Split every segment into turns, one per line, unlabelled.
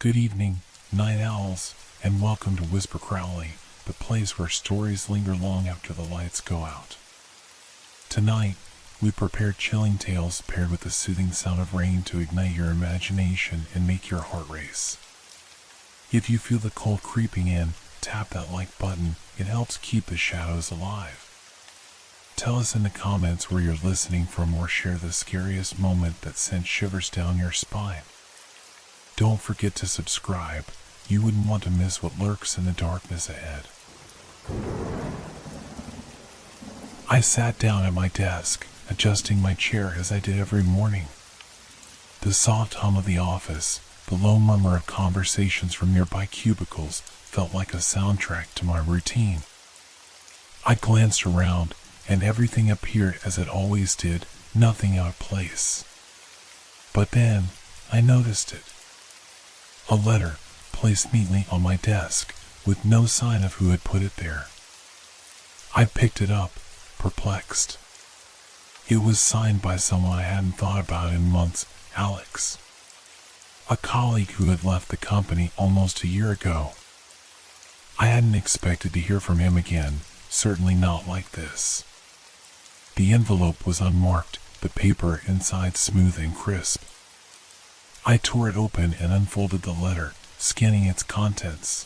Good evening, night owls, and welcome to Whisper Crowley, the place where stories linger long after the lights go out. Tonight, we prepared chilling tales paired with the soothing sound of rain to ignite your imagination and make your heart race. If you feel the cold creeping in, tap that like button. It helps keep the shadows alive. Tell us in the comments where you're listening from or share the scariest moment that sent shivers down your spine. Don't forget to subscribe. You wouldn't want to miss what lurks in the darkness ahead. I sat down at my desk, adjusting my chair as I did every morning. The soft hum of the office, the low murmur of conversations from nearby cubicles felt like a soundtrack to my routine. I glanced around, and everything appeared as it always did, nothing out of place. But then, I noticed it. A letter, placed neatly on my desk, with no sign of who had put it there. I picked it up, perplexed. It was signed by someone I hadn't thought about in months, Alex. A colleague who had left the company almost a year ago. I hadn't expected to hear from him again, certainly not like this. The envelope was unmarked, the paper inside smooth and crisp. I tore it open and unfolded the letter, scanning its contents.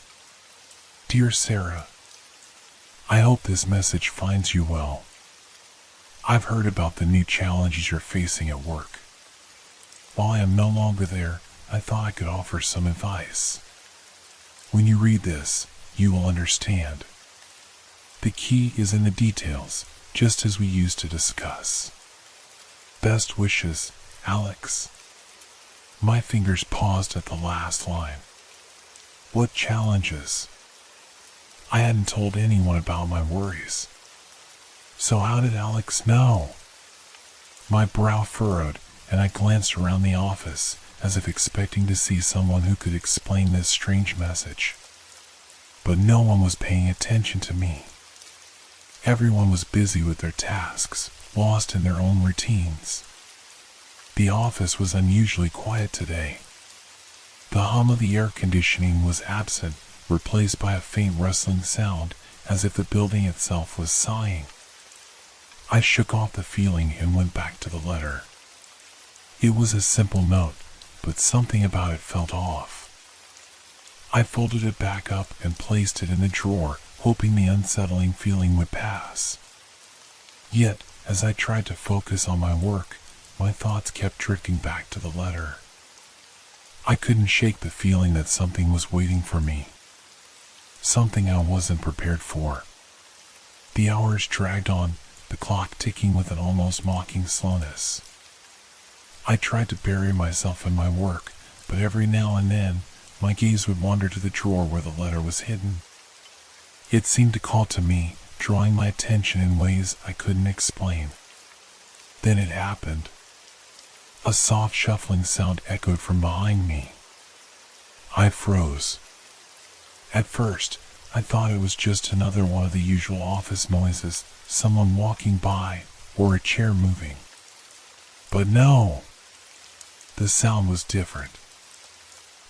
Dear Sarah, I hope this message finds you well. I've heard about the new challenges you're facing at work. While I am no longer there, I thought I could offer some advice. When you read this, you will understand. The key is in the details, just as we used to discuss. Best wishes, Alex. My fingers paused at the last line. What challenges? I hadn't told anyone about my worries. So how did Alex know? My brow furrowed, and I glanced around the office, as if expecting to see someone who could explain this strange message. But no one was paying attention to me. Everyone was busy with their tasks, lost in their own routines. The office was unusually quiet today. The hum of the air conditioning was absent, replaced by a faint rustling sound, as if the building itself was sighing. I shook off the feeling and went back to the letter. It was a simple note, but something about it felt off. I folded it back up and placed it in the drawer, hoping the unsettling feeling would pass. Yet, as I tried to focus on my work, my thoughts kept drifting back to the letter. I couldn't shake the feeling that something was waiting for me. Something I wasn't prepared for. The hours dragged on, the clock ticking with an almost mocking slowness. I tried to bury myself in my work, but every now and then, my gaze would wander to the drawer where the letter was hidden. It seemed to call to me, drawing my attention in ways I couldn't explain. Then it happened. A soft shuffling sound echoed from behind me. I froze. At first, I thought it was just another one of the usual office noises, someone walking by, or a chair moving. But no! The sound was different.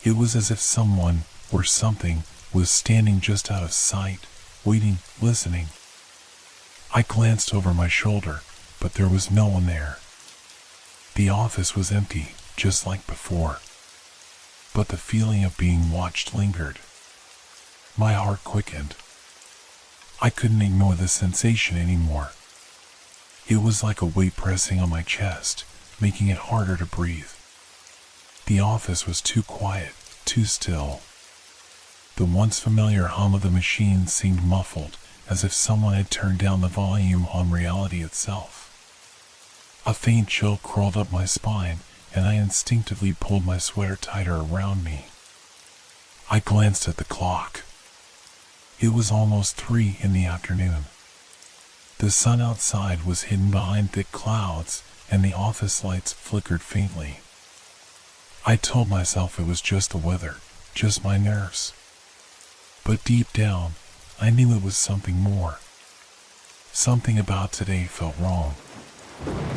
It was as if someone, or something, was standing just out of sight, waiting, listening. I glanced over my shoulder, but there was no one there. The office was empty, just like before. But the feeling of being watched lingered. My heart quickened. I couldn't ignore the sensation anymore. It was like a weight pressing on my chest, making it harder to breathe. The office was too quiet, too still. The once familiar hum of the machine seemed muffled, as if someone had turned down the volume on reality itself. A faint chill crawled up my spine, and I instinctively pulled my sweater tighter around me. I glanced at the clock. It was almost 3 in the afternoon. The sun outside was hidden behind thick clouds, and the office lights flickered faintly. I told myself it was just the weather, just my nerves. But deep down, I knew it was something more. Something about today felt wrong.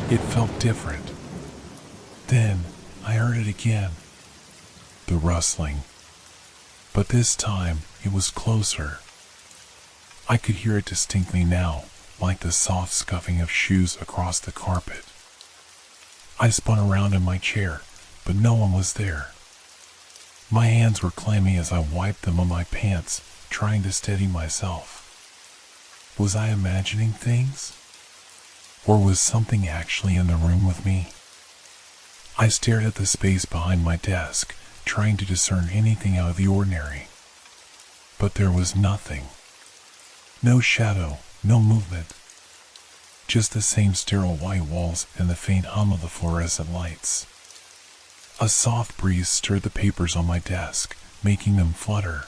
It felt different. Then, I heard it again. The rustling, but this time it was closer. I could hear it distinctly now, like the soft scuffing of shoes across the carpet. I spun around in my chair, but no one was there. My hands were clammy as I wiped them on my pants, trying to steady myself. Was I imagining things? Or was something actually in the room with me? I stared at the space behind my desk, trying to discern anything out of the ordinary. But there was nothing. No shadow, no movement. Just the same sterile white walls and the faint hum of the fluorescent lights. A soft breeze stirred the papers on my desk, making them flutter.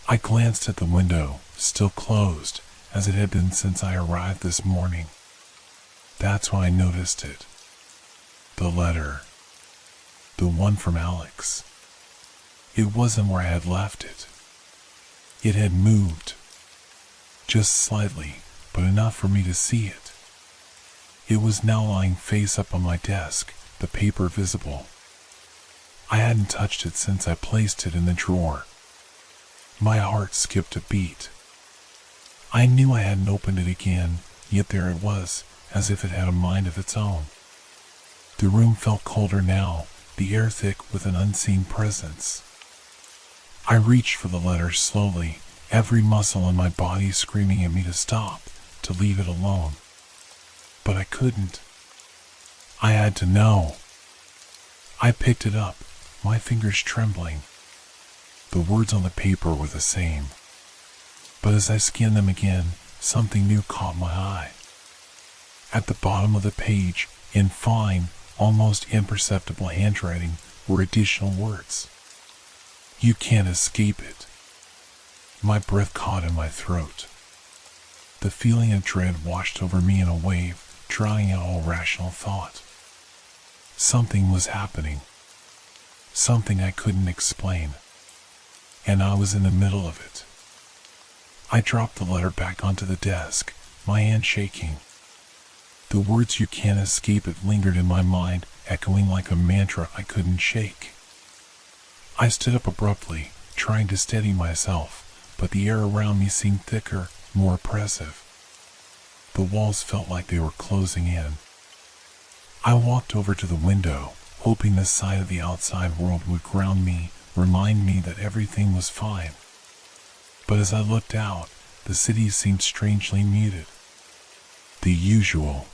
I glanced at the window, still closed, as it had been since I arrived this morning. That's when I noticed it. The letter. The one from Alex. It wasn't where I had left it. It had moved. Just slightly, but enough for me to see it. It was now lying face up on my desk, the paper visible. I hadn't touched it since I placed it in the drawer. My heart skipped a beat. I knew I hadn't opened it again, yet there it was, as if it had a mind of its own. The room felt colder now, the air thick with an unseen presence. I reached for the letter slowly, every muscle in my body screaming at me to stop, to leave it alone. But I couldn't. I had to know. I picked it up, my fingers trembling. The words on the paper were the same. But as I scanned them again, something new caught my eye. At the bottom of the page, in fine, almost imperceptible handwriting, were additional words. You can't escape it. My breath caught in my throat. The feeling of dread washed over me in a wave, drying out all rational thought. Something was happening. Something I couldn't explain. And I was in the middle of it. I dropped the letter back onto the desk, my hand shaking. The words "you can't escape it" lingered in my mind, echoing like a mantra I couldn't shake. I stood up abruptly, trying to steady myself, but the air around me seemed thicker, more oppressive. The walls felt like they were closing in. I walked over to the window, hoping the sight of the outside world would ground me, remind me that everything was fine. But as I looked out, the city seemed strangely muted. The usual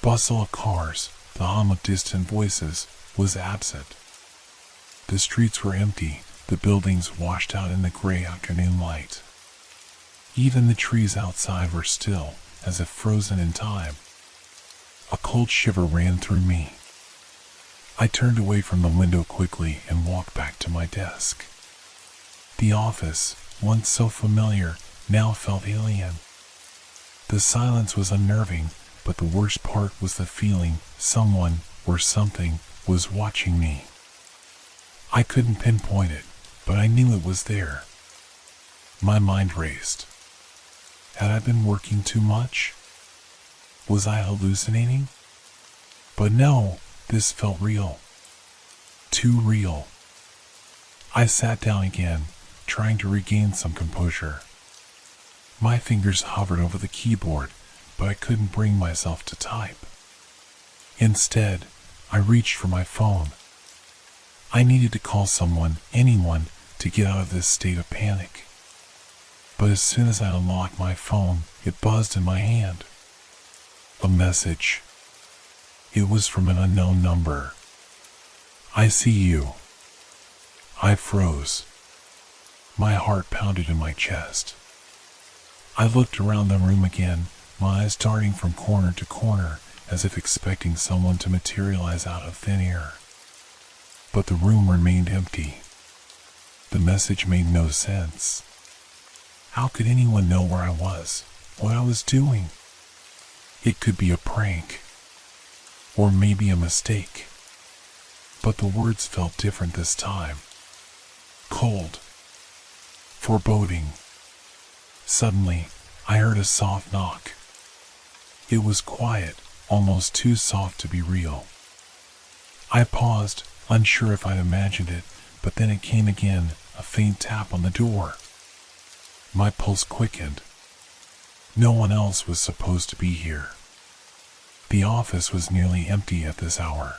bustle of cars, the hum of distant voices, was absent. The streets were empty, the buildings washed out in the gray afternoon light. Even the trees outside were still, as if frozen in time. A cold shiver ran through me. I turned away from the window quickly and walked back to my desk. The office, once so familiar, now felt alien. The silence was unnerving, but the worst part was the feeling someone, or something, was watching me. I couldn't pinpoint it, but I knew it was there. My mind raced. Had I been working too much? Was I hallucinating? But no, this felt real. Too real. I sat down again, trying to regain some composure. My fingers hovered over the keyboard, but I couldn't bring myself to type. Instead, I reached for my phone. I needed to call someone, anyone, to get out of this state of panic. But as soon as I unlocked my phone, it buzzed in my hand. A message. It was from an unknown number. I see you. I froze. My heart pounded in my chest. I looked around the room again, my eyes darting from corner to corner, as if expecting someone to materialize out of thin air. But the room remained empty. The message made no sense. How could anyone know where I was, what I was doing? It could be a prank, or maybe a mistake. But the words felt different this time. Cold. Foreboding. Suddenly, I heard a soft knock. It was quiet, almost too soft to be real. I paused, unsure if I'd imagined it, but then it came again, a faint tap on the door. My pulse quickened. No one else was supposed to be here. The office was nearly empty at this hour.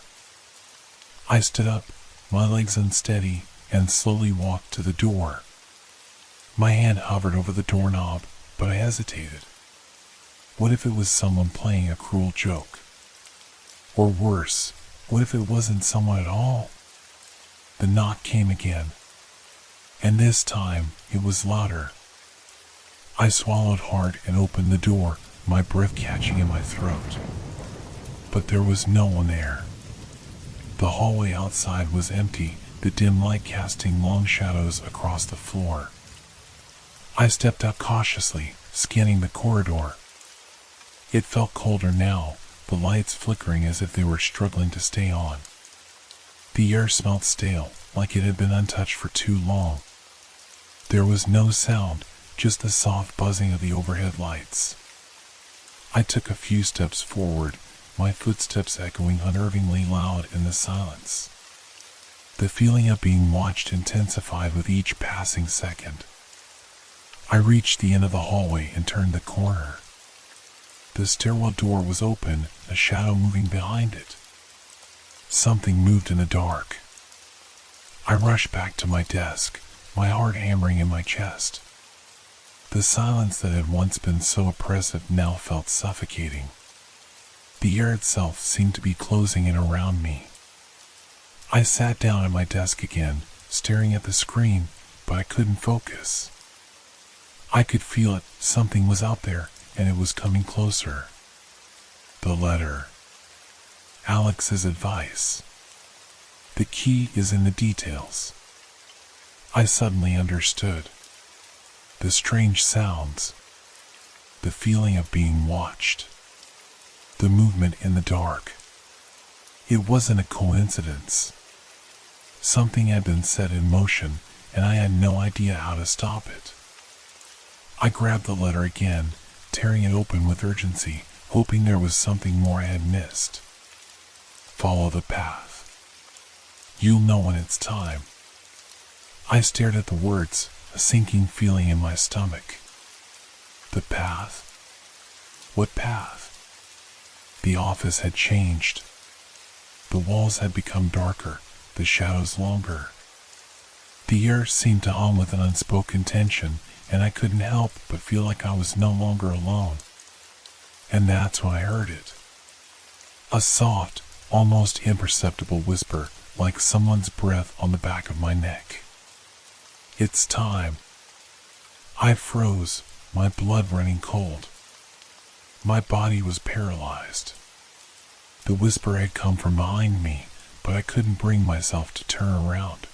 I stood up, my legs unsteady, and slowly walked to the door. My hand hovered over the doorknob, but I hesitated. What if it was someone playing a cruel joke? Or worse, what if it wasn't someone at all? The knock came again, and this time it was louder. I swallowed hard and opened the door, my breath catching in my throat. But there was no one there. The hallway outside was empty, the dim light casting long shadows across the floor. I stepped out cautiously, scanning the corridor. It felt colder now, the lights flickering as if they were struggling to stay on. The air smelled stale, like it had been untouched for too long. There was no sound, just the soft buzzing of the overhead lights. I took a few steps forward, my footsteps echoing unnervingly loud in the silence. The feeling of being watched intensified with each passing second. I reached the end of the hallway and turned the corner. The stairwell door was open, a shadow moving behind it. Something moved in the dark. I rushed back to my desk, my heart hammering in my chest. The silence that had once been so oppressive now felt suffocating. The air itself seemed to be closing in around me. I sat down at my desk again, staring at the screen, but I couldn't focus. I could feel it, something was out there, and it was coming closer. The letter. Alex's advice. The key is in the details. I suddenly understood. The strange sounds. The feeling of being watched. The movement in the dark. It wasn't a coincidence. Something had been set in motion, and I had no idea how to stop it. I grabbed the letter again, tearing it open with urgency, hoping there was something more I had missed. Follow the path. You'll know when it's time. I stared at the words, a sinking feeling in my stomach. The path? What path? The office had changed. The walls had become darker, the shadows longer. The air seemed to hum with an unspoken tension, and I couldn't help but feel like I was no longer alone. And that's when I heard it. A soft, almost imperceptible whisper, like someone's breath on the back of my neck. It's time. I froze, my blood running cold. My body was paralyzed. The whisper had come from behind me, but I couldn't bring myself to turn around.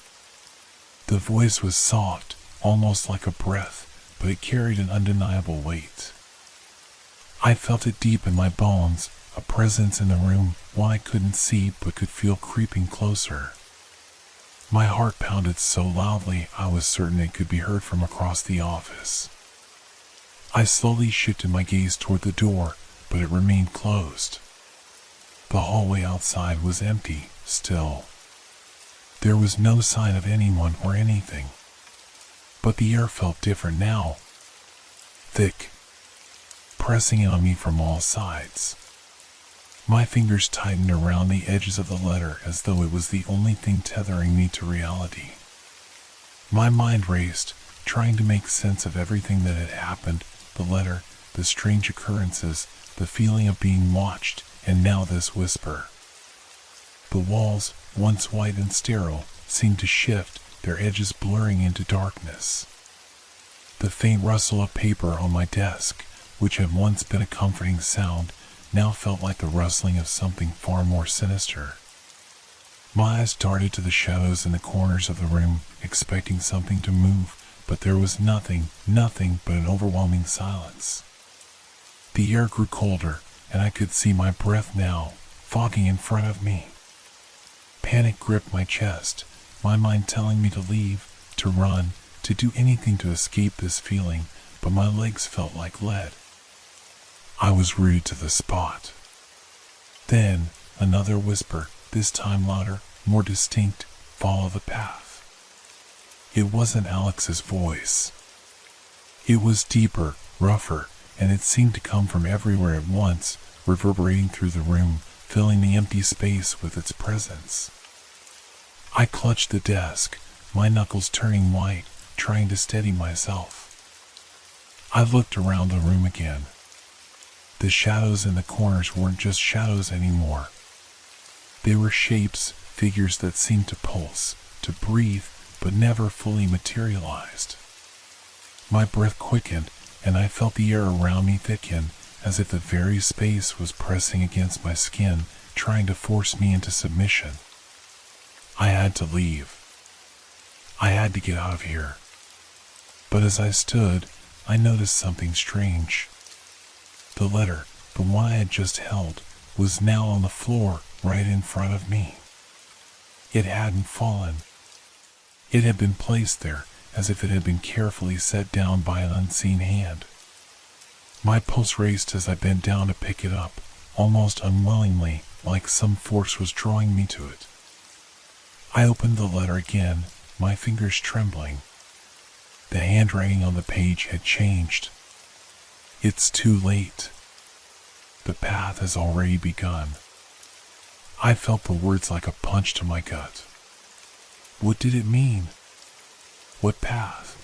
The voice was soft, almost like a breath, but it carried an undeniable weight. I felt it deep in my bones, a presence in the room, one I couldn't see but could feel creeping closer. My heart pounded so loudly I was certain it could be heard from across the office. I slowly shifted my gaze toward the door, but it remained closed. The hallway outside was empty, still. There was no sign of anyone or anything. But the air felt different now. Thick. Pressing in on me from all sides. My fingers tightened around the edges of the letter as though it was the only thing tethering me to reality. My mind raced, trying to make sense of everything that had happened, the letter, the strange occurrences, the feeling of being watched, and now this whisper. The walls, once white and sterile, seemed to shift, their edges blurring into darkness. The faint rustle of paper on my desk, which had once been a comforting sound, now felt like the rustling of something far more sinister. My eyes darted to the shadows in the corners of the room, expecting something to move, but there was nothing but an overwhelming silence. The air grew colder, and I could see my breath now, fogging in front of me. Panic gripped my chest, my mind telling me to leave, to run, to do anything to escape this feeling, but my legs felt like lead. I was rooted to the spot. Then, another whisper, this time louder, more distinct, follow the path. It wasn't Alex's voice. It was deeper, rougher, and it seemed to come from everywhere at once, reverberating through the room, filling the empty space with its presence. I clutched the desk, my knuckles turning white, trying to steady myself. I looked around the room again. The shadows in the corners weren't just shadows anymore. They were shapes, figures that seemed to pulse, to breathe, but never fully materialized. My breath quickened, and I felt the air around me thicken, as if the very space was pressing against my skin, trying to force me into submission. I had to leave. I had to get out of here. But as I stood, I noticed something strange. The letter, the one I had just held, was now on the floor right in front of me. It hadn't fallen. It had been placed there as if it had been carefully set down by an unseen hand. My pulse raced as I bent down to pick it up, almost unwillingly, like some force was drawing me to it. I opened the letter again, my fingers trembling. The handwriting on the page had changed. It's too late. The path has already begun. I felt the words like a punch to my gut. What did it mean? What path?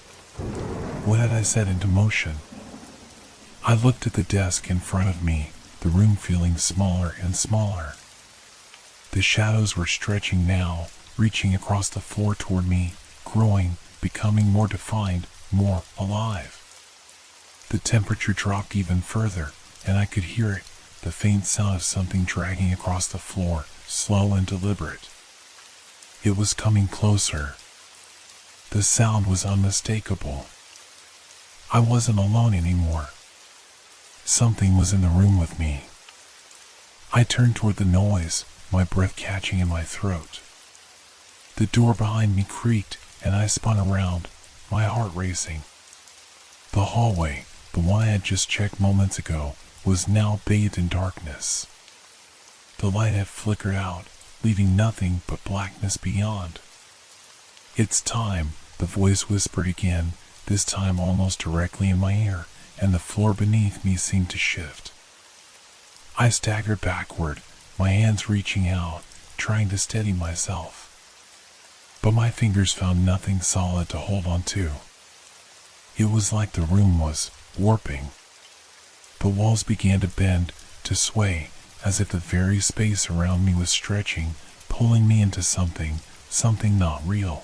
What had I set into motion? I looked at the desk in front of me, the room feeling smaller and smaller. The shadows were stretching now, reaching across the floor toward me, growing, becoming more defined, more alive. The temperature dropped even further, and I could hear it, the faint sound of something dragging across the floor, slow and deliberate. It was coming closer. The sound was unmistakable. I wasn't alone anymore. Something was in the room with me. I turned toward the noise, my breath catching in my throat. The door behind me creaked, and I spun around, my heart racing. The hallway, the one I had just checked moments ago, was now bathed in darkness. The light had flickered out, leaving nothing but blackness beyond. It's time, the voice whispered again, this time almost directly in my ear, and the floor beneath me seemed to shift. I staggered backward, my hands reaching out, trying to steady myself. But my fingers found nothing solid to hold on to. It was like the room was warping. The walls began to bend, to sway, as if the very space around me was stretching, pulling me into something not real.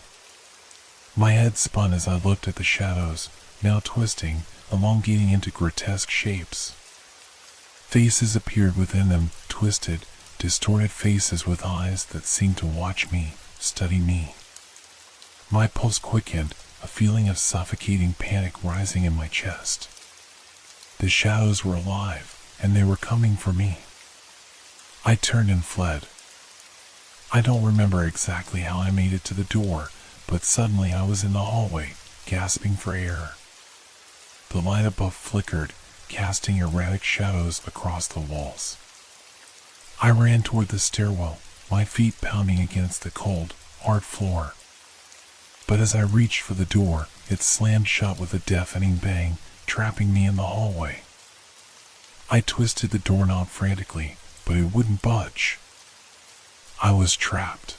My head spun as I looked at the shadows, now twisting, elongating into grotesque shapes. Faces appeared within them, twisted, distorted faces with eyes that seemed to watch me, study me. My pulse quickened, a feeling of suffocating panic rising in my chest. The shadows were alive, and they were coming for me. I turned and fled. I don't remember exactly how I made it to the door, but suddenly I was in the hallway, gasping for air. The light above flickered, casting erratic shadows across the walls. I ran toward the stairwell, my feet pounding against the cold, hard floor. But as I reached for the door, it slammed shut with a deafening bang, trapping me in the hallway. I twisted the doorknob frantically, but it wouldn't budge. I was trapped.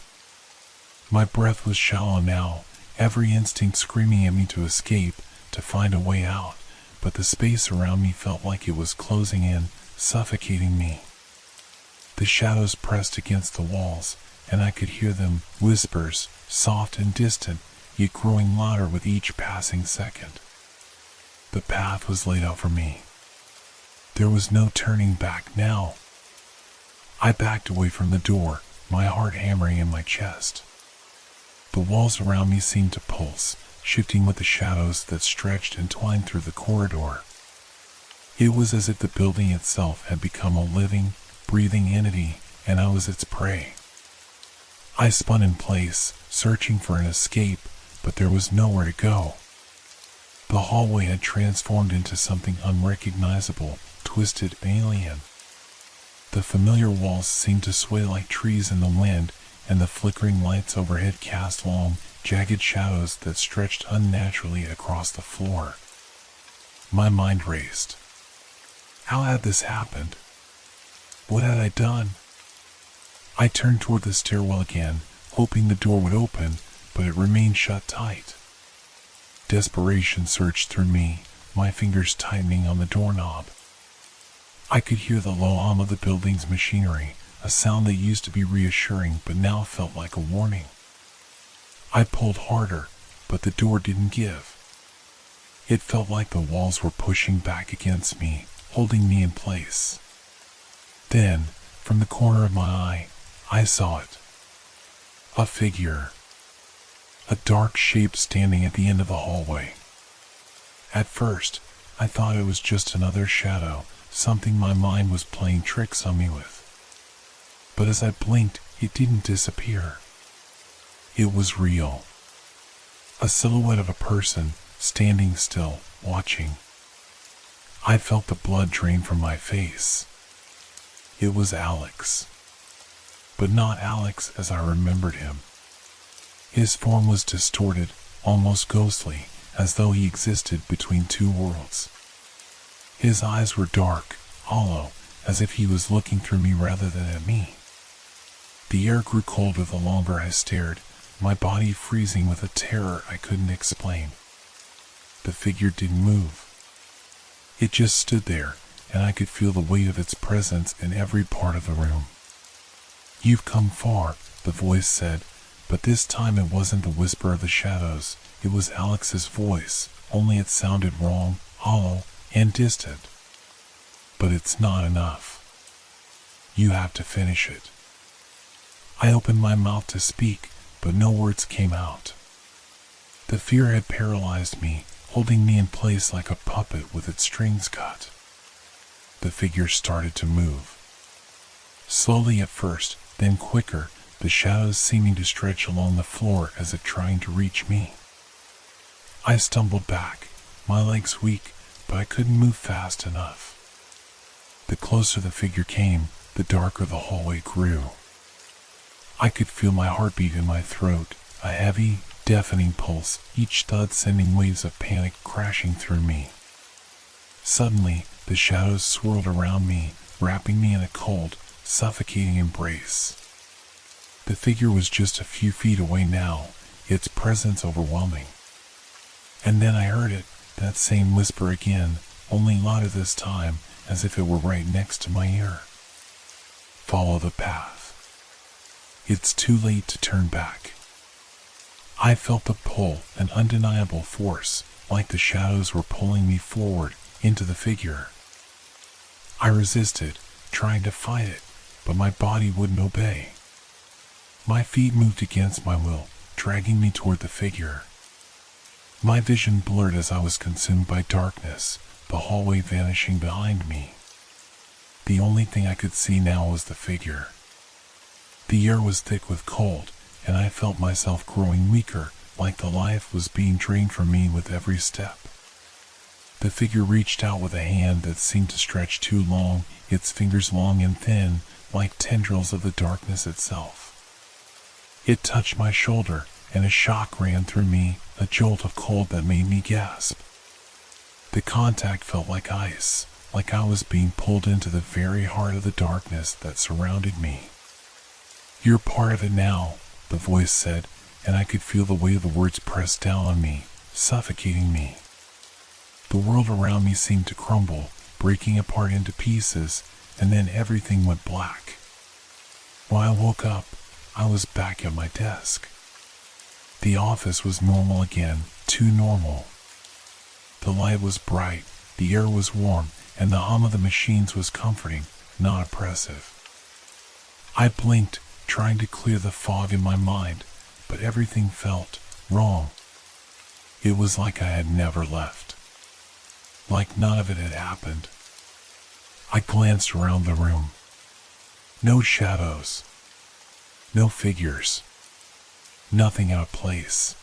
My breath was shallow now, every instinct screaming at me to escape, to find a way out, but the space around me felt like it was closing in, suffocating me. The shadows pressed against the walls, and I could hear them, whispers, soft and distant, yet growing louder with each passing second. The path was laid out for me. There was no turning back now. I backed away from the door, my heart hammering in my chest. The walls around me seemed to pulse, shifting with the shadows that stretched and twined through the corridor. It was as if the building itself had become a living, breathing entity, and I was its prey. I spun in place, searching for an escape, but there was nowhere to go. The hallway had transformed into something unrecognizable, twisted, alien. The familiar walls seemed to sway like trees in the wind, and the flickering lights overhead cast long, jagged shadows that stretched unnaturally across the floor. My mind raced. How had this happened? What had I done? I turned toward the stairwell again, hoping the door would open, but it remained shut tight. Desperation surged through me, my fingers tightening on the doorknob. I could hear the low hum of the building's machinery, a sound that used to be reassuring but now felt like a warning. I pulled harder, but the door didn't give. It felt like the walls were pushing back against me, holding me in place. Then, from the corner of my eye, I saw it. A figure. A dark shape standing at the end of the hallway. At first, I thought it was just another shadow, something my mind was playing tricks on me with. But as I blinked, it didn't disappear. It was real. A silhouette of a person, standing still, watching. I felt the blood drain from my face. It was Alex. But not Alex as I remembered him. His form was distorted, almost ghostly, as though he existed between two worlds. His eyes were dark, hollow, as if he was looking through me rather than at me. The air grew colder the longer I stared, my body freezing with a terror I couldn't explain. The figure didn't move. It just stood there, and I could feel the weight of its presence in every part of the room. "You've come far," the voice said, but this time it wasn't the whisper of the shadows, it was Alex's voice, only it sounded wrong, hollow, and distant. "But it's not enough. You have to finish it." I opened my mouth to speak, but no words came out. The fear had paralyzed me, holding me in place like a puppet with its strings cut. The figure started to move. Slowly at first, then quicker, the shadows seeming to stretch along the floor as if trying to reach me. I stumbled back, my legs weak, but I couldn't move fast enough. The closer the figure came, the darker the hallway grew. I could feel my heartbeat in my throat, a heavy, deafening pulse, each thud sending waves of panic crashing through me. Suddenly, the shadows swirled around me, wrapping me in a cold, suffocating embrace. The figure was just a few feet away now, its presence overwhelming. And then I heard it, that same whisper again, only louder this time, as if it were right next to my ear. "Follow the path. It's too late to turn back." I felt the pull, an undeniable force, like the shadows were pulling me forward, into the figure. I resisted, trying to fight it, but my body wouldn't obey. My feet moved against my will, dragging me toward the figure. My vision blurred as I was consumed by darkness, the hallway vanishing behind me. The only thing I could see now was the figure. The air was thick with cold, and I felt myself growing weaker, like the life was being drained from me with every step. The figure reached out with a hand that seemed to stretch too long, its fingers long and thin, like tendrils of the darkness itself. It touched my shoulder, and a shock ran through me, a jolt of cold that made me gasp. The contact felt like ice, like I was being pulled into the very heart of the darkness that surrounded me. "You're part of it now," the voice said, and I could feel the weight of the words press down on me, suffocating me. The world around me seemed to crumble, breaking apart into pieces, and then everything went black. When I woke up, I was back at my desk. The office was normal again, too normal. The light was bright, the air was warm, and the hum of the machines was comforting, not oppressive. I blinked, trying to clear the fog in my mind, but everything felt wrong. It was like I had never left. Like none of it had happened. I glanced around the room. No shadows. No figures. Nothing out of place.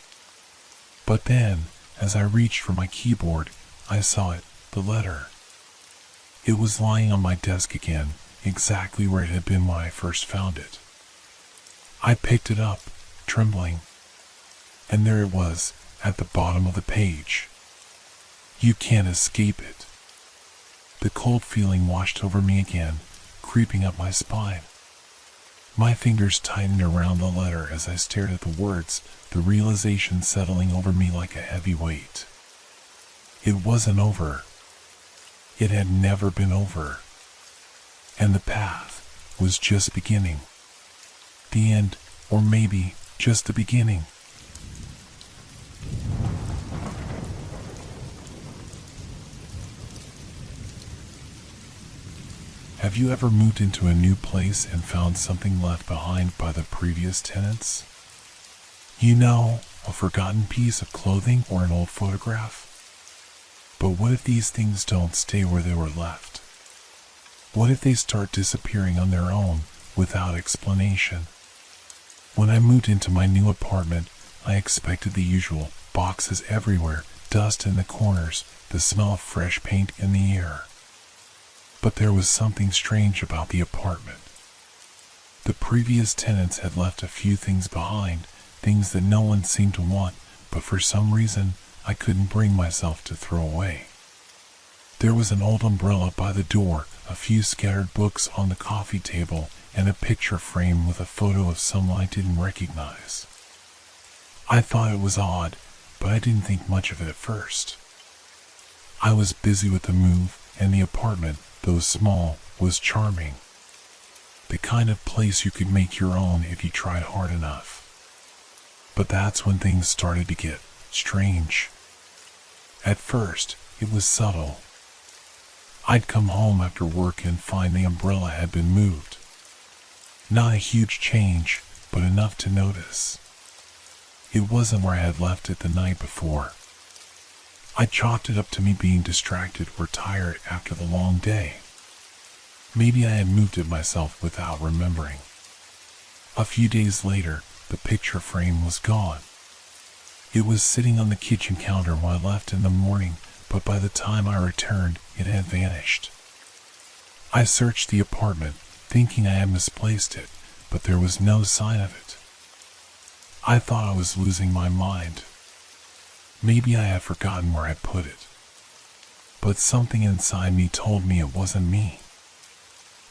But then, as I reached for my keyboard, I saw it, the letter. It was lying on my desk again, exactly where it had been when I first found it. I picked it up, trembling, and there it was, at the bottom of the page. You can't escape it. The cold feeling washed over me again, creeping up my spine. My fingers tightened around the letter as I stared at the words, the realization settling over me like a heavy weight. It wasn't over. It had never been over. And the path was just beginning. The end, or maybe just the beginning. Have you ever moved into a new place and found something left behind by the previous tenants? You know, a forgotten piece of clothing or an old photograph? But what if these things don't stay where they were left? What if they start disappearing on their own, without explanation? When I moved into my new apartment, I expected the usual: boxes everywhere, dust in the corners, the smell of fresh paint in the air. But there was something strange about the apartment. The previous tenants had left a few things behind, things that no one seemed to want, but for some reason, I couldn't bring myself to throw away. There was an old umbrella by the door, a few scattered books on the coffee table, and a picture frame with a photo of someone I didn't recognize. I thought it was odd, but I didn't think much of it at first. I was busy with the move, and the apartment, though small, was charming. The kind of place you could make your own if you tried hard enough. But that's when things started to get strange. At first, it was subtle. I'd come home after work and find the umbrella had been moved. Not a huge change, but enough to notice. It wasn't where I had left it the night before. I chalked it up to me being distracted or tired after the long day. Maybe I had moved it myself without remembering. A few days later, the picture frame was gone. It was sitting on the kitchen counter when I left in the morning, but by the time I returned, it had vanished. I searched the apartment, thinking I had misplaced it, but there was no sign of it. I thought I was losing my mind. Maybe I had forgotten where I put it. But something inside me told me it wasn't me.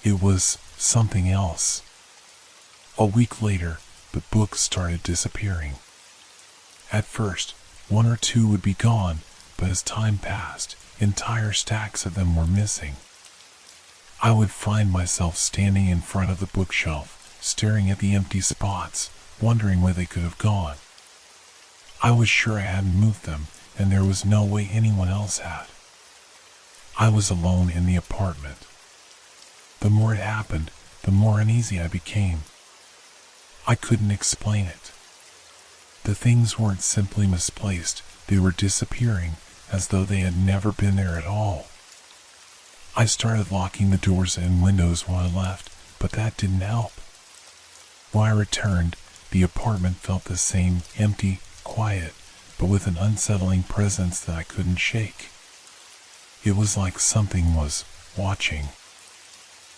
It was something else. A week later, the books started disappearing. At first, one or two would be gone, but as time passed, entire stacks of them were missing. I would find myself standing in front of the bookshelf, staring at the empty spots, wondering where they could have gone. I was sure I hadn't moved them, and there was no way anyone else had. I was alone in the apartment. The more it happened, the more uneasy I became. I couldn't explain it. The things weren't simply misplaced, they were disappearing, as though they had never been there at all. I started locking the doors and windows when I left, but that didn't help. When I returned, the apartment felt the same, empty, quiet, but with an unsettling presence that I couldn't shake. It was like something was watching,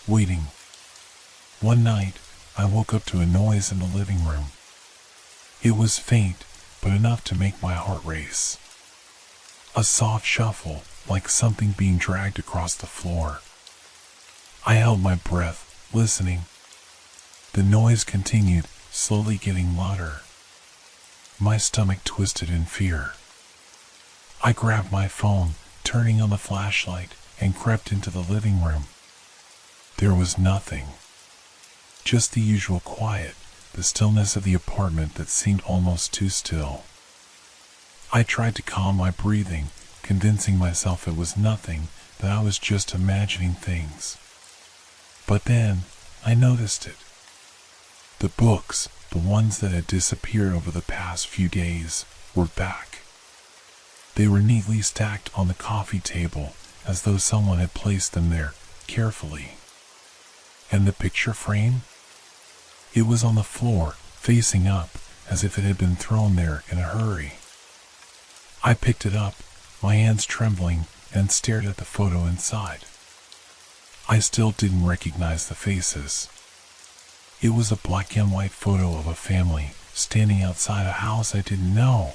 waiting. One night, I woke up to a noise in the living room. It was faint, but enough to make my heart race. A soft shuffle, like something being dragged across the floor. I held my breath, listening. The noise continued, slowly getting louder. My stomach twisted in fear. I grabbed my phone, turning on the flashlight, and crept into the living room. There was nothing. Just the usual quiet, the stillness of the apartment that seemed almost too still. I tried to calm my breathing, convincing myself it was nothing, that I was just imagining things. But then, I noticed it. The books, the ones that had disappeared over the past few days, were back. They were neatly stacked on the coffee table, as though someone had placed them there, carefully. And the picture frame? It was on the floor, facing up, as if it had been thrown there in a hurry. I picked it up, my hands trembling, and stared at the photo inside. I still didn't recognize the faces. It was a black and white photo of a family standing outside a house I didn't know.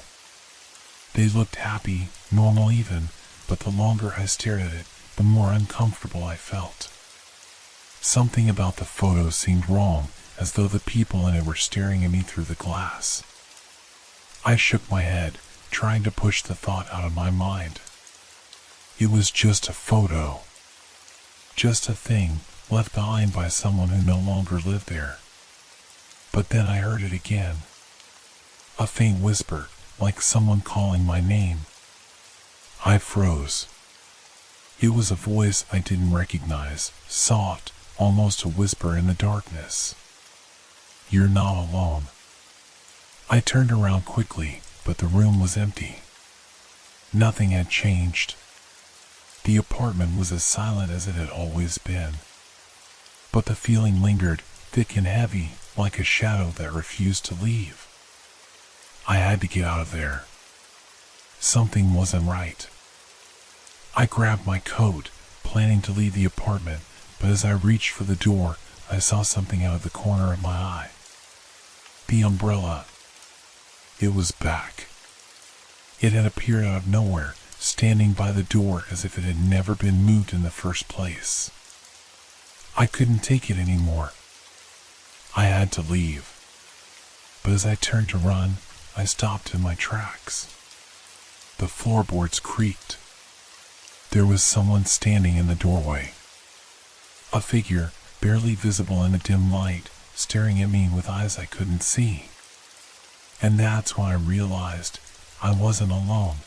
They looked happy, normal even, but the longer I stared at it, the more uncomfortable I felt. Something about the photo seemed wrong, as though the people in it were staring at me through the glass. I shook my head, trying to push the thought out of my mind. It was just a photo. Just a thing left behind by someone who no longer lived there. But then I heard it again. A faint whisper, like someone calling my name. I froze. It was a voice I didn't recognize, soft, almost a whisper in the darkness. "You're not alone." I turned around quickly, but the room was empty. Nothing had changed. The apartment was as silent as it had always been. But the feeling lingered, thick and heavy, like a shadow that refused to leave. I had to get out of there. Something wasn't right. I grabbed my coat, planning to leave the apartment, but as I reached for the door, I saw something out of the corner of my eye. The umbrella. It was back. It had appeared out of nowhere, standing by the door as if it had never been moved in the first place. I couldn't take it anymore. I had to leave. But as I turned to run, I stopped in my tracks. The floorboards creaked. There was someone standing in the doorway. A figure, barely visible in the dim light, staring at me with eyes I couldn't see. And that's when I realized I wasn't alone.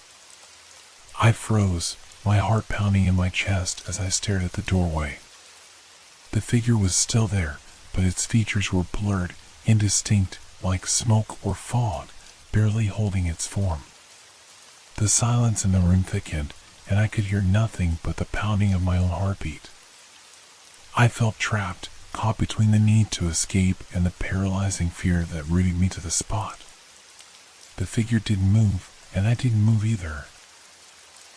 I froze, my heart pounding in my chest as I stared at the doorway. The figure was still there, but its features were blurred, indistinct, like smoke or fog, barely holding its form. The silence in the room thickened, and I could hear nothing but the pounding of my own heartbeat. I felt trapped, caught between the need to escape and the paralyzing fear that rooted me to the spot. The figure didn't move, and I didn't move either.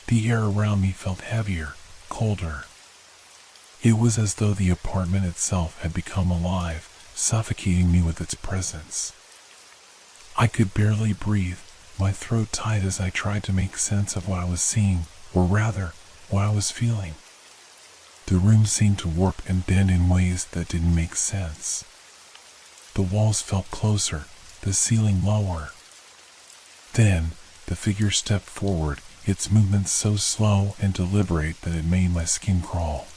The air around me felt heavier, colder. It was as though the apartment itself had become alive, suffocating me with its presence. I could barely breathe, my throat tight as I tried to make sense of what I was seeing, or rather, what I was feeling. The room seemed to warp and bend in ways that didn't make sense. The walls felt closer, the ceiling lower. Then, the figure stepped forward, its movements so slow and deliberate that it made my skin crawl.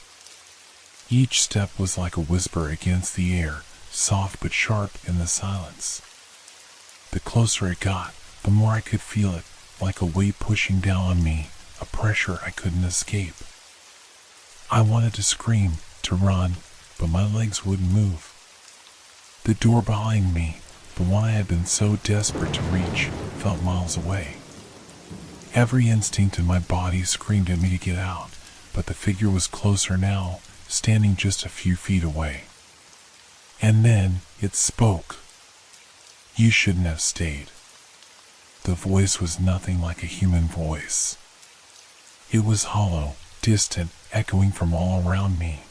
Each step was like a whisper against the air, soft but sharp in the silence. The closer it got, the more I could feel it, like a weight pushing down on me, a pressure I couldn't escape. I wanted to scream, to run, but my legs wouldn't move. The door behind me, the one I had been so desperate to reach, felt miles away. Every instinct in my body screamed at me to get out, but the figure was closer now, standing just a few feet away. And then it spoke. "You shouldn't have stayed." The voice was nothing like a human voice. It was hollow, distant, echoing from all around me.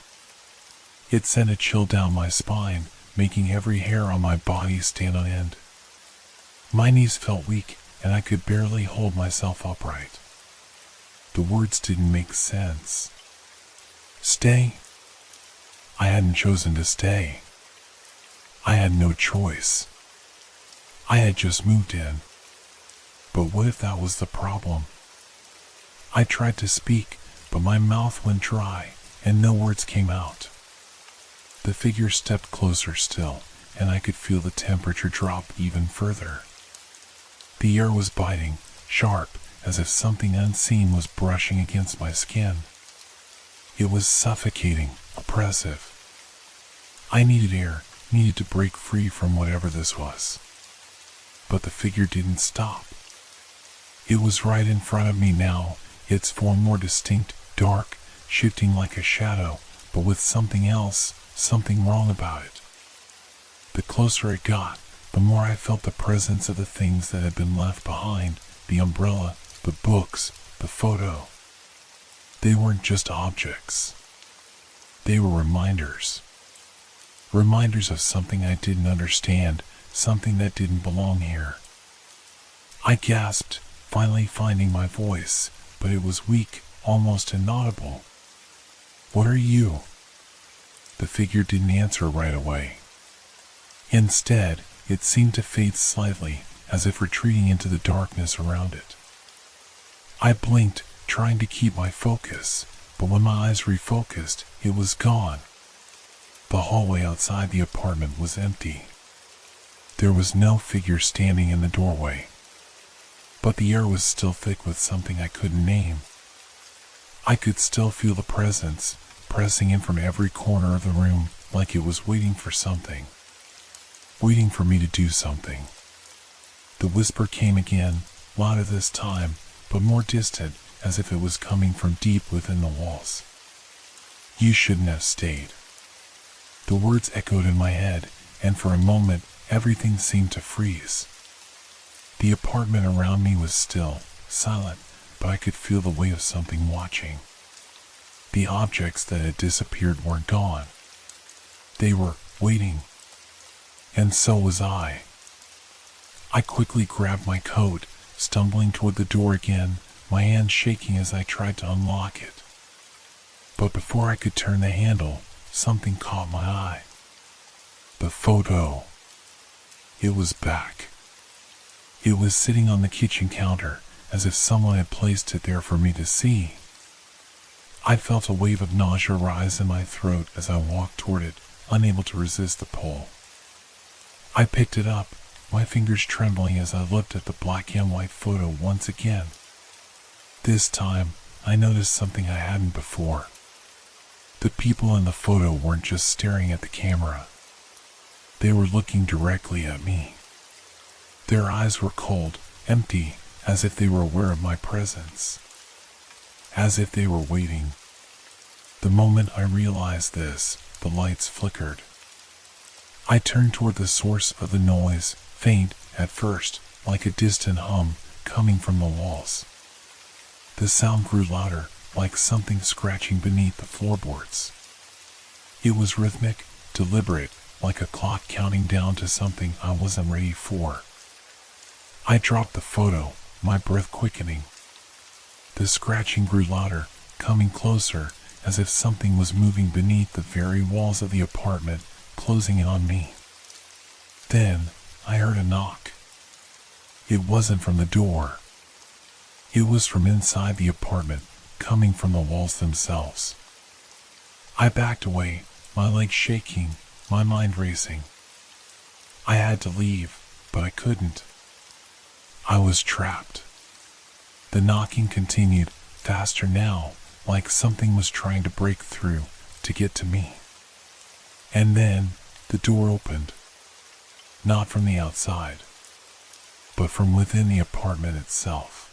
It sent a chill down my spine, making every hair on my body stand on end. My knees felt weak, and I could barely hold myself upright. The words didn't make sense. Stay? I hadn't chosen to stay. I had no choice. I had just moved in. But what if that was the problem? I tried to speak, but my mouth went dry, and no words came out. The figure stepped closer still, and I could feel the temperature drop even further. The air was biting, sharp, as if something unseen was brushing against my skin. It was suffocating, oppressive. I needed air, needed to break free from whatever this was. But the figure didn't stop. It was right in front of me now, its form more distinct, dark, shifting like a shadow, but with something else, something wrong about it. The closer it got, the more I felt the presence of the things that had been left behind, the umbrella, the books, the photo. They weren't just objects. They were reminders. reminders of something I didn't understand, something that didn't belong here. I gasped, finally finding my voice, but it was weak, almost inaudible. "What are you?" The figure didn't answer right away. Instead, it seemed to fade slightly, as if retreating into the darkness around it. I blinked, trying to keep my focus, but when my eyes refocused, it was gone. The hallway outside the apartment was empty. There was no figure standing in the doorway. But the air was still thick with something I couldn't name. I could still feel the presence, pressing in from every corner of the room, like it was waiting for something. Waiting for me to do something. The whisper came again, louder this time, but more distant, as if it was coming from deep within the walls. "You shouldn't have stayed." The words echoed in my head, and for a moment, everything seemed to freeze. The apartment around me was still, silent, but I could feel the weight of something watching. The objects that had disappeared weren't gone. They were waiting. And so was I. I quickly grabbed my coat, stumbling toward the door again, my hand shaking as I tried to unlock it. But before I could turn the handle, something caught my eye. The photo. It was back. It was sitting on the kitchen counter, as if someone had placed it there for me to see. I felt a wave of nausea rise in my throat as I walked toward it, unable to resist the pull. I picked it up, my fingers trembling as I looked at the black and white photo once again. This time, I noticed something I hadn't before. The people in the photo weren't just staring at the camera. They were looking directly at me. Their eyes were cold, empty, as if they were aware of my presence. As if they were waiting. The moment I realized this, the lights flickered. I turned toward the source of the noise, faint at first, like a distant hum coming from the walls. The sound grew louder, like something scratching beneath the floorboards. It was rhythmic, deliberate, like a clock counting down to something I wasn't ready for. I dropped the photo, my breath quickening. The scratching grew louder, coming closer, as if something was moving beneath the very walls of the apartment, closing in on me. Then, I heard a knock. It wasn't from the door. It was from inside the apartment, coming from the walls themselves. I backed away, my legs shaking, my mind racing. I had to leave, but I couldn't. I was trapped. The knocking continued, faster now, like something was trying to break through, to get to me. And then, the door opened. Not from the outside, but from within the apartment itself.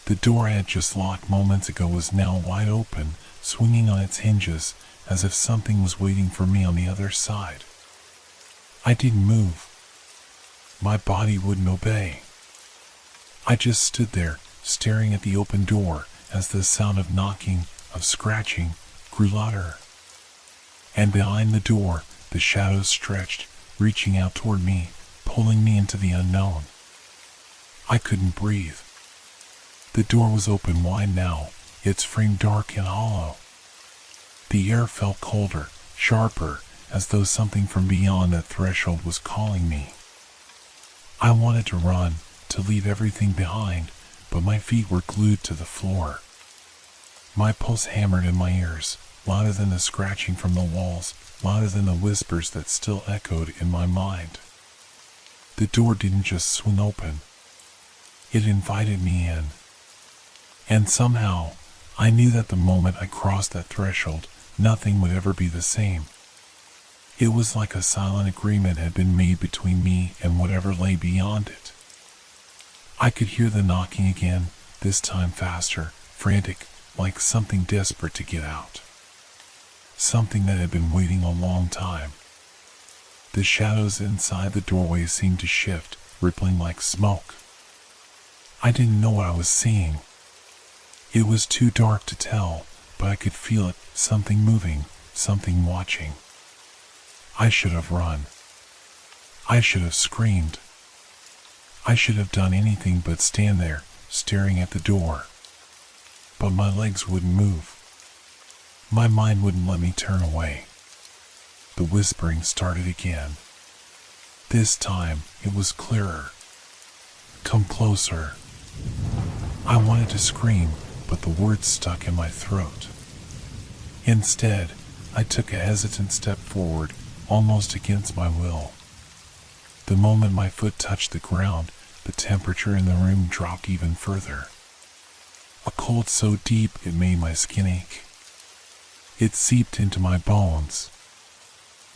The door I had just locked moments ago was now wide open, swinging on its hinges, as if something was waiting for me on the other side. I didn't move. My body wouldn't obey. I just stood there, staring at the open door, as the sound of knocking, of scratching, grew louder. And behind the door, the shadows stretched, reaching out toward me, pulling me into the unknown. I couldn't breathe. The door was open wide now, its frame dark and hollow. The air felt colder, sharper, as though something from beyond that threshold was calling me. I wanted to run, to leave everything behind, but my feet were glued to the floor. My pulse hammered in my ears, louder than the scratching from the walls, louder than the whispers that still echoed in my mind. The door didn't just swing open. It invited me in. And somehow, I knew that the moment I crossed that threshold, nothing would ever be the same. It was like a silent agreement had been made between me and whatever lay beyond it. I could hear the knocking again, this time faster, frantic, like something desperate to get out. Something that had been waiting a long time. The shadows inside the doorway seemed to shift, rippling like smoke. I didn't know what I was seeing. It was too dark to tell, but I could feel it, something moving, something watching. I should have run. I should have screamed. I should have done anything but stand there, staring at the door. But my legs wouldn't move. My mind wouldn't let me turn away. The whispering started again. This time, it was clearer. Come closer. I wanted to scream, but the words stuck in my throat. Instead, I took a hesitant step forward, almost against my will. The moment my foot touched the ground, the temperature in the room dropped even further. A cold so deep it made my skin ache. It seeped into my bones.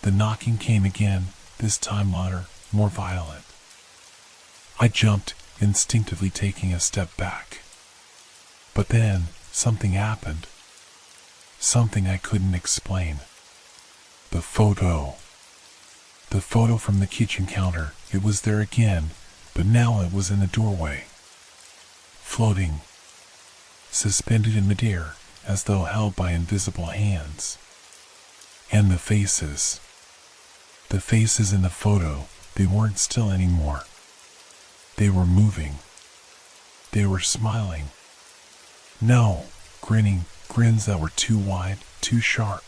The knocking came again, this time louder, more violent. I jumped, instinctively taking a step back. But then, something happened. Something I couldn't explain. The photo. The photo from the kitchen counter, it was there again, but now it was in the doorway. Floating. Suspended in midair, as though held by invisible hands. And the faces. The faces in the photo, they weren't still anymore. They were moving. They were smiling. No, grinning, grins that were too wide, too sharp.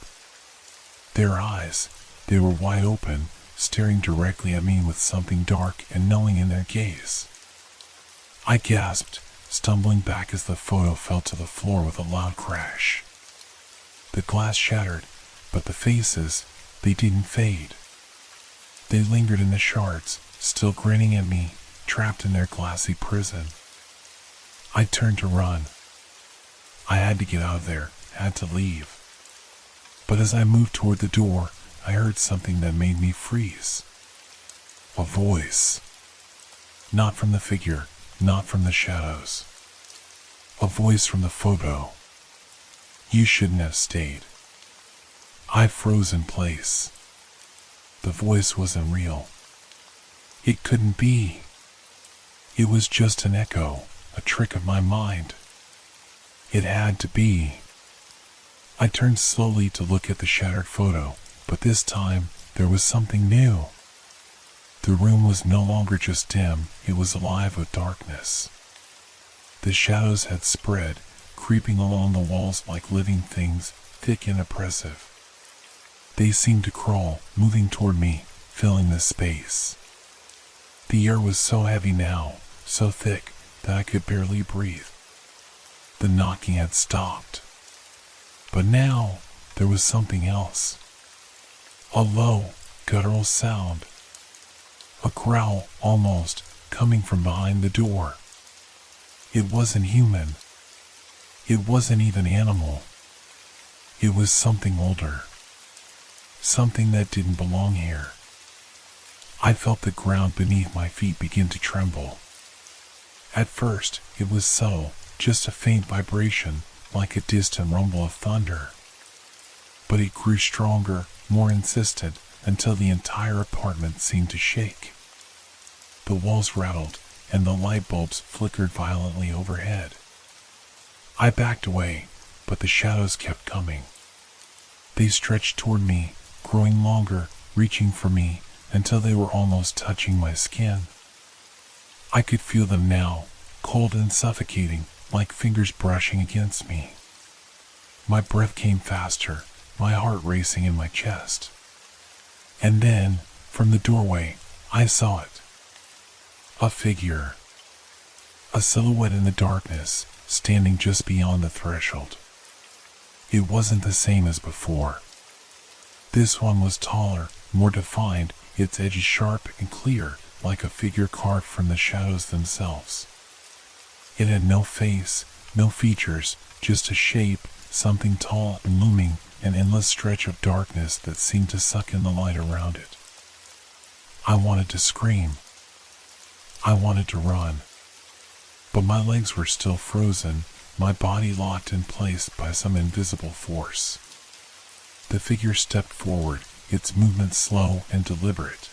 Their eyes, they were wide open, staring directly at me with something dark and knowing in their gaze. I gasped, stumbling back as the photo fell to the floor with a loud crash. The glass shattered, but the faces, they didn't fade. They lingered in the shards, still grinning at me, trapped in their glassy prison. I turned to run. I had to get out of there, had to leave. But as I moved toward the door, I heard something that made me freeze. A voice. Not from the figure, not from the shadows. A voice from the photo. You shouldn't have stayed. I froze in place. The voice wasn't real. It couldn't be. It was just an echo, a trick of my mind. It had to be. I turned slowly to look at the shattered photo, but this time there was something new. The room was no longer just dim, it was alive with darkness. The shadows had spread, creeping along the walls like living things, thick and oppressive. They seemed to crawl, moving toward me, filling the space. The air was so heavy now, so thick, that I could barely breathe. The knocking had stopped. But now, there was something else. A low, guttural sound. A growl, almost, coming from behind the door. It wasn't human. It wasn't even animal. It was something older. Something that didn't belong here. I felt the ground beneath my feet begin to tremble. At first, it was subtle, just a faint vibration, like a distant rumble of thunder. But it grew stronger, more insistent, until the entire apartment seemed to shake. The walls rattled, and the light bulbs flickered violently overhead. I backed away, but the shadows kept coming. They stretched toward me, growing longer, reaching for me, until they were almost touching my skin. I could feel them now, cold and suffocating, like fingers brushing against me. My breath came faster, my heart racing in my chest. And then, from the doorway, I saw it. A figure. A silhouette in the darkness, standing just beyond the threshold. It wasn't the same as before. This one was taller, more defined, its edges sharp and clear, like a figure carved from the shadows themselves. It had no face, no features, just a shape, something tall and looming, an endless stretch of darkness that seemed to suck in the light around it. I wanted to scream. I wanted to run. But my legs were still frozen, my body locked in place by some invisible force. The figure stepped forward, its movement slow and deliberate.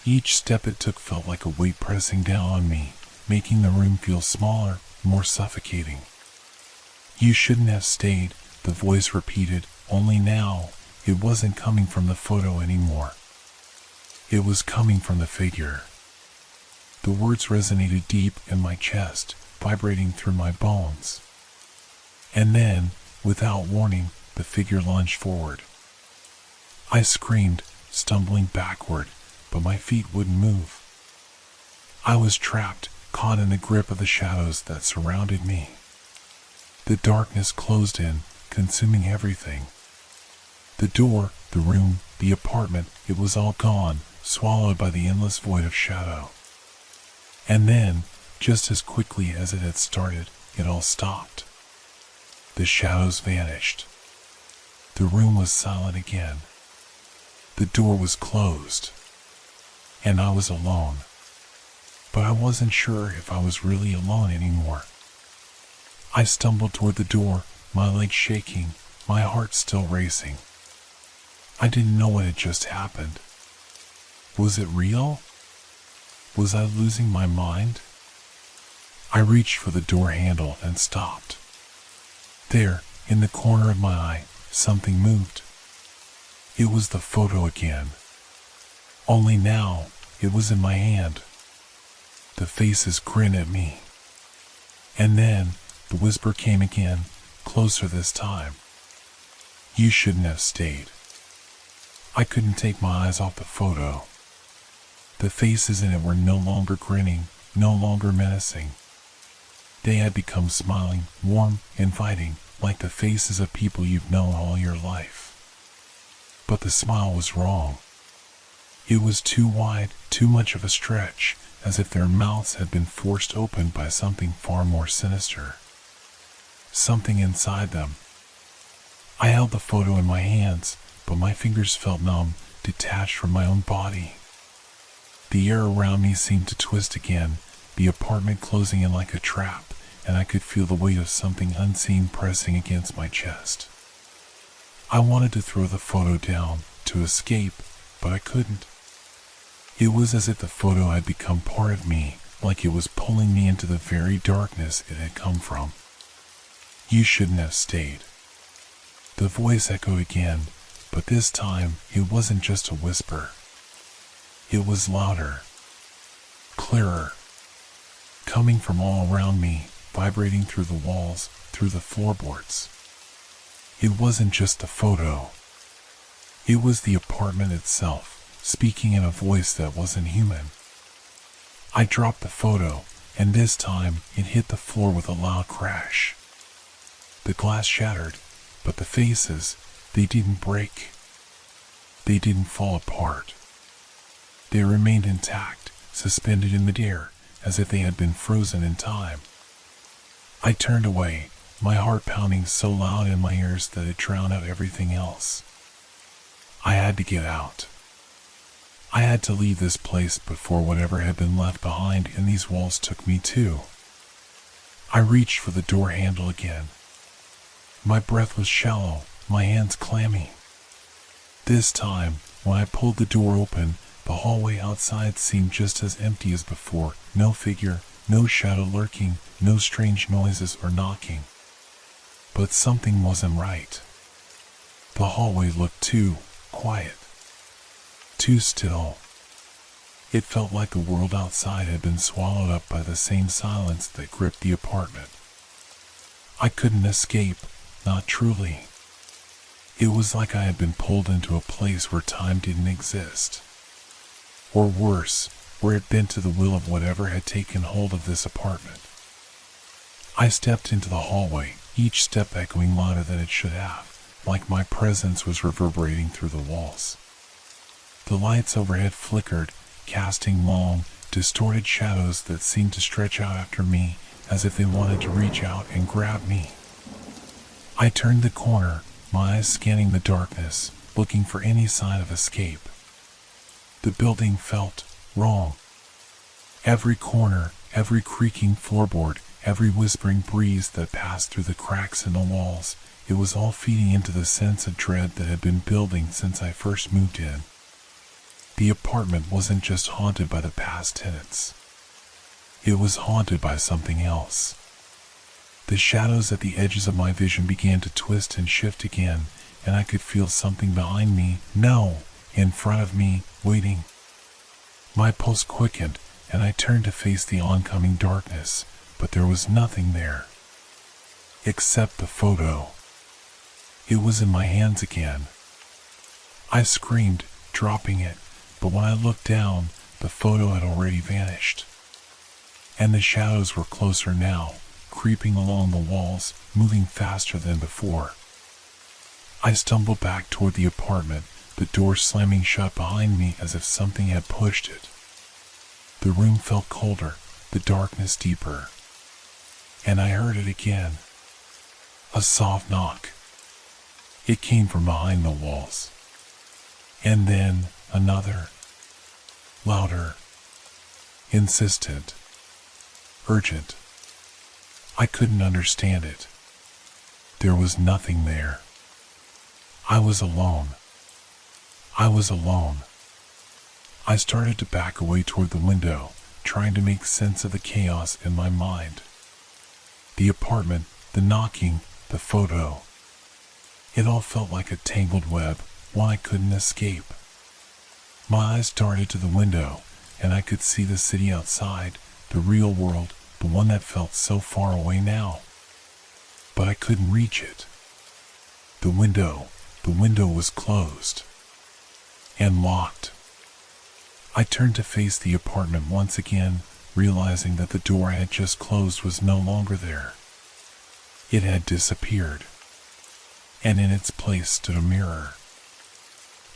Each step it took felt like a weight pressing down on me, making the room feel smaller, more suffocating. You shouldn't have stayed, the voice repeated, only now, it wasn't coming from the photo anymore. It was coming from the figure. The words resonated deep in my chest, vibrating through my bones. And then, without warning, the figure lunged forward. I screamed, stumbling backward, but my feet wouldn't move. I was trapped, caught in the grip of the shadows that surrounded me. The darkness closed in, consuming everything. The door, the room, the apartment, it was all gone, swallowed by the endless void of shadow. And then, just as quickly as it had started, it all stopped. The shadows vanished. The room was silent again. The door was closed. And I was alone. But I wasn't sure if I was really alone anymore. I stumbled toward the door, my legs shaking, my heart still racing. I didn't know what had just happened. Was it real? Was I losing my mind? I reached for the door handle and stopped. There, in the corner of my eye, something moved. It was the photo again. Only now, it was in my hand. The faces grinned at me. And then, the whisper came again, closer this time. You shouldn't have stayed. I couldn't take my eyes off the photo. The faces in it were no longer grinning, no longer menacing. They had become smiling, warm, inviting, like the faces of people you've known all your life. But the smile was wrong. It was too wide, too much of a stretch, as if their mouths had been forced open by something far more sinister. Something inside them. I held the photo in my hands, but my fingers felt numb, detached from my own body. The air around me seemed to twist again, the apartment closing in like a trap, and I could feel the weight of something unseen pressing against my chest. I wanted to throw the photo down, to escape, but I couldn't. It was as if the photo had become part of me, like it was pulling me into the very darkness it had come from. You shouldn't have stayed. The voice echoed again, but this time it wasn't just a whisper. It was louder, clearer, coming from all around me, vibrating through the walls, through the floorboards. It wasn't just the photo. It was the apartment itself, speaking in a voice that wasn't human. I dropped the photo, and this time it hit the floor with a loud crash. The glass shattered, but the faces, they didn't break. They didn't fall apart. They remained intact, suspended in midair, as if they had been frozen in time. I turned away, my heart pounding so loud in my ears that it drowned out everything else. I had to get out. I had to leave this place before whatever had been left behind in these walls took me too. I reached for the door handle again. My breath was shallow, my hands clammy. This time, when I pulled the door open, the hallway outside seemed just as empty as before, no figure, no shadow lurking, no strange noises or knocking. But something wasn't right. The hallway looked too quiet, too still. It felt like the world outside had been swallowed up by the same silence that gripped the apartment. I couldn't escape, not truly. It was like I had been pulled into a place where time didn't exist. Or worse, where it bent to the will of whatever had taken hold of this apartment. I stepped into the hallway, each step echoing louder than it should have, like my presence was reverberating through the walls. The lights overhead flickered, casting long, distorted shadows that seemed to stretch out after me as if they wanted to reach out and grab me. I turned the corner, my eyes scanning the darkness, looking for any sign of escape. The building felt wrong. Every corner, every creaking floorboard, every whispering breeze that passed through the cracks in the walls, it was all feeding into the sense of dread that had been building since I first moved in. The apartment wasn't just haunted by the past tenants. It was haunted by something else. The shadows at the edges of my vision began to twist and shift again, and I could feel something behind me, no, in front of me, waiting. My pulse quickened, and I turned to face the oncoming darkness, but there was nothing there. Except the photo. It was in my hands again. I screamed, dropping it, but when I looked down, the photo had already vanished. And the shadows were closer now, creeping along the walls, moving faster than before. I stumbled back toward the apartment, the door slamming shut behind me as if something had pushed it. The room felt colder, the darkness deeper. And I heard it again. A soft knock. It came from behind the walls. And then another. Louder. Insistent. Urgent. I couldn't understand it. There was nothing there. I was alone. I was alone. I started to back away toward the window, trying to make sense of the chaos in my mind. The apartment, the knocking, the photo. It all felt like a tangled web, one I couldn't escape. My eyes darted to the window, and I could see the city outside, the real world, the one that felt so far away now. But I couldn't reach it. The window was closed. And locked. I turned to face the apartment once again, realizing that the door I had just closed was no longer there. It had disappeared. And in its place stood a mirror.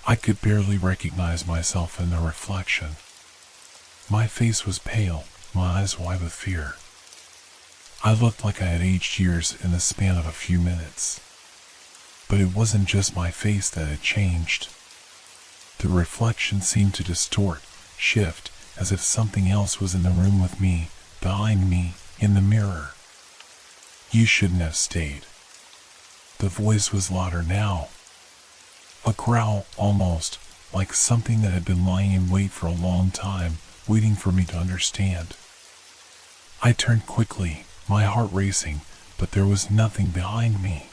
I could barely recognize myself in the reflection. My face was pale, my eyes wide with fear. I looked like I had aged years in the span of a few minutes. But it wasn't just my face that had changed. The reflection seemed to distort, shift, as if something else was in the room with me, behind me, in the mirror. You shouldn't have stayed. The voice was louder now. A growl, almost, like something that had been lying in wait for a long time, waiting for me to understand. I turned quickly, my heart racing, but there was nothing behind me.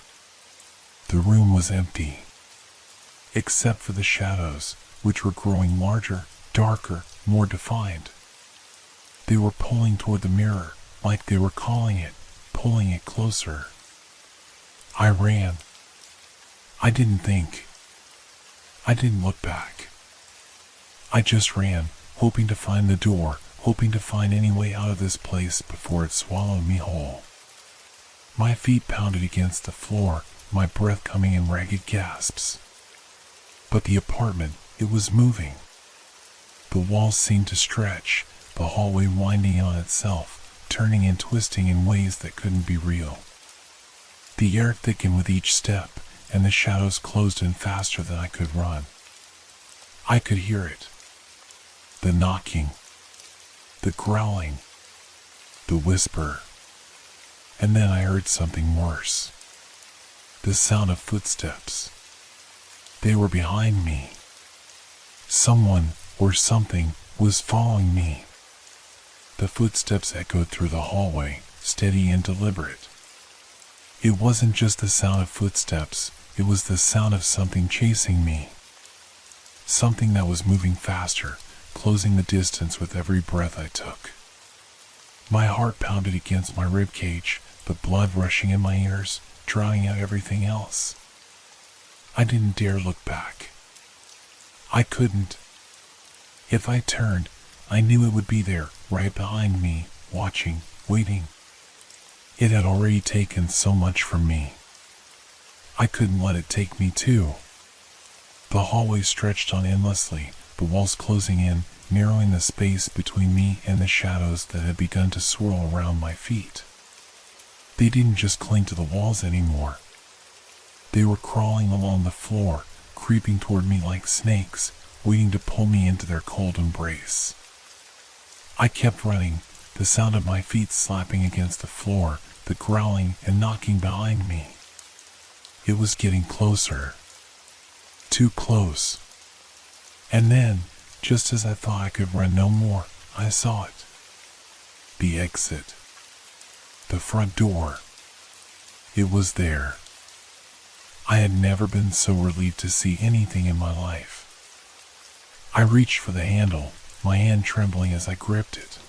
The room was empty. Except for the shadows, which were growing larger, darker, more defined. They were pulling toward the mirror, like they were calling it, pulling it closer. I ran. I didn't think. I didn't look back. I just ran, hoping to find the door, hoping to find any way out of this place before it swallowed me whole. My feet pounded against the floor, my breath coming in ragged gasps. But the apartment, it was moving. The walls seemed to stretch, the hallway winding on itself, turning and twisting in ways that couldn't be real. The air thickened with each step, and the shadows closed in faster than I could run. I could hear it. The knocking, the growling, the whisper. And then I heard something worse. The sound of footsteps. They were behind me. Someone, or something, was following me. The footsteps echoed through the hallway, steady and deliberate. It wasn't just the sound of footsteps, it was the sound of something chasing me. Something that was moving faster, closing the distance with every breath I took. My heart pounded against my ribcage, the blood rushing in my ears, drowning out everything else. I didn't dare look back. I couldn't. If I turned, I knew it would be there, right behind me, watching, waiting. It had already taken so much from me. I couldn't let it take me too. The hallway stretched on endlessly, the walls closing in, narrowing the space between me and the shadows that had begun to swirl around my feet. They didn't just cling to the walls anymore. They were crawling along the floor, creeping toward me like snakes, waiting to pull me into their cold embrace. I kept running, the sound of my feet slapping against the floor, the growling and knocking behind me. It was getting closer. Too close. And then, just as I thought I could run no more, I saw it. The exit. The front door. It was there. I had never been so relieved to see anything in my life. I reached for the handle, my hand trembling as I gripped it.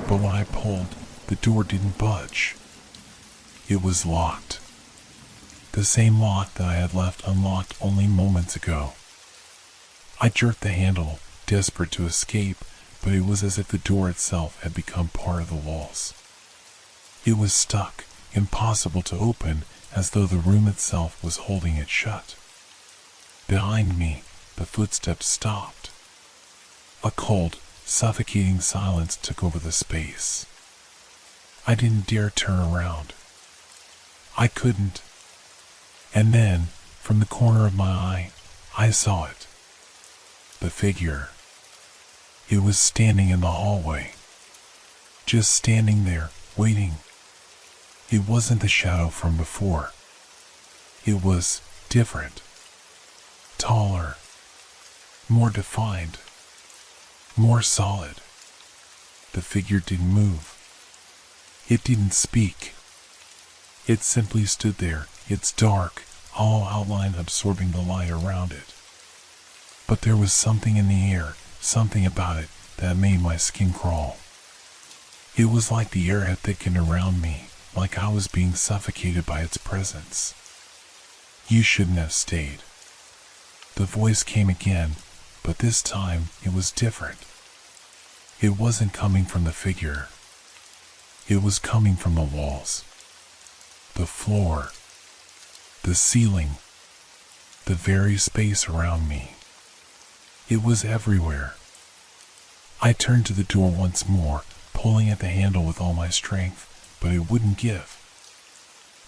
But when I pulled, the door didn't budge. It was locked. The same lock that I had left unlocked only moments ago. I jerked the handle, desperate to escape, but it was as if the door itself had become part of the walls. It was stuck, impossible to open, as though the room itself was holding it shut. Behind me, the footsteps stopped. A cold, suffocating silence took over the space. I didn't dare turn around. I couldn't. And then, from the corner of my eye, I saw it. The figure. It was standing in the hallway. Just standing there, waiting. It wasn't the shadow from before. It was different. Taller. More defined. More solid. The figure didn't move. It didn't speak. It simply stood there, its dark, hollow outline absorbing the light around it. But there was something in the air, something about it, that made my skin crawl. It was like the air had thickened around me, like I was being suffocated by its presence. You shouldn't have stayed. The voice came again, but this time it was different. It wasn't coming from the figure. It was coming from the walls. The floor. The ceiling. The very space around me. It was everywhere. I turned to the door once more, pulling at the handle with all my strength, but it wouldn't give.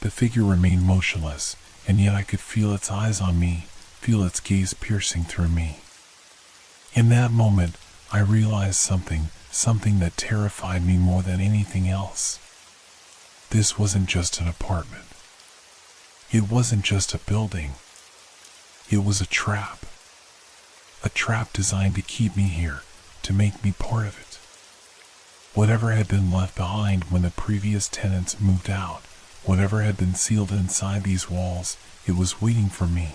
The figure remained motionless, and yet I could feel its eyes on me, feel its gaze piercing through me. In that moment, I realized something that terrified me more than anything else. This wasn't just an apartment. It wasn't just a building. It was a trap. A trap designed to keep me here, to make me part of it. Whatever had been left behind when the previous tenants moved out, whatever had been sealed inside these walls, it was waiting for me.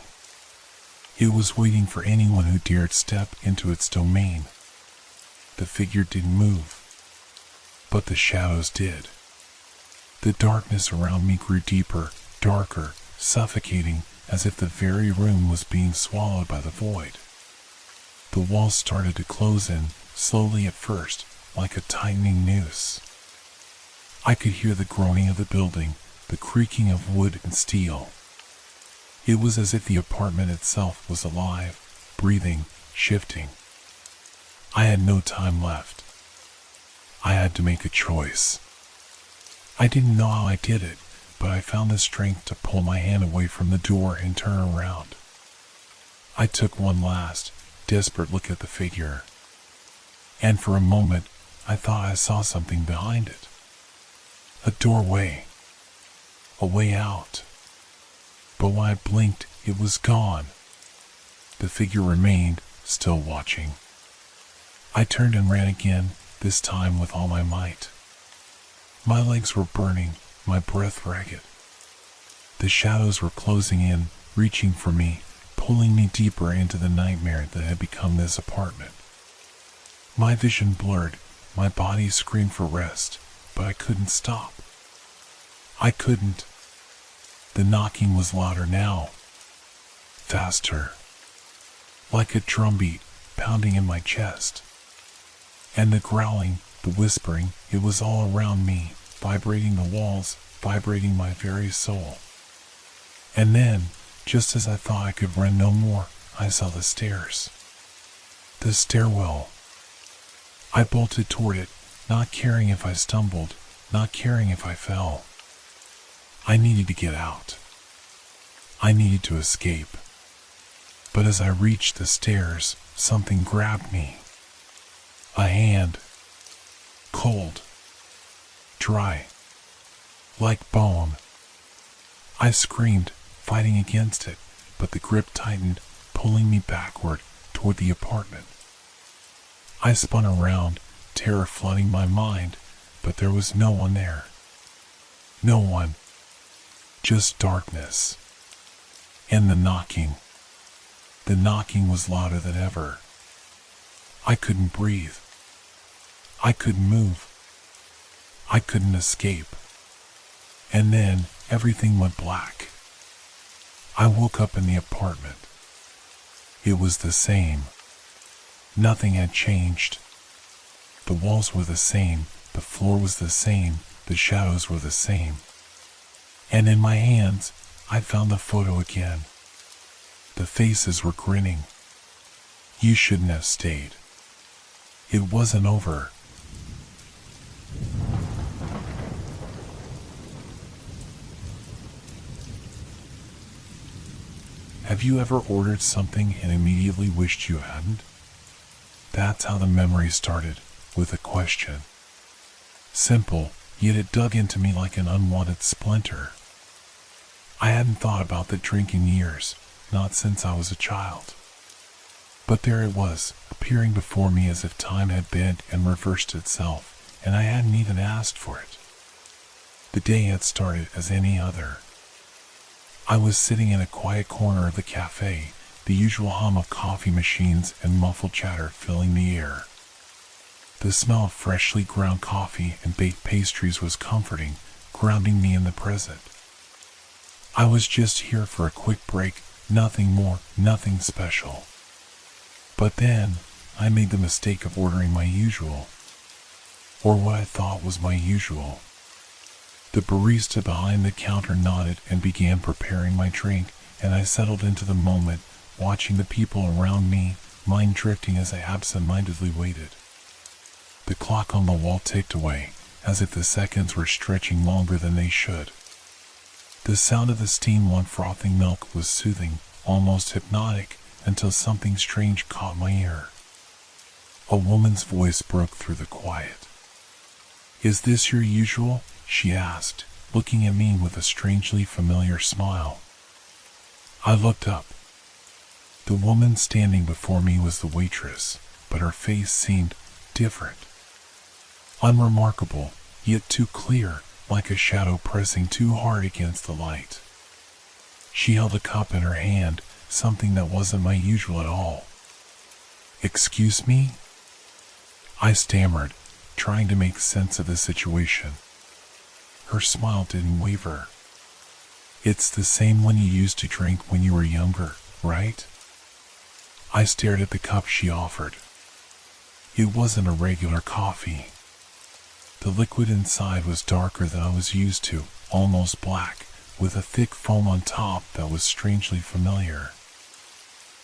It was waiting for anyone who dared step into its domain. The figure didn't move, but the shadows did. The darkness around me grew deeper, darker, suffocating, as if the very room was being swallowed by the void. The walls started to close in, slowly at first, like a tightening noose. I could hear the groaning of the building, the creaking of wood and steel. It was as if the apartment itself was alive, breathing, shifting. I had no time left. I had to make a choice. I didn't know how I did it, but I found the strength to pull my hand away from the door and turn around. I took one last, desperate look at the figure. And for a moment, I thought I saw something behind it. A doorway. A way out. But when I blinked, it was gone. The figure remained, still watching. I turned and ran again, this time with all my might. My legs were burning, my breath ragged. The shadows were closing in, reaching for me, pulling me deeper into the nightmare that had become this apartment. My vision blurred, my body screamed for rest, but I couldn't stop. I couldn't. The knocking was louder now. Faster. Like a drumbeat, pounding in my chest. And the growling, the whispering, it was all around me, vibrating the walls, vibrating my very soul. And then, just as I thought I could run no more, I saw the stairs. The stairwell. I bolted toward it, not caring if I stumbled, not caring if I fell. I needed to get out. I needed to escape. But as I reached the stairs, something grabbed me. A hand. Cold. Dry. Like bone. I screamed, fighting against it, but the grip tightened, pulling me backward toward the apartment. I spun around, terror flooding my mind, but there was no one there. No one. Just darkness. And the knocking. The knocking was louder than ever. I couldn't breathe. I couldn't move. I couldn't escape. And then everything went black. I woke up in the apartment. It was the same. Nothing had changed. The walls were the same, the floor was the same, the shadows were the same. And in my hands, I found the photo again. The faces were grinning. You shouldn't have stayed. It wasn't over. Have you ever ordered something and immediately wished you hadn't? That's how the memory started, with a question. Simple, yet it dug into me like an unwanted splinter. I hadn't thought about the drink in years, not since I was a child. But there it was, appearing before me as if time had bent and reversed itself, and I hadn't even asked for it. The day had started as any other. I was sitting in a quiet corner of the cafe, the usual hum of coffee machines and muffled chatter filling the air. The smell of freshly ground coffee and baked pastries was comforting, grounding me in the present. I was just here for a quick break, nothing more, nothing special. But then, I made the mistake of ordering my usual. Or what I thought was my usual. The barista behind the counter nodded and began preparing my drink, and I settled into the moment, watching the people around me, mind drifting as I absent-mindedly waited. The clock on the wall ticked away, as if the seconds were stretching longer than they should. The sound of the steam on frothing milk was soothing, almost hypnotic, until something strange caught my ear. A woman's voice broke through the quiet. "Is this your usual?" she asked, looking at me with a strangely familiar smile. I looked up. The woman standing before me was the waitress, but her face seemed different. Unremarkable, yet too clear, like a shadow pressing too hard against the light. She held a cup in her hand, something that wasn't my usual at all. "Excuse me?" I stammered, trying to make sense of the situation. Her smile didn't waver. "It's the same one you used to drink when you were younger, right?" I stared at the cup she offered. It wasn't a regular coffee. The liquid inside was darker than I was used to, almost black, with a thick foam on top that was strangely familiar.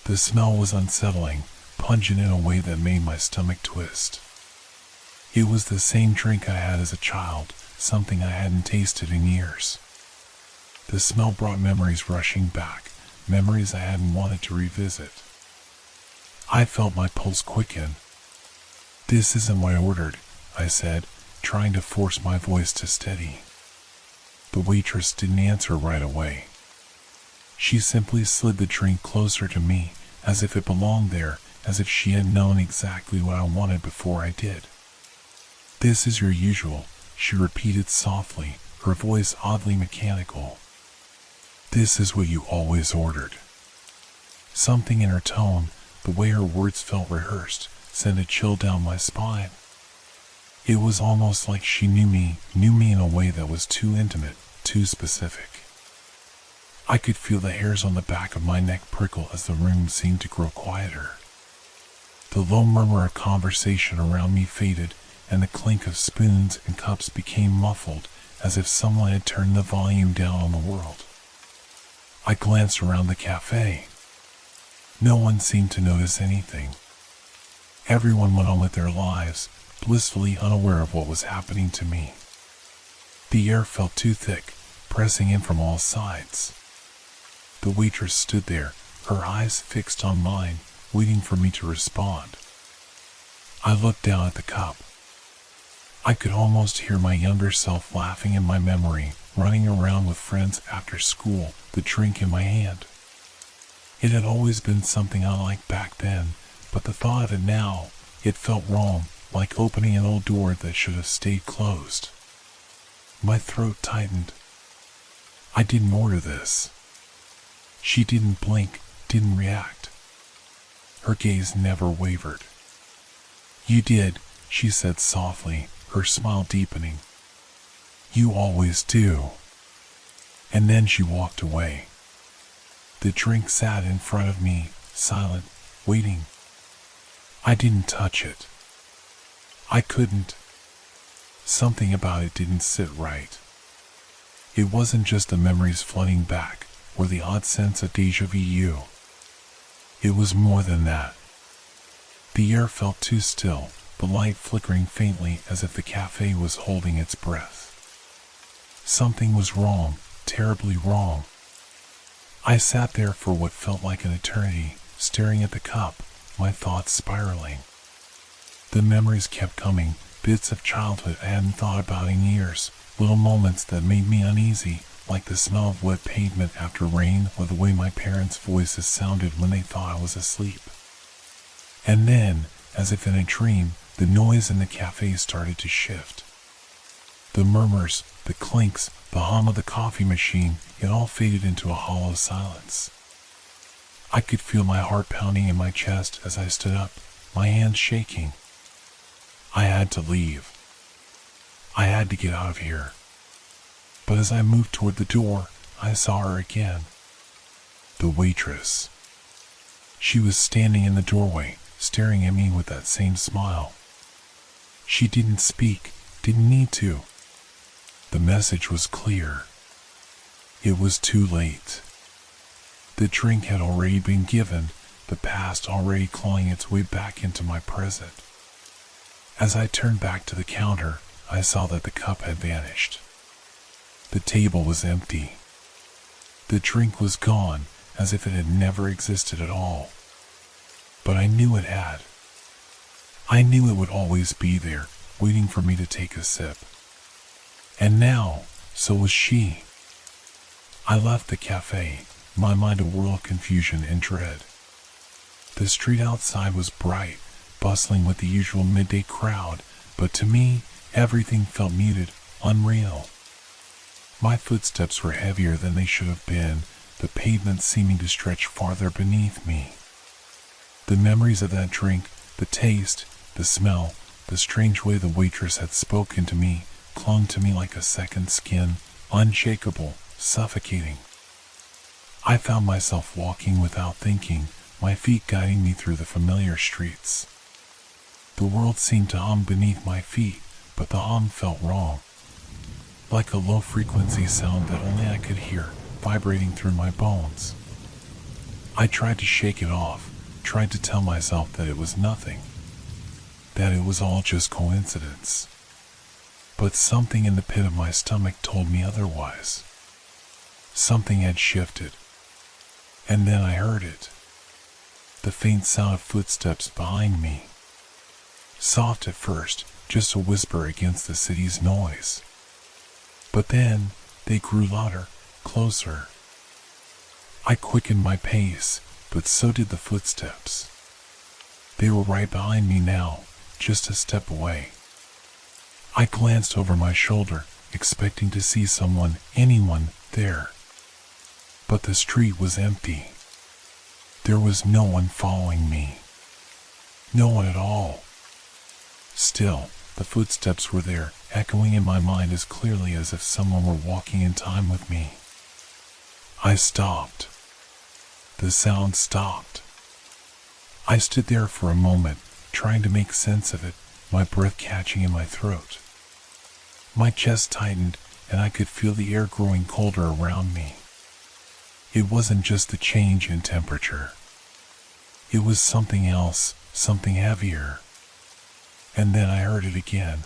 The smell was unsettling, pungent in a way that made my stomach twist. It was the same drink I had as a child, something I hadn't tasted in years. The smell brought memories rushing back, memories I hadn't wanted to revisit. I felt my pulse quicken. "This isn't what I ordered," I said, trying to force my voice to steady. The waitress didn't answer right away. She simply slid the drink closer to me, as if it belonged there, as if she had known exactly what I wanted before I did. "This is your usual," she repeated softly, her voice oddly mechanical. "This is what you always ordered." Something in her tone, the way her words felt rehearsed, sent a chill down my spine. It was almost like she knew me in a way that was too intimate, too specific. I could feel the hairs on the back of my neck prickle as the room seemed to grow quieter. The low murmur of conversation around me faded, and the clink of spoons and cups became muffled, as if someone had turned the volume down on the world. I glanced around the cafe. No one seemed to notice anything. Everyone went on with their lives, blissfully unaware of what was happening to me. The air felt too thick, pressing in from all sides. The waitress stood there, her eyes fixed on mine, waiting for me to respond. I looked down at the cup. I could almost hear my younger self laughing in my memory, running around with friends after school, the drink in my hand. It had always been something I liked back then, but the thought of it now, it felt wrong, like opening an old door that should have stayed closed. My throat tightened. I didn't order this. She didn't blink, didn't react. Her gaze never wavered. "You did," she said softly, her smile deepening. "You always do." And then she walked away. The drink sat in front of me, silent, waiting. I didn't touch it. I couldn't. Something about it didn't sit right. It wasn't just the memories flooding back, or the odd sense of déjà vu. It was more than that. The air felt too still, the light flickering faintly as if the cafe was holding its breath. Something was wrong, terribly wrong. I sat there for what felt like an eternity, staring at the cup, my thoughts spiraling. The memories kept coming, bits of childhood I hadn't thought about in years, little moments that made me uneasy, like the smell of wet pavement after rain or the way my parents' voices sounded when they thought I was asleep. And then, as if in a dream, the noise in the cafe started to shift. The murmurs, the clinks, the hum of the coffee machine, it all faded into a hollow silence. I could feel my heart pounding in my chest as I stood up, my hands shaking. I had to leave. I had to get out of here. But as I moved toward the door, I saw her again. The waitress. She was standing in the doorway, staring at me with that same smile. She didn't speak, didn't need to. The message was clear. It was too late. The drink had already been given, the past already clawing its way back into my present. As I turned back to the counter, I saw that the cup had vanished. The table was empty. The drink was gone, as if it had never existed at all. But I knew it had. I knew it would always be there, waiting for me to take a sip. And now, so was she. I left the cafe, my mind a whirl of confusion and dread. The street outside was bright, bustling with the usual midday crowd, but to me, everything felt muted, unreal. My footsteps were heavier than they should have been, the pavement seeming to stretch farther beneath me. The memories of that drink, the taste, the smell, the strange way the waitress had spoken to me, clung to me like a second skin, unshakable, suffocating. I found myself walking without thinking, my feet guiding me through the familiar streets. The world seemed to hum beneath my feet, but the hum felt wrong. Like a low-frequency sound that only I could hear, vibrating through my bones. I tried to shake it off, tried to tell myself that it was nothing, that it was all just coincidence. But something in the pit of my stomach told me otherwise. Something had shifted. And then I heard it. The faint sound of footsteps behind me. Soft at first, just a whisper against the city's noise. But then, they grew louder, closer. I quickened my pace, but so did the footsteps. They were right behind me now, just a step away. I glanced over my shoulder, expecting to see someone, anyone, there. But the street was empty. There was no one following me. No one at all. Still, the footsteps were there, echoing in my mind as clearly as if someone were walking in time with me. I stopped. The sound stopped. I stood there for a moment, trying to make sense of it, my breath catching in my throat. My chest tightened, and I could feel the air growing colder around me. It wasn't just the change in temperature. It was something else, something heavier. And then I heard it again.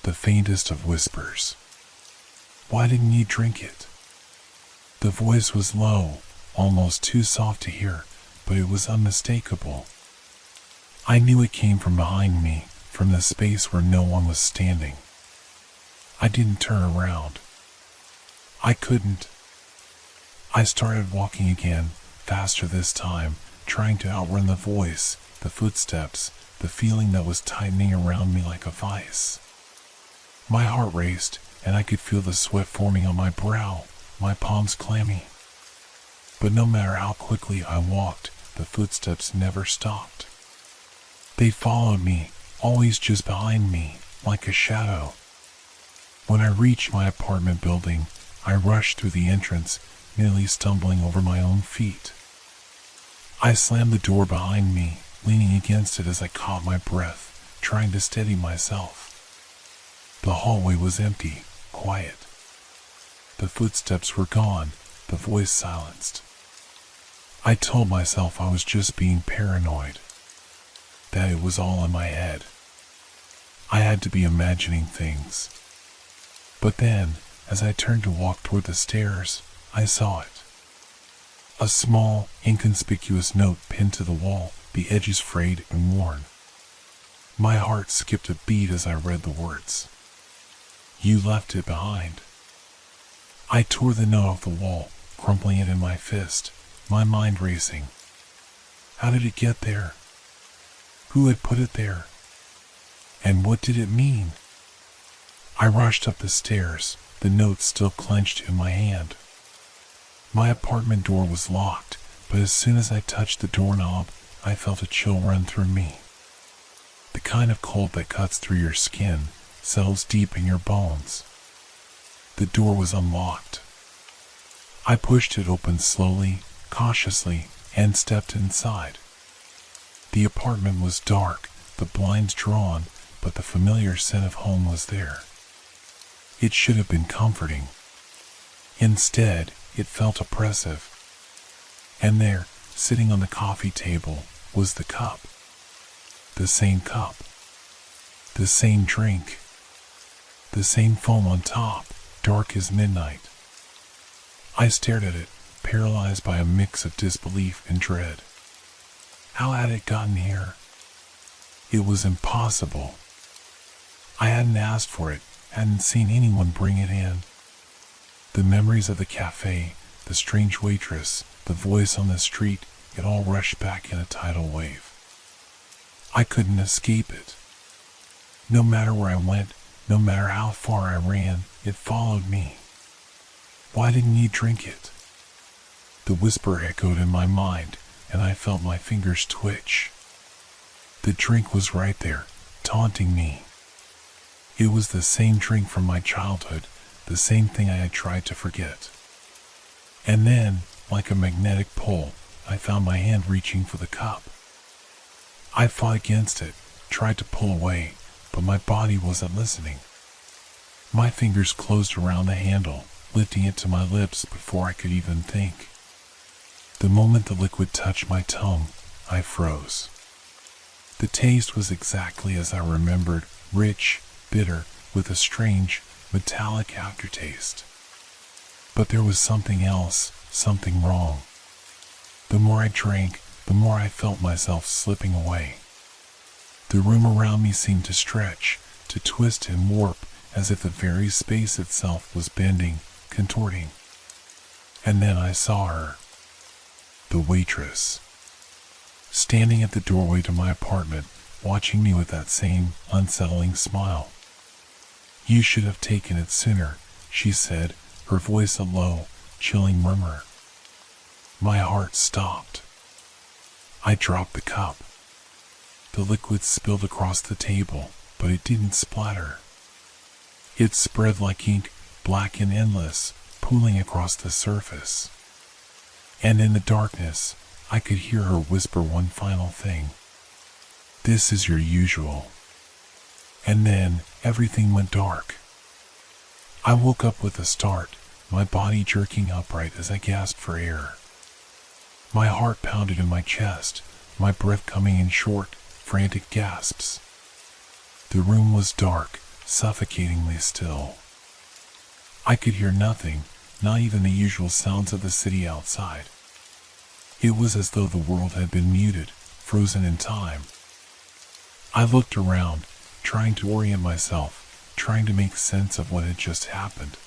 The faintest of whispers. "Why didn't you drink it?" The voice was low, almost too soft to hear, but it was unmistakable. I knew it came from behind me, from the space where no one was standing. I didn't turn around. I couldn't. I started walking again, faster this time, trying to outrun the voice, the footsteps, the feeling that was tightening around me like a vice. My heart raced, and I could feel the sweat forming on my brow, my palms clammy. But no matter how quickly I walked, the footsteps never stopped. They followed me, always just behind me, like a shadow. When I reached my apartment building, I rushed through the entrance, nearly stumbling over my own feet. I slammed the door behind me, leaning against it as I caught my breath, trying to steady myself. The hallway was empty, quiet. The footsteps were gone, the voice silenced. I told myself I was just being paranoid, that it was all in my head. I had to be imagining things. But then, as I turned to walk toward the stairs, I saw it. A small, inconspicuous note pinned to the wall, the edges frayed and worn. My heart skipped a beat as I read the words. You left it behind. I tore the note off the wall, crumpling it in my fist, my mind racing. How did it get there? Who had put it there? And what did it mean? I rushed up the stairs, the note still clenched in my hand. My apartment door was locked, but as soon as I touched the doorknob, I felt a chill run through me. The kind of cold that cuts through your skin, settles deep in your bones. The door was unlocked. I pushed it open slowly, cautiously, and stepped inside. The apartment was dark, the blinds drawn, but the familiar scent of home was there. It should have been comforting. Instead, it felt oppressive. And there, sitting on the coffee table, was the cup. The same cup. The same drink. The same foam on top, dark as midnight. I stared at it, paralyzed by a mix of disbelief and dread. How had it gotten here? It was impossible. I hadn't asked for it, hadn't seen anyone bring it in. The memories of the cafe, the strange waitress, the voice on the street, it all rushed back in a tidal wave. I couldn't escape it. No matter where I went, no matter how far I ran, it followed me. Why didn't you drink it? The whisper echoed in my mind, and I felt my fingers twitch. The drink was right there, taunting me. It was the same drink from my childhood, the same thing I had tried to forget. And then, like a magnetic pull, I found my hand reaching for the cup. I fought against it, tried to pull away, but my body wasn't listening. My fingers closed around the handle, lifting it to my lips before I could even think. The moment the liquid touched my tongue, I froze. The taste was exactly as I remembered, rich, bitter, with a strange, metallic aftertaste. But there was something else, something wrong. The more I drank, the more I felt myself slipping away. The room around me seemed to stretch, to twist and warp, as if the very space itself was bending, contorting. And then I saw her. The waitress. Standing at the doorway to my apartment, watching me with that same unsettling smile. You should have taken it sooner, she said, her voice a low, chilling murmur. My heart stopped. I dropped the cup. The liquid spilled across the table, but it didn't splatter. It spread like ink, black and endless, pooling across the surface. And in the darkness, I could hear her whisper one final thing. This is your usual. And then, everything went dark. I woke up with a start, my body jerking upright as I gasped for air. My heart pounded in my chest, my breath coming in short, frantic gasps. The room was dark, suffocatingly still. I could hear nothing, not even the usual sounds of the city outside. It was as though the world had been muted, frozen in time. I looked around, trying to orient myself, trying to make sense of what had just happened.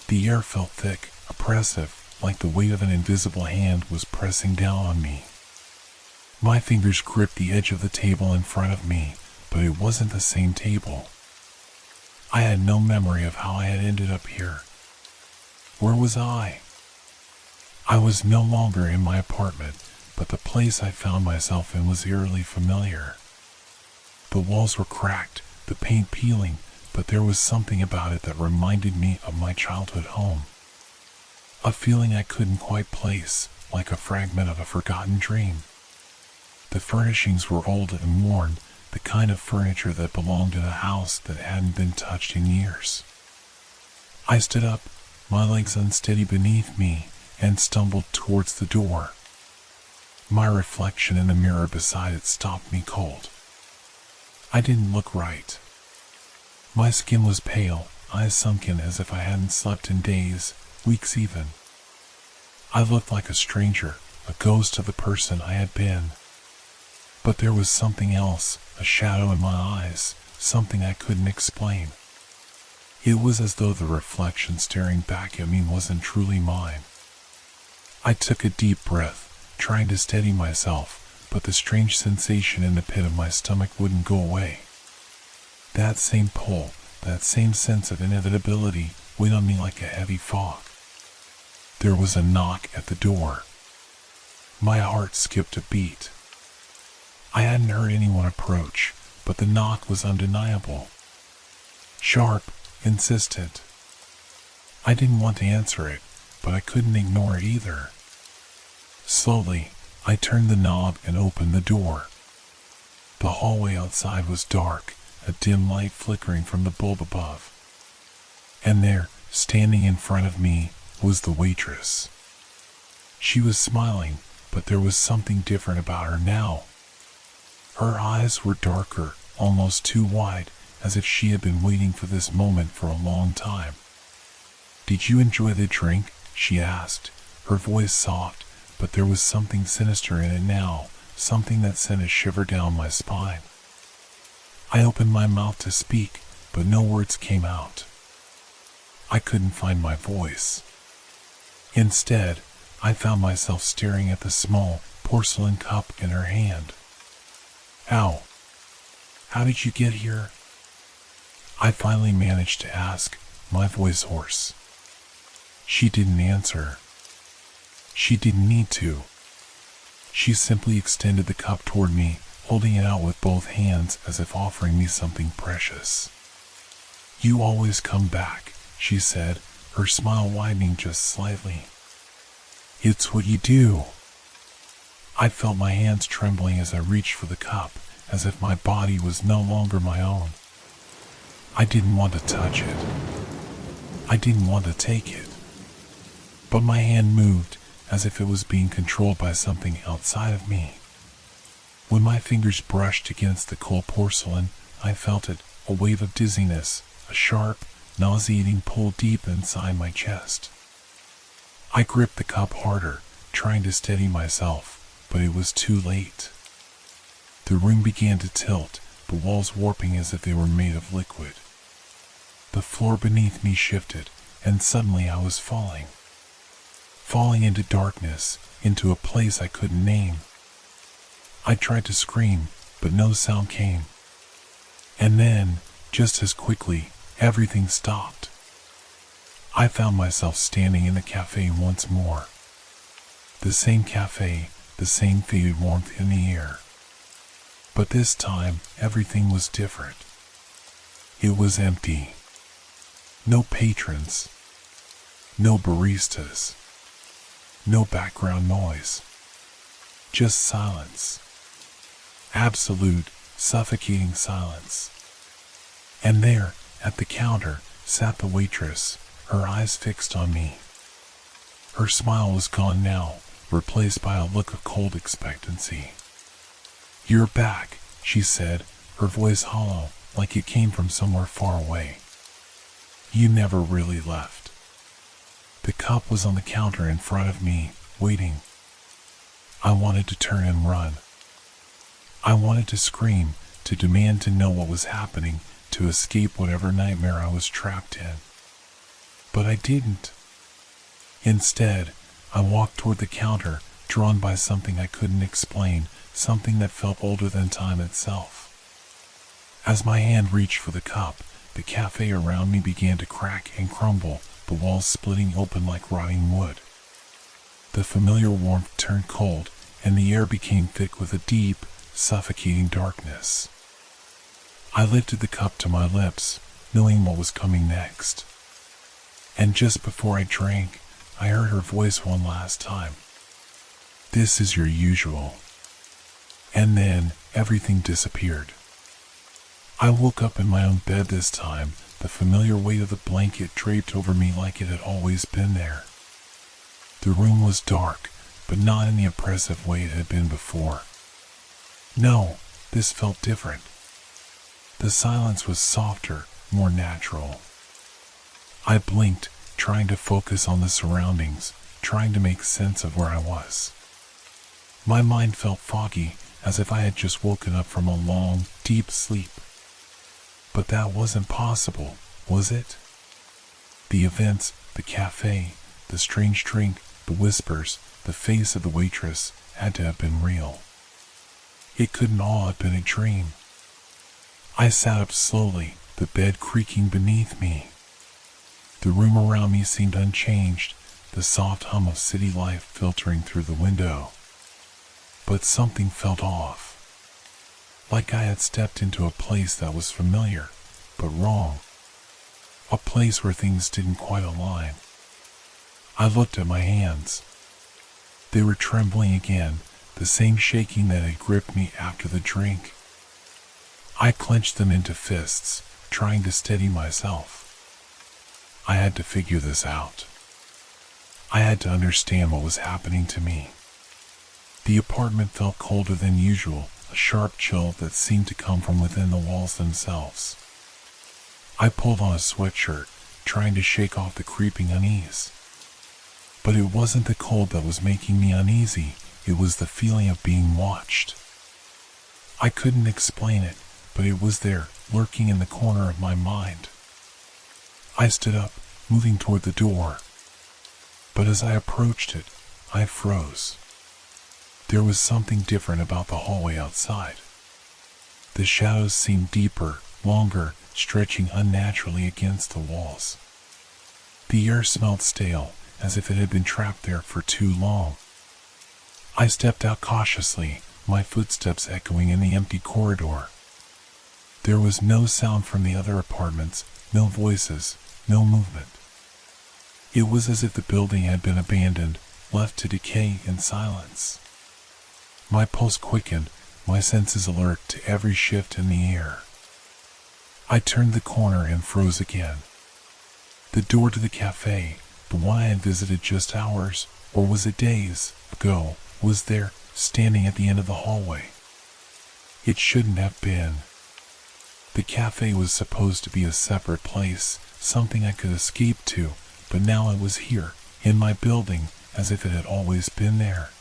The air felt thick, oppressive, like the weight of an invisible hand was pressing down on me. My fingers gripped the edge of the table in front of me, but it wasn't the same table. I had no memory of how I had ended up here. Where was I? I was no longer in my apartment, but the place I found myself in was eerily familiar. The walls were cracked, the paint peeling, but there was something about it that reminded me of my childhood home. A feeling I couldn't quite place, like a fragment of a forgotten dream. The furnishings were old and worn, the kind of furniture that belonged in a house that hadn't been touched in years. I stood up, my legs unsteady beneath me, and stumbled towards the door. My reflection in the mirror beside it stopped me cold. I didn't look right. My skin was pale, eyes sunken as if I hadn't slept in days, weeks even. I looked like a stranger, a ghost of the person I had been. But there was something else, a shadow in my eyes, something I couldn't explain. It was as though the reflection staring back at me wasn't truly mine. I took a deep breath, trying to steady myself, but the strange sensation in the pit of my stomach wouldn't go away. That same pull, that same sense of inevitability weighed on me like a heavy fog. There was a knock at the door. My heart skipped a beat. I hadn't heard anyone approach, but the knock was undeniable. Sharp, insistent. I didn't want to answer it, but I couldn't ignore it either. Slowly, I turned the knob and opened the door. The hallway outside was dark, a dim light flickering from the bulb above. And there, standing in front of me, was the waitress. She was smiling, but there was something different about her now. Her eyes were darker, almost too wide, as if she had been waiting for this moment for a long time. "Did you enjoy the drink?" she asked, her voice soft, but there was something sinister in it now, something that sent a shiver down my spine. I opened my mouth to speak, but no words came out. I couldn't find my voice. Instead, I found myself staring at the small, porcelain cup in her hand. How did you get here?" I finally managed to ask, my voice hoarse. She didn't answer. She didn't need to. She simply extended the cup toward me, holding it out with both hands as if offering me something precious. "You always come back," she said, her smile widening just slightly. "It's what you do." I felt my hands trembling as I reached for the cup, as if my body was no longer my own. I didn't want to touch it. I didn't want to take it. But my hand moved, as if it was being controlled by something outside of me. When my fingers brushed against the cold porcelain, I felt it, a wave of dizziness, a sharp, nauseating pull deep inside my chest. I gripped the cup harder, trying to steady myself, but it was too late. The room began to tilt, the walls warping as if they were made of liquid. The floor beneath me shifted, and suddenly I was falling. Falling into darkness, into a place I couldn't name. I tried to scream, but no sound came. And then, just as quickly, everything stopped. I found myself standing in the cafe once more. The same cafe, the same faded warmth in the air. But this time, everything was different. It was empty. No patrons. No baristas. No background noise. Just silence. Absolute, suffocating silence. And there, at the counter, sat the waitress, her eyes fixed on me. Her smile was gone now, replaced by a look of cold expectancy. "You're back," she said, her voice hollow, like it came from somewhere far away. "You never really left." The cup was on the counter in front of me, waiting. I wanted to turn and run. I wanted to scream, to demand to know what was happening, to escape whatever nightmare I was trapped in. But I didn't. Instead, I walked toward the counter, drawn by something I couldn't explain, something that felt older than time itself. As my hand reached for the cup, the cafe around me began to crack and crumble, the walls splitting open like rotting wood. The familiar warmth turned cold, and the air became thick with a deep, suffocating darkness. I lifted the cup to my lips, knowing what was coming next. And just before I drank, I heard her voice one last time. "This is your usual." And then, everything disappeared. I woke up in my own bed this time, the familiar weight of the blanket draped over me like it had always been there. The room was dark, but not in the oppressive way it had been before. No, this felt different. The silence was softer, more natural. I blinked, trying to focus on the surroundings, trying to make sense of where I was. My mind felt foggy, as if I had just woken up from a long, deep sleep. But that wasn't possible, was it? The events, the cafe, the strange drink, the whispers, the face of the waitress had to have been real. It couldn't all have been a dream. I sat up slowly, the bed creaking beneath me. The room around me seemed unchanged, the soft hum of city life filtering through the window. But something felt off. Like I had stepped into a place that was familiar, but wrong. A place where things didn't quite align. I looked at my hands. They were trembling again, the same shaking that had gripped me after the drink. I clenched them into fists, trying to steady myself. I had to figure this out. I had to understand what was happening to me. The apartment felt colder than usual, a sharp chill that seemed to come from within the walls themselves. I pulled on a sweatshirt, trying to shake off the creeping unease. But it wasn't the cold that was making me uneasy, it was the feeling of being watched. I couldn't explain it, but it was there, lurking in the corner of my mind. I stood up, moving toward the door. But as I approached it, I froze. There was something different about the hallway outside. The shadows seemed deeper, longer, stretching unnaturally against the walls. The air smelled stale, as if it had been trapped there for too long. I stepped out cautiously, my footsteps echoing in the empty corridor. There was no sound from the other apartments, no voices, no movement. It was as if the building had been abandoned, left to decay in silence. My pulse quickened, my senses alert to every shift in the air. I turned the corner and froze again. The door to the cafe, the one I had visited just hours, or was it days, ago, was there, standing at the end of the hallway. It shouldn't have been. The cafe was supposed to be a separate place, something I could escape to, but now it was here, in my building, as if it had always been there.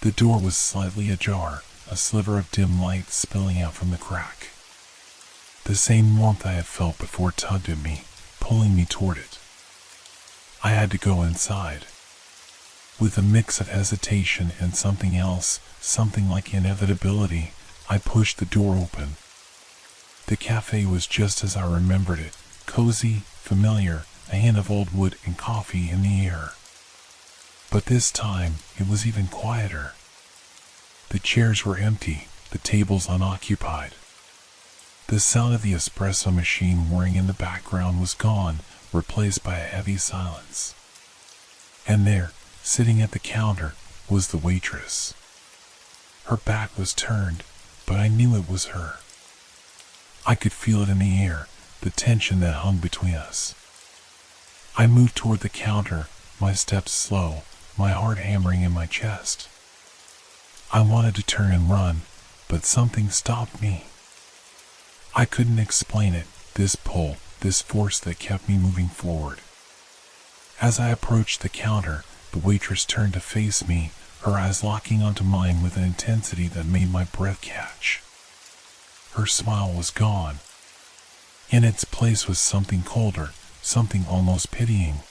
The door was slightly ajar, a sliver of dim light spilling out from the crack. The same warmth I had felt before tugged at me, pulling me toward it. I had to go inside. With a mix of hesitation and something else, something like inevitability, I pushed the door open. The cafe was just as I remembered it, cozy, familiar, a hint of old wood and coffee in the air. But this time, it was even quieter. The chairs were empty, the tables unoccupied. The sound of the espresso machine whirring in the background was gone, replaced by a heavy silence. And there, sitting at the counter, was the waitress. Her back was turned, but I knew it was her. I could feel it in the air, the tension that hung between us. I moved toward the counter, my steps slow, my heart hammering in my chest. I wanted to turn and run, but something stopped me. I couldn't explain it, this pull, this force that kept me moving forward. As I approached the counter, the waitress turned to face me, her eyes locking onto mine with an intensity that made my breath catch. Her smile was gone. In its place was something colder, something almost pitying.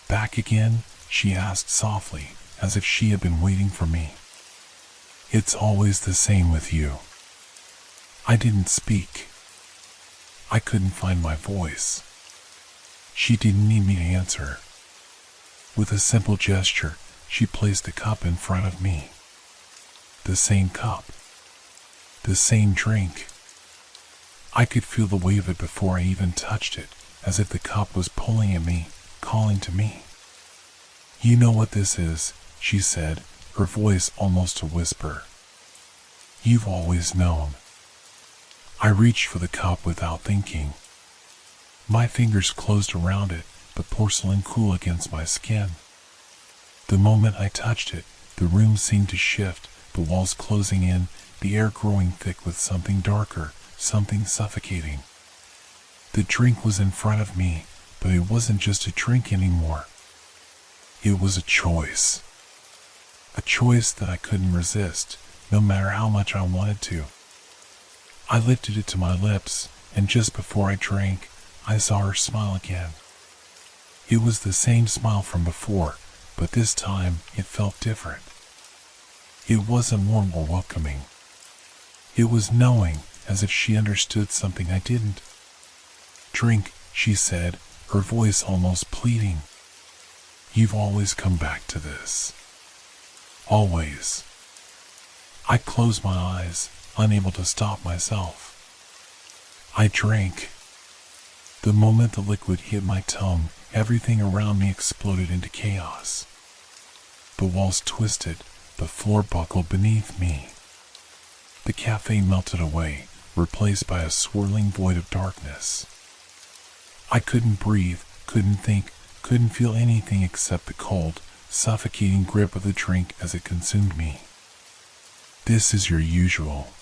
"Back again?" she asked softly, as if she had been waiting for me. "It's always the same with you." I didn't speak. I couldn't find my voice. She didn't need me to answer. With a simple gesture, she placed the cup in front of me. The same cup. The same drink. I could feel the weight of it before I even touched it, as if the cup was pulling at me, calling to me. "You know what this is," she said, her voice almost a whisper. "You've always known." I reached for the cup without thinking. My fingers closed around it, the porcelain cool against my skin. The moment I touched it, the room seemed to shift, the walls closing in, the air growing thick with something darker, something suffocating. The drink was in front of me, but it wasn't just a drink anymore. It was a choice. A choice that I couldn't resist, no matter how much I wanted to. I lifted it to my lips, and just before I drank, I saw her smile again. It was the same smile from before, but this time it felt different. It wasn't warm or welcoming. It was knowing, as if she understood something I didn't. "Drink," she said, her voice almost pleading. "You've always come back to this. Always." I closed my eyes, unable to stop myself. I drank. The moment the liquid hit my tongue, everything around me exploded into chaos. The walls twisted, the floor buckled beneath me. The cafe melted away, replaced by a swirling void of darkness. I couldn't breathe, couldn't think, couldn't feel anything except the cold, suffocating grip of the drink as it consumed me. "This is your usual."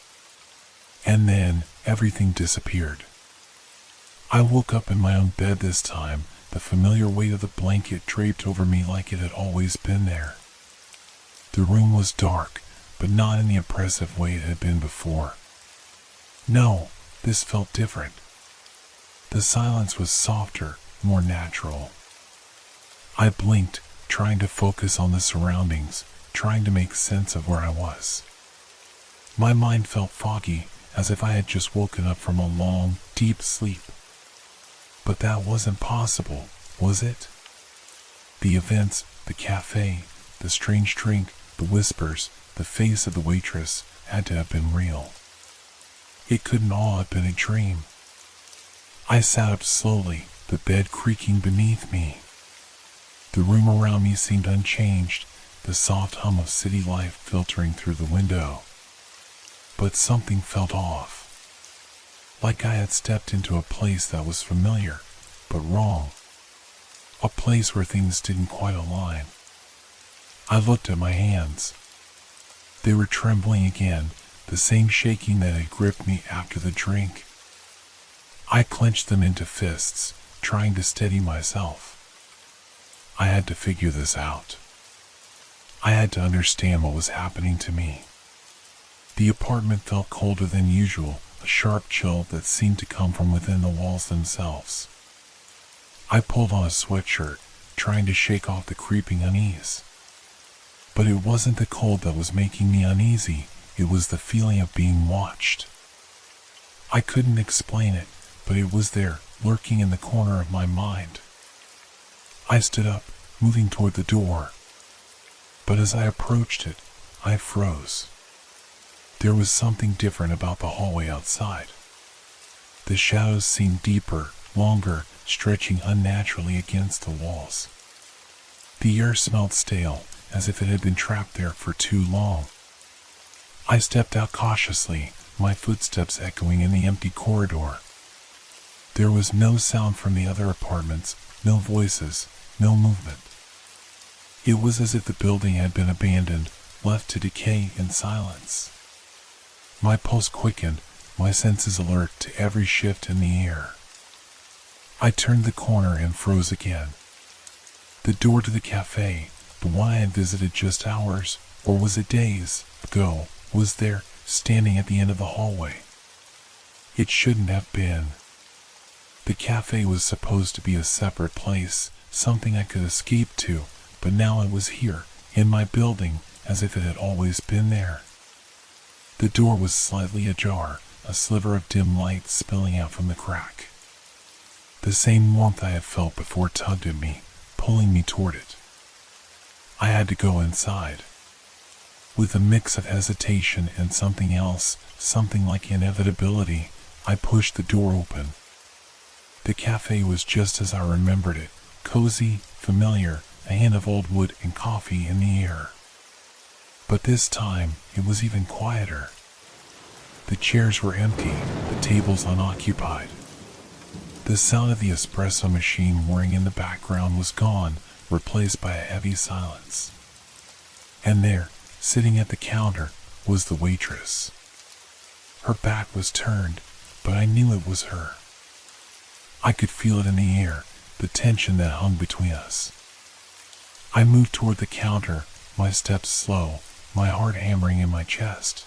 And then, everything disappeared. I woke up in my own bed this time, the familiar weight of the blanket draped over me like it had always been there. The room was dark, but not in the oppressive way it had been before. No, this felt different. The silence was softer, more natural. I blinked, trying to focus on the surroundings, trying to make sense of where I was. My mind felt foggy, as if I had just woken up from a long, deep sleep. But that wasn't possible, was it? The events, the cafe, the strange drink, the whispers, the face of the waitress had to have been real. It couldn't all have been a dream. I sat up slowly, the bed creaking beneath me. The room around me seemed unchanged, the soft hum of city life filtering through the window. But something felt off. Like I had stepped into a place that was familiar, but wrong. A place where things didn't quite align. I looked at my hands. They were trembling again, the same shaking that had gripped me after the drink. I clenched them into fists, trying to steady myself. I had to figure this out. I had to understand what was happening to me. The apartment felt colder than usual, a sharp chill that seemed to come from within the walls themselves. I pulled on a sweatshirt, trying to shake off the creeping unease. But it wasn't the cold that was making me uneasy, it was the feeling of being watched. I couldn't explain it, but it was there, lurking in the corner of my mind. I stood up, moving toward the door. But as I approached it, I froze. There was something different about the hallway outside. The shadows seemed deeper, longer, stretching unnaturally against the walls. The air smelled stale, as if it had been trapped there for too long. I stepped out cautiously, my footsteps echoing in the empty corridor. There was no sound from the other apartments, no voices, no movement. It was as if the building had been abandoned, left to decay in silence. My pulse quickened, my senses alert to every shift in the air. I turned the corner and froze again. The door to the cafe, the one I had visited just hours, or was it days, ago, was there, standing at the end of the hallway. It shouldn't have been. The cafe was supposed to be a separate place, something I could escape to, but now it was here, in my building, as if it had always been there. The door was slightly ajar, a sliver of dim light spilling out from the crack. The same warmth I had felt before tugged at me, pulling me toward it. I had to go inside. With a mix of hesitation and something else, something like inevitability, I pushed the door open. The cafe was just as I remembered it, cozy, familiar, a hint of old wood and coffee in the air. But this time, it was even quieter. The chairs were empty, the tables unoccupied. The sound of the espresso machine whirring in the background was gone, replaced by a heavy silence. And there, sitting at the counter, was the waitress. Her back was turned, but I knew it was her. I could feel it in the air, the tension that hung between us. I moved toward the counter, my steps slow, my heart hammering in my chest.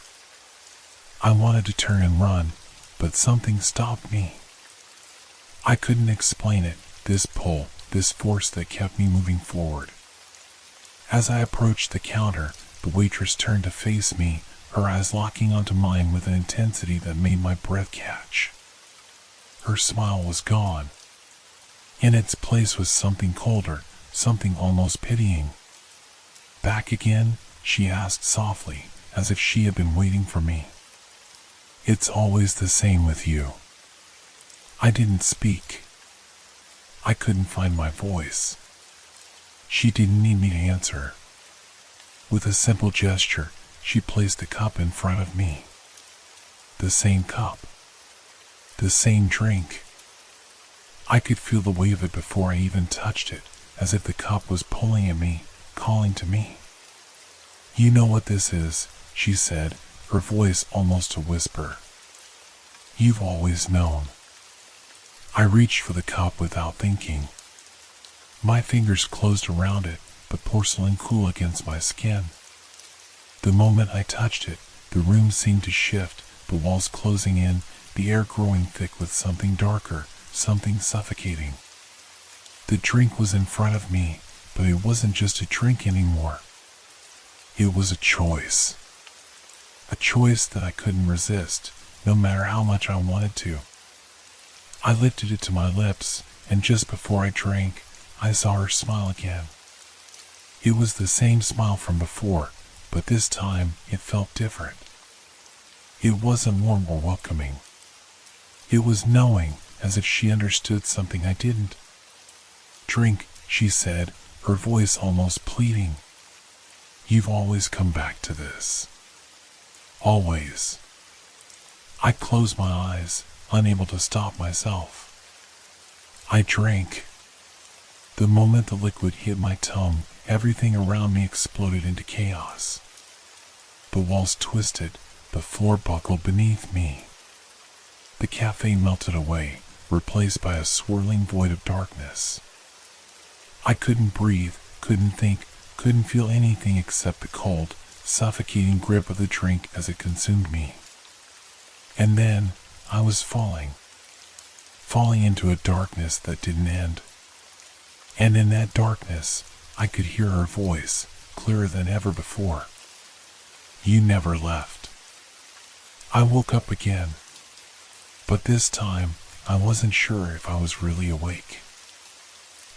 I wanted to turn and run, but something stopped me. I couldn't explain it, this pull, this force that kept me moving forward. As I approached the counter, the waitress turned to face me, her eyes locking onto mine with an intensity that made my breath catch. Her smile was gone. In its place was something colder, something almost pitying. "Back again?" she asked softly, as if she had been waiting for me. "It's always the same with you." I didn't speak. I couldn't find my voice. She didn't need me to answer. With a simple gesture, she placed the cup in front of me. The same cup. The same drink. I could feel the weight of it before I even touched it, as if the cup was pulling at me, calling to me. "You know what this is," she said, her voice almost a whisper. "You've always known." I reached for the cup without thinking. My fingers closed around it, the porcelain cool against my skin. The moment I touched it, the room seemed to shift, the walls closing in, the air growing thick with something darker, something suffocating. The drink was in front of me, but it wasn't just a drink anymore. It was a choice. A choice that I couldn't resist, no matter how much I wanted to. I lifted it to my lips, and just before I drank, I saw her smile again. It was the same smile from before, but this time it felt different. It wasn't warm or welcoming. It was knowing, as if she understood something I didn't. "Drink," she said, her voice almost pleading. "You've always come back to this. Always." I closed my eyes, unable to stop myself. I drank. The moment the liquid hit my tongue, everything around me exploded into chaos. The walls twisted, the floor buckled beneath me. The cafe melted away, replaced by a swirling void of darkness. I couldn't breathe, couldn't think, couldn't feel anything except the cold, suffocating grip of the drink as it consumed me. And then, I was falling into a darkness that didn't end. And in that darkness, I could hear her voice, clearer than ever before. "You never left." I woke up again. But this time, I wasn't sure if I was really awake.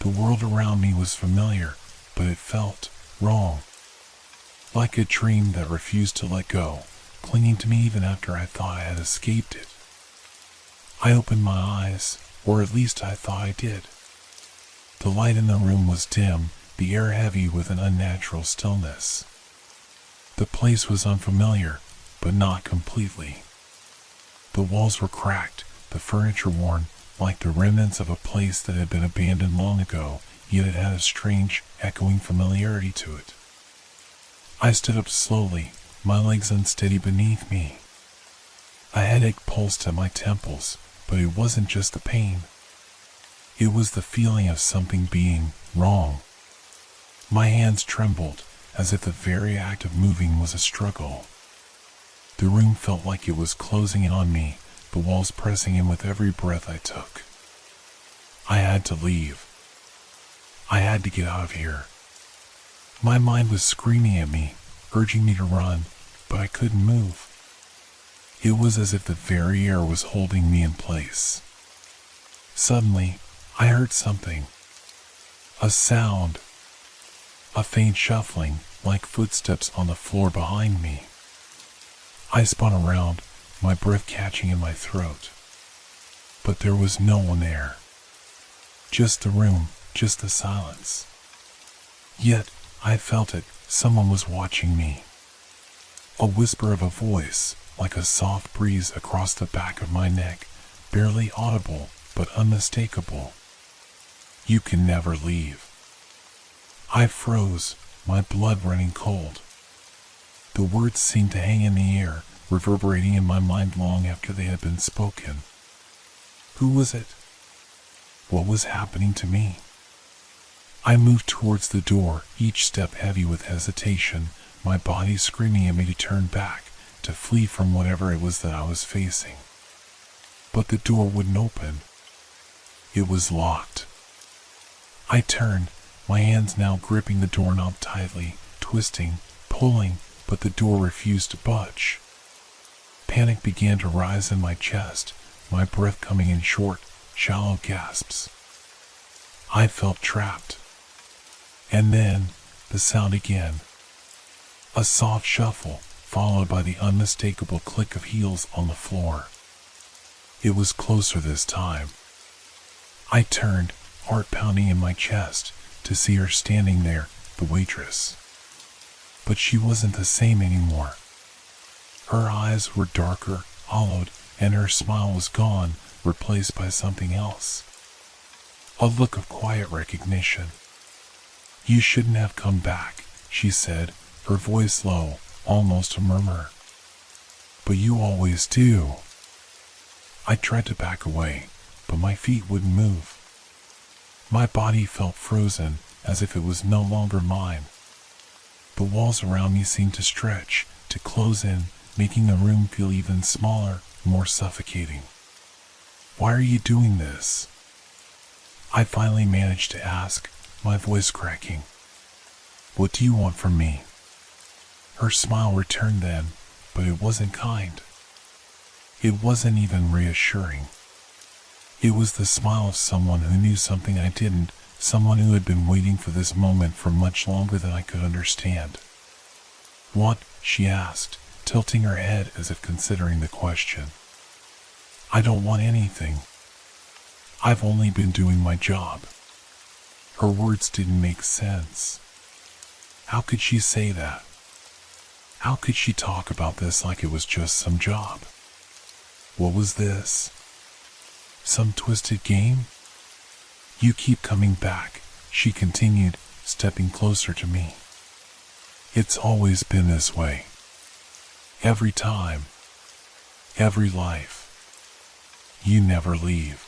The world around me was familiar, but it felt wrong. Like a dream that refused to let go, clinging to me even after I thought I had escaped it. I opened my eyes, or at least I thought I did. The light in the room was dim, the air heavy with an unnatural stillness. The place was unfamiliar, but not completely. The walls were cracked, the furniture worn, like the remnants of a place that had been abandoned long ago, yet it had a strange, echoing familiarity to it. I stood up slowly, my legs unsteady beneath me. A headache pulsed at my temples, but it wasn't just the pain. It was the feeling of something being wrong. My hands trembled, as if the very act of moving was a struggle. The room felt like it was closing in on me, the walls pressing in with every breath I took. I had to leave. I had to get out of here. My mind was screaming at me, urging me to run, but I couldn't move. It was as if the very air was holding me in place. Suddenly, I heard something. A sound a faint shuffling, like footsteps on the floor behind me. I spun around, my breath catching in my throat. But there was no one there. Just the room, just the silence. Yet, I felt it, someone was watching me. A whisper of a voice, like a soft breeze across the back of my neck, barely audible, but unmistakable. You can never leave. I froze, my blood running cold. The words seemed to hang in the air, reverberating in my mind long after they had been spoken. Who was it? What was happening to me? I moved towards the door, each step heavy with hesitation, my body screaming at me to turn back, to flee from whatever it was that I was facing. But the door wouldn't open. It was locked. I turned, my hands now gripping the doorknob tightly, twisting, pulling, but the door refused to budge. Panic began to rise in my chest, my breath coming in short, shallow gasps. I felt trapped. And then, the sound again. A soft shuffle, followed by the unmistakable click of heels on the floor. It was closer this time. I turned, heart pounding in my chest, to see her standing there, the waitress. But she wasn't the same anymore. Her eyes were darker, hollowed, and her smile was gone, replaced by something else. A look of quiet recognition. You shouldn't have come back, she said, her voice low, almost a murmur. But you always do. I tried to back away, but my feet wouldn't move. My body felt frozen, as if it was no longer mine. The walls around me seemed to stretch, to close in, making the room feel even smaller, more suffocating. Why are you doing this? I finally managed to ask, my voice cracking. What do you want from me? Her smile returned then, but it wasn't kind. It wasn't even reassuring. It was the smile of someone who knew something I didn't, someone who had been waiting for this moment for much longer than I could understand. What? She asked, tilting her head as if considering the question. I don't want anything. I've only been doing my job. Her words didn't make sense. How could she say that? How could she talk about this like it was just some job? What was this? Some twisted game? You keep coming back, she continued, stepping closer to me. It's always been this way. Every time. Every life. You never leave.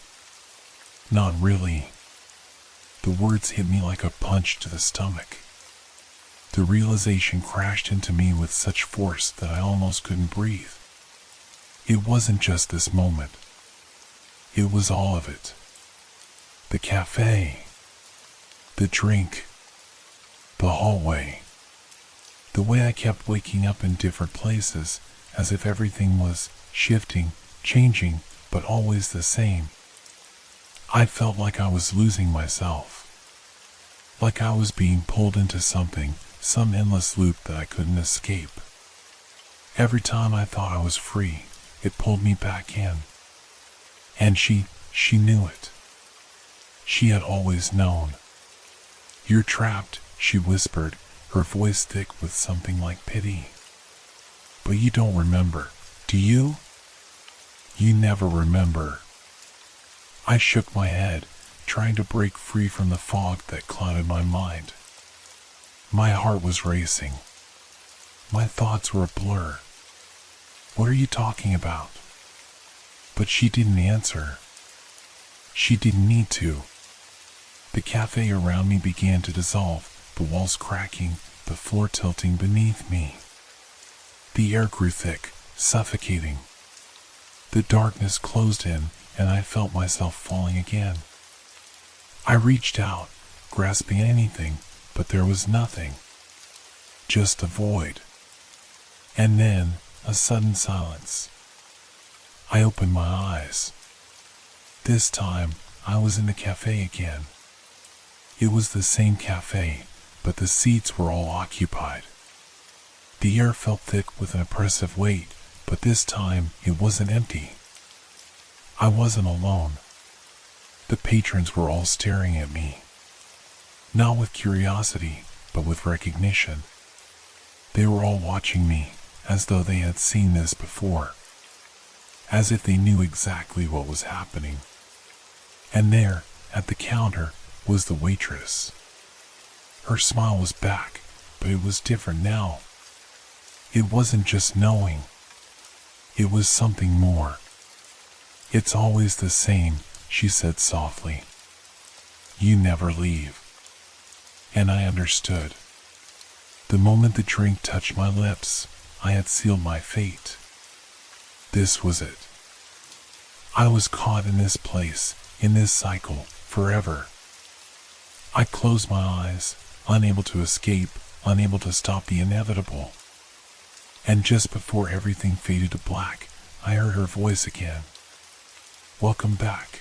Not really. The words hit me like a punch to the stomach. The realization crashed into me with such force that I almost couldn't breathe. It wasn't just this moment. It was all of it. The cafe. The drink. The hallway. The way I kept waking up in different places, as if everything was shifting, changing, but always the same. I felt like I was losing myself. Like I was being pulled into something, some endless loop that I couldn't escape. Every time I thought I was free, it pulled me back in. And she knew it. She had always known. You're trapped, she whispered, her voice thick with something like pity. But you don't remember, do you? You never remember. I shook my head, trying to break free from the fog that clouded my mind. My heart was racing. My thoughts were a blur. What are you talking about? But she didn't answer. She didn't need to. The cafe around me began to dissolve, the walls cracking, the floor tilting beneath me. The air grew thick, suffocating. The darkness closed in, and I felt myself falling again. I reached out, grasping anything, but there was nothing. Just a void. And then, a sudden silence. I opened my eyes. This time, I was in the cafe again. It was the same cafe, but the seats were all occupied. The air felt thick with an oppressive weight, but this time it wasn't empty. I wasn't alone. The patrons were all staring at me. Not with curiosity, but with recognition. They were all watching me, as though they had seen this before. As if they knew exactly what was happening. And there, at the counter, was the waitress. Her smile was back, but it was different now. It wasn't just knowing. It was something more. "It's always the same," she said softly. "You never leave." And I understood. The moment the drink touched my lips, I had sealed my fate. This was it. I was caught in this place, in this cycle, forever. I closed my eyes, unable to escape, unable to stop the inevitable. And just before everything faded to black, I heard her voice again. "Welcome back."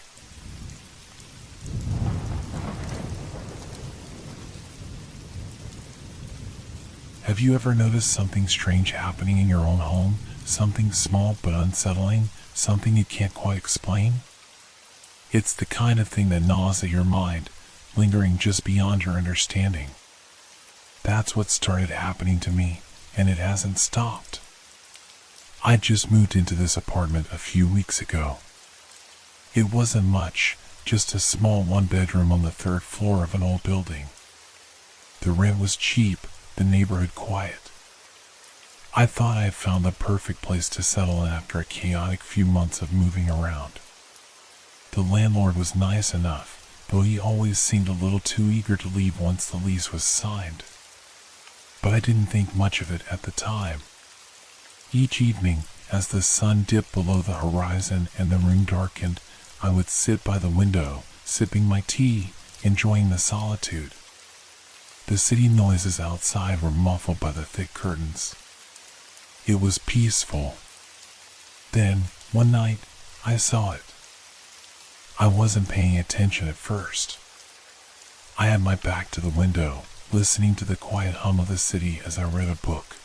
Have you ever noticed something strange happening in your own home? Something small but unsettling? Something you can't quite explain? It's the kind of thing that gnaws at your mind, lingering just beyond your understanding. That's what started happening to me, and it hasn't stopped. I just moved into this apartment a few weeks ago. It wasn't much, just a small one-bedroom on the 3rd floor of an old building. The rent was cheap, the neighborhood quiet. I thought I had found the perfect place to settle in after a chaotic few months of moving around. The landlord was nice enough, though he always seemed a little too eager to leave once the lease was signed. But I didn't think much of it at the time. Each evening, as the sun dipped below the horizon and the room darkened, I would sit by the window, sipping my tea, enjoying the solitude. The city noises outside were muffled by the thick curtains. It was peaceful. Then, one night, I saw it. I wasn't paying attention at first. I had my back to the window, listening to the quiet hum of the city as I read a book.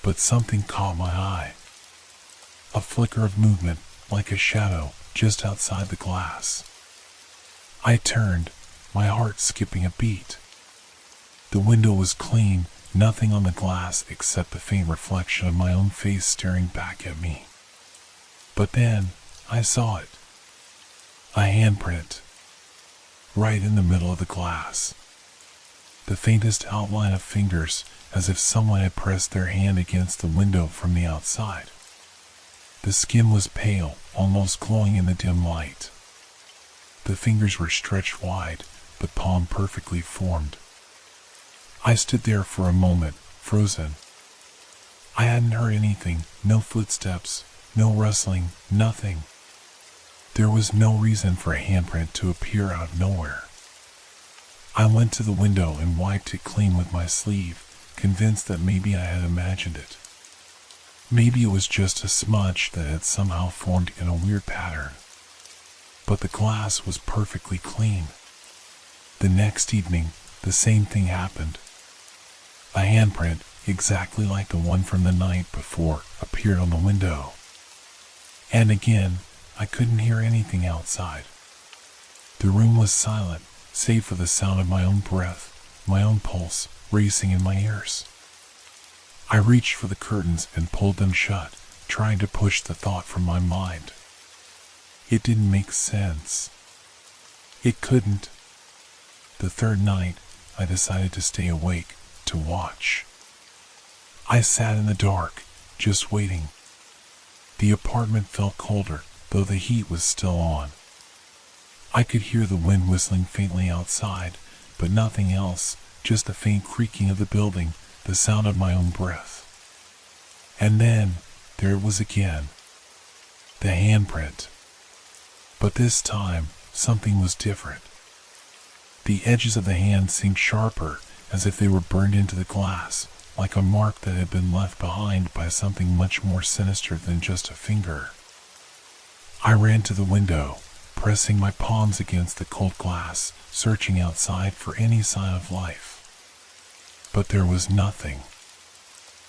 But something caught my eye. A flicker of movement, like a shadow, just outside the glass. I turned, my heart skipping a beat. The window was clean, nothing on the glass except the faint reflection of my own face staring back at me. But then, I saw it. A handprint. Right in the middle of the glass. The faintest outline of fingers, as if someone had pressed their hand against the window from the outside. The skin was pale, almost glowing in the dim light. The fingers were stretched wide, the palm perfectly formed. I stood there for a moment, frozen. I hadn't heard anything, no footsteps, no rustling, nothing. There was no reason for a handprint to appear out of nowhere. I went to the window and wiped it clean with my sleeve, convinced that maybe I had imagined it. Maybe it was just a smudge that had somehow formed in a weird pattern. But the glass was perfectly clean. The next evening, the same thing happened. A handprint, exactly like the one from the night before, appeared on the window. And again, I couldn't hear anything outside. The room was silent, save for the sound of my own breath, my own pulse, racing in my ears. I reached for the curtains and pulled them shut, trying to push the thought from my mind. It didn't make sense. It couldn't. The 3rd night, I decided to stay awake, to watch. I sat in the dark, just waiting. The apartment felt colder, though the heat was still on. I could hear the wind whistling faintly outside, but nothing else, just the faint creaking of the building, the sound of my own breath. And then, there it was again. The handprint. But this time, something was different. The edges of the hand seemed sharper, as if they were burned into the glass, like a mark that had been left behind by something much more sinister than just a finger. I ran to the window, pressing my palms against the cold glass, searching outside for any sign of life. But there was nothing.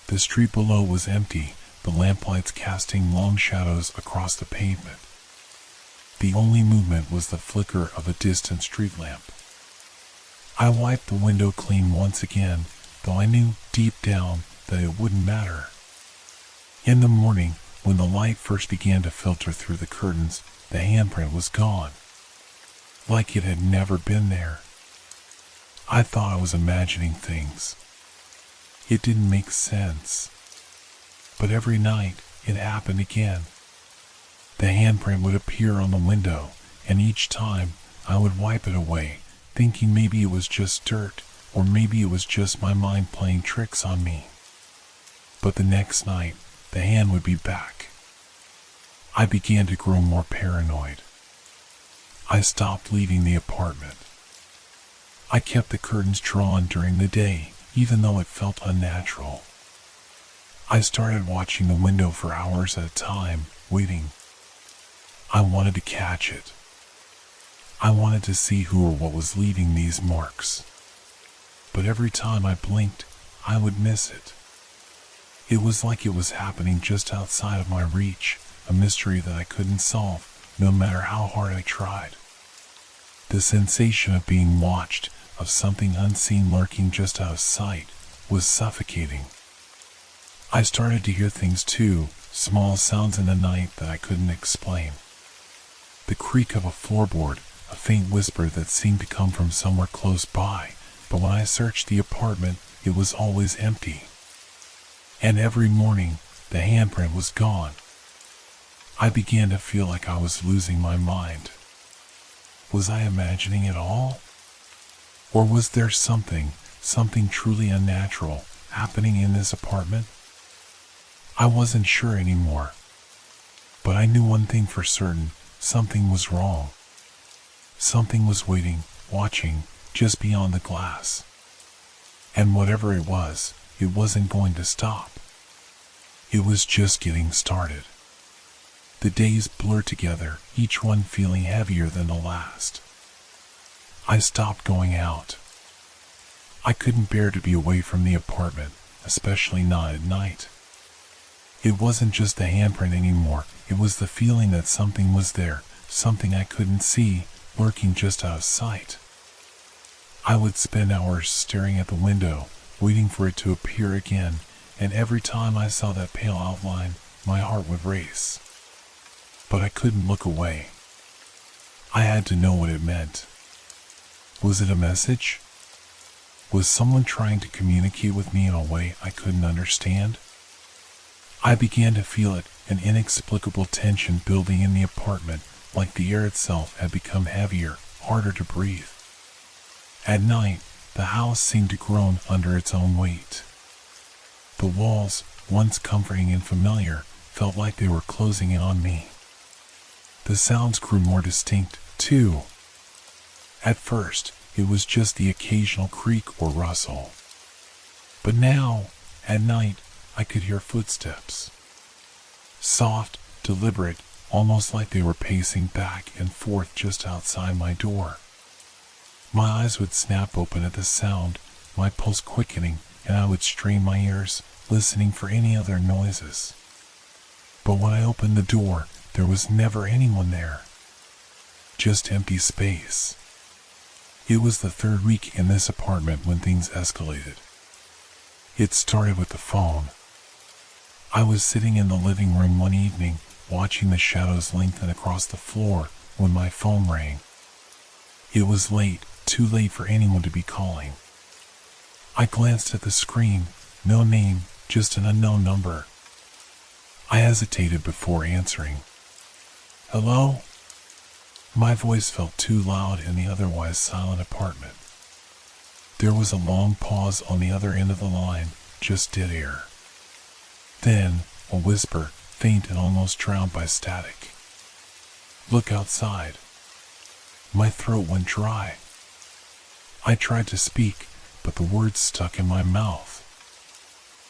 The street below was empty, the lamplights casting long shadows across the pavement. The only movement was the flicker of a distant street lamp. I wiped the window clean once again, though I knew deep down that it wouldn't matter. In the morning, when the light first began to filter through the curtains, the handprint was gone. Like it had never been there. I thought I was imagining things. It didn't make sense. But every night, it happened again. The handprint would appear on the window, and each time, I would wipe it away, thinking maybe it was just dirt, or maybe it was just my mind playing tricks on me. But the next night, the hand would be back. I began to grow more paranoid. I stopped leaving the apartment. I kept the curtains drawn during the day, even though it felt unnatural. I started watching the window for hours at a time, waiting. I wanted to catch it. I wanted to see who or what was leaving these marks. But every time I blinked, I would miss it. It was like it was happening just outside of my reach, a mystery that I couldn't solve, no matter how hard I tried. The sensation of being watched, of something unseen lurking just out of sight, was suffocating. I started to hear things too, small sounds in the night that I couldn't explain. The creak of a floorboard, a faint whisper that seemed to come from somewhere close by, but when I searched the apartment, it was always empty. And every morning, the handprint was gone. I began to feel like I was losing my mind. Was I imagining it all? Or was there something truly unnatural, happening in this apartment? I wasn't sure anymore. But I knew one thing for certain, something was wrong. Something was waiting, watching, just beyond the glass. And whatever it wasn't going to stop. It was just getting started. The days blurred together, each one feeling heavier than the last. I stopped going out. I couldn't bear to be away from the apartment, especially not at night. It wasn't just the handprint anymore, it was the feeling that something was there, something I couldn't see, lurking just out of sight. I would spend hours staring at the window, waiting for it to appear again, and every time I saw that pale outline, my heart would race. But I couldn't look away. I had to know what it meant. Was it a message? Was someone trying to communicate with me in a way I couldn't understand? I began to feel it, an inexplicable tension building in the apartment, like the air itself had become heavier, harder to breathe. At night, the house seemed to groan under its own weight. The walls, once comforting and familiar, felt like they were closing in on me. The sounds grew more distinct, too. At first, it was just the occasional creak or rustle. But now, at night, I could hear footsteps. Soft, deliberate, almost like they were pacing back and forth just outside my door. My eyes would snap open at the sound, my pulse quickening, and I would strain my ears, listening for any other noises. But when I opened the door, there was never anyone there. Just empty space. It was the third week in this apartment when things escalated. It started with the phone. I was sitting in the living room one evening, watching the shadows lengthen across the floor, when my phone rang. It was late, too late for anyone to be calling. I glanced at the screen, no name, just an unknown number. I hesitated before answering. Hello? My voice felt too loud in the otherwise silent apartment. There was a long pause on the other end of the line, just dead air. Then, a whisper, faint and almost drowned by static. Look outside. My throat went dry. I tried to speak, but the words stuck in my mouth.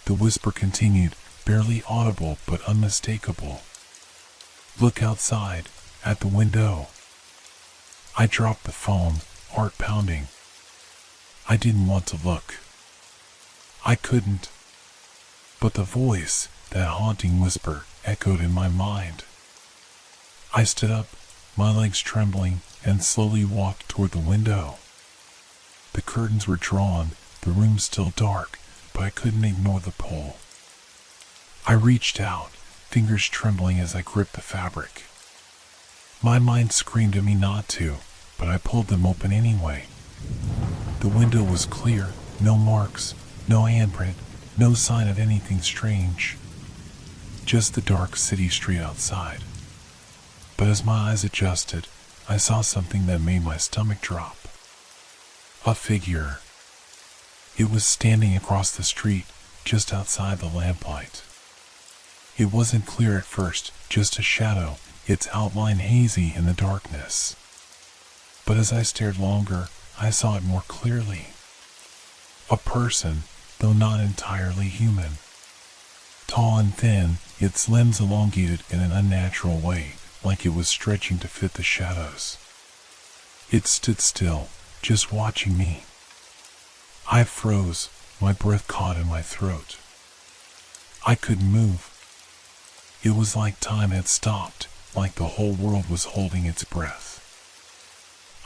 The whisper continued, barely audible but unmistakable. Look outside, at the window. I dropped the phone, heart pounding. I didn't want to look. I couldn't. But the voice, that haunting whisper, echoed in my mind. I stood up, my legs trembling, and slowly walked toward the window. The curtains were drawn, the room still dark, but I couldn't ignore the pull. I reached out, fingers trembling as I gripped the fabric. My mind screamed at me not to, but I pulled them open anyway. The window was clear, no marks, no handprint, no sign of anything strange. Just the dark city street outside. But as my eyes adjusted, I saw something that made my stomach drop. A figure. It was standing across the street, just outside the lamplight. It wasn't clear at first, just a shadow, its outline hazy in the darkness. But as I stared longer, I saw it more clearly. A person, though not entirely human. Tall and thin, its limbs elongated in an unnatural way, like it was stretching to fit the shadows. It stood still, just watching me. I froze, my breath caught in my throat. I couldn't move. It was like time had stopped, like the whole world was holding its breath.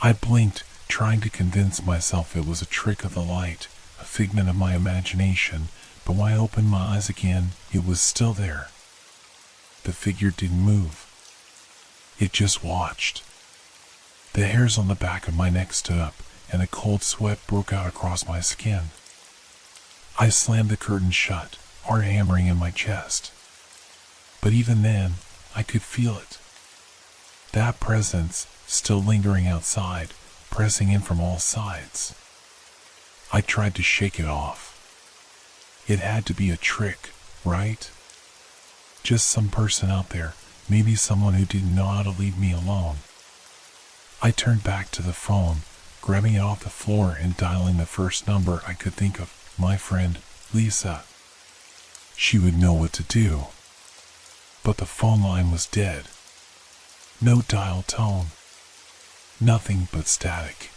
I blinked, trying to convince myself it was a trick of the light, a figment of my imagination, but when I opened my eyes again, it was still there. The figure didn't move. It just watched. The hairs on the back of my neck stood up, and a cold sweat broke out across my skin. I slammed the curtain shut, heart hammering in my chest. But even then, I could feel it. That presence, still lingering outside, pressing in from all sides. I tried to shake it off. It had to be a trick, right? Just some person out there, maybe someone who didn't know how to leave me alone. I turned back to the phone, grabbing it off the floor and dialing the first number I could think of, my friend, Lisa. She would know what to do. But the phone line was dead. No dial tone. Nothing but static.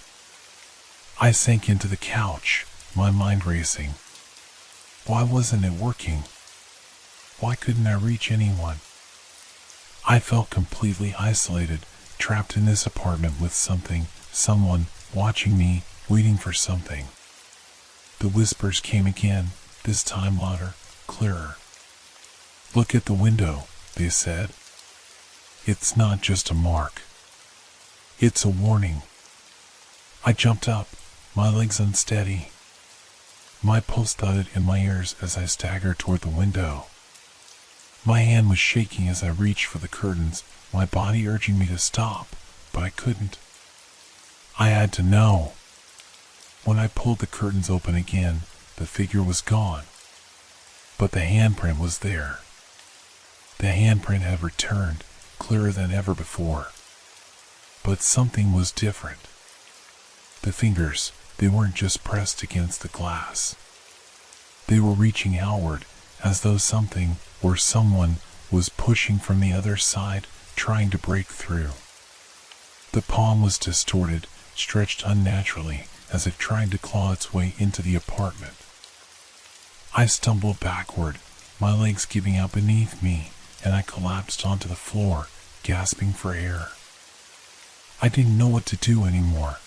I sank into the couch, my mind racing. Why wasn't it working? Why couldn't I reach anyone? I felt completely isolated, trapped in this apartment with someone, watching me, waiting for something. The whispers came again, this time louder, clearer. Look at the window, they said. It's not just a mark. It's a warning. I jumped up, my legs unsteady. My pulse thudded in my ears as I staggered toward the window. My hand was shaking as I reached for the curtains, my body urging me to stop, but I couldn't. I had to know. When I pulled the curtains open again, the figure was gone. But the handprint was there. The handprint had returned, clearer than ever before. But something was different. The fingers, they weren't just pressed against the glass. They were reaching outward, as though something, or someone, was pushing from the other side, trying to break through. The palm was distorted, stretched unnaturally, as if trying to claw its way into the apartment. I stumbled backward, my legs giving out beneath me, and I collapsed onto the floor, gasping for air. I didn't know what to do anymore.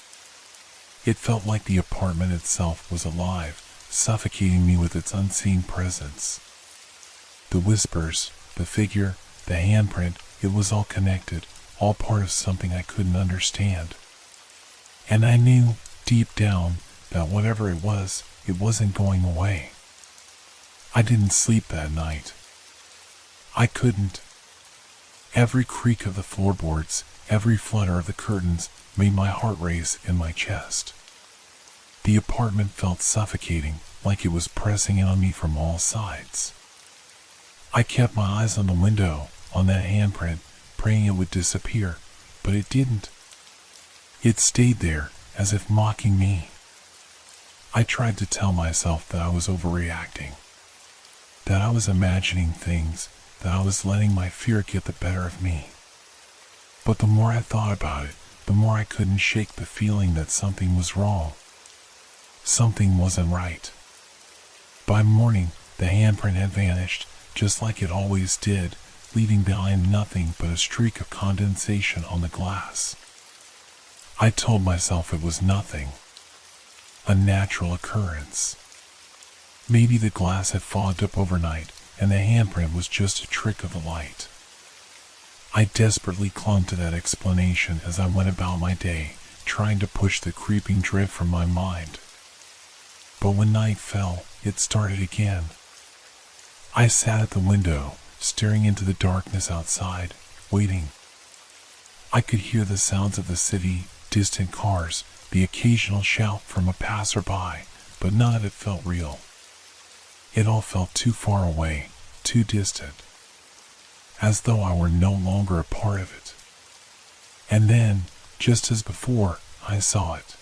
It felt like the apartment itself was alive, suffocating me with its unseen presence. The whispers, the figure, the handprint, it was all connected, all part of something I couldn't understand. And I knew, deep down, that whatever it wasn't going away. I didn't sleep that night. I couldn't. Every creak of the floorboards, every flutter of the curtains made my heart race in my chest. The apartment felt suffocating, like it was pressing in on me from all sides. I kept my eyes on the window, on that handprint, praying it would disappear, but it didn't. It stayed there, as if mocking me. I tried to tell myself that I was overreacting, that I was imagining things, that I was letting my fear get the better of me. But the more I thought about it, the more I couldn't shake the feeling that something was wrong. Something wasn't right. By morning, the handprint had vanished, just like it always did, leaving behind nothing but a streak of condensation on the glass. I told myself it was nothing. A natural occurrence. Maybe the glass had fogged up overnight, and the handprint was just a trick of the light. I desperately clung to that explanation as I went about my day, trying to push the creeping dread from my mind. But when night fell, it started again. I sat at the window, staring into the darkness outside, waiting. I could hear the sounds of the city, distant cars, the occasional shout from a passerby, but none of it felt real. It all felt too far away, too distant, as though I were no longer a part of it. And then, just as before, I saw it.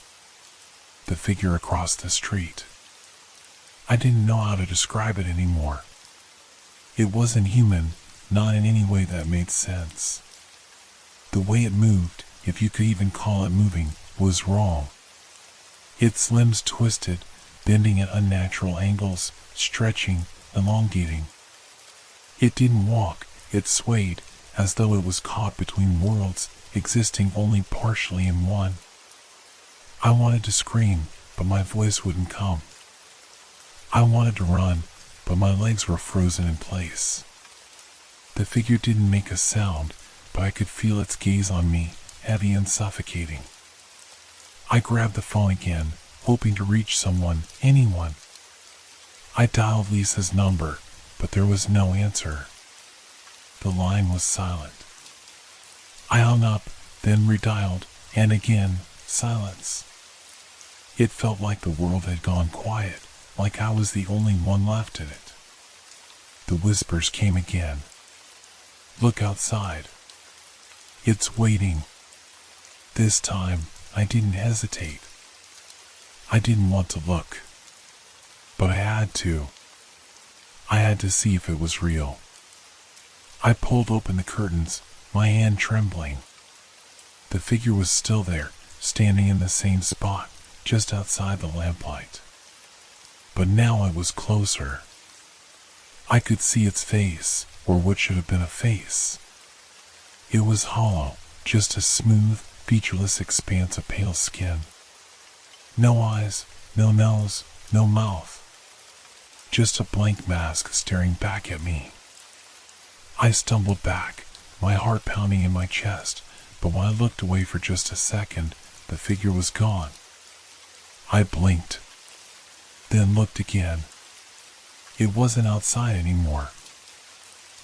The figure across the street. I didn't know how to describe it anymore. It wasn't human, not in any way that made sense. The way it moved, if you could even call it moving, was wrong. Its limbs twisted, bending at unnatural angles, stretching, elongating. It didn't walk, it swayed, as though it was caught between worlds, existing only partially in one. I wanted to scream, but my voice wouldn't come. I wanted to run, but my legs were frozen in place. The figure didn't make a sound, but I could feel its gaze on me, heavy and suffocating. I grabbed the phone again, hoping to reach someone, anyone. I dialed Lisa's number, but there was no answer. The line was silent. I hung up, then redialed, and again, silence. It felt like the world had gone quiet, like I was the only one left in it. The whispers came again. Look outside. It's waiting. This time, I didn't hesitate. I didn't want to look. But I had to. I had to see if it was real. I pulled open the curtains, my hand trembling. The figure was still there, standing in the same spot, just outside the lamplight. But now it was closer. I could see its face, or what should have been a face. It was hollow, just a smooth, featureless expanse of pale skin. No eyes, no nose, no mouth. Just a blank mask staring back at me. I stumbled back, my heart pounding in my chest, but when I looked away for just a second, the figure was gone. I blinked, then looked again. It wasn't outside anymore.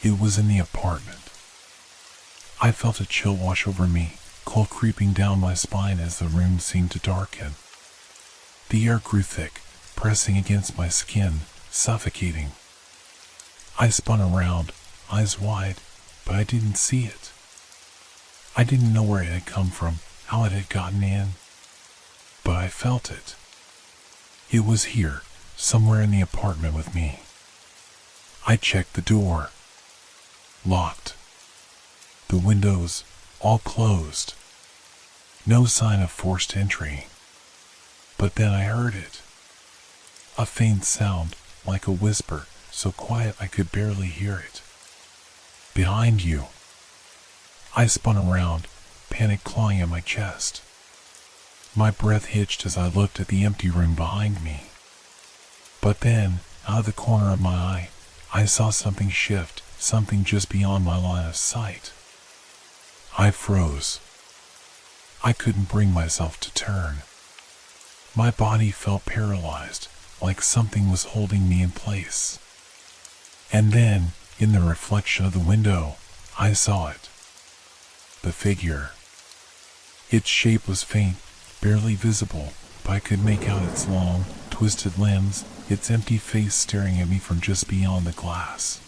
It was in the apartment. I felt a chill wash over me, cold creeping down my spine as the room seemed to darken. The air grew thick, pressing against my skin, suffocating. I spun around, eyes wide, but I didn't see it. I didn't know where it had come from, how it had gotten in. But I felt it. It was here, somewhere in the apartment with me. I checked the door. Locked. The windows, all closed. No sign of forced entry. But then I heard it. A faint sound, like a whisper, so quiet I could barely hear it. Behind you. I spun around, panic clawing at my chest. My breath hitched as I looked at the empty room behind me. But then, out of the corner of my eye, I saw something shift, something just beyond my line of sight. I froze. I couldn't bring myself to turn. My body felt paralyzed, like something was holding me in place. And then, in the reflection of the window, I saw it. The figure. Its shape was faint, barely visible, but I could make out its long, twisted limbs, its empty face staring at me from just beyond the glass.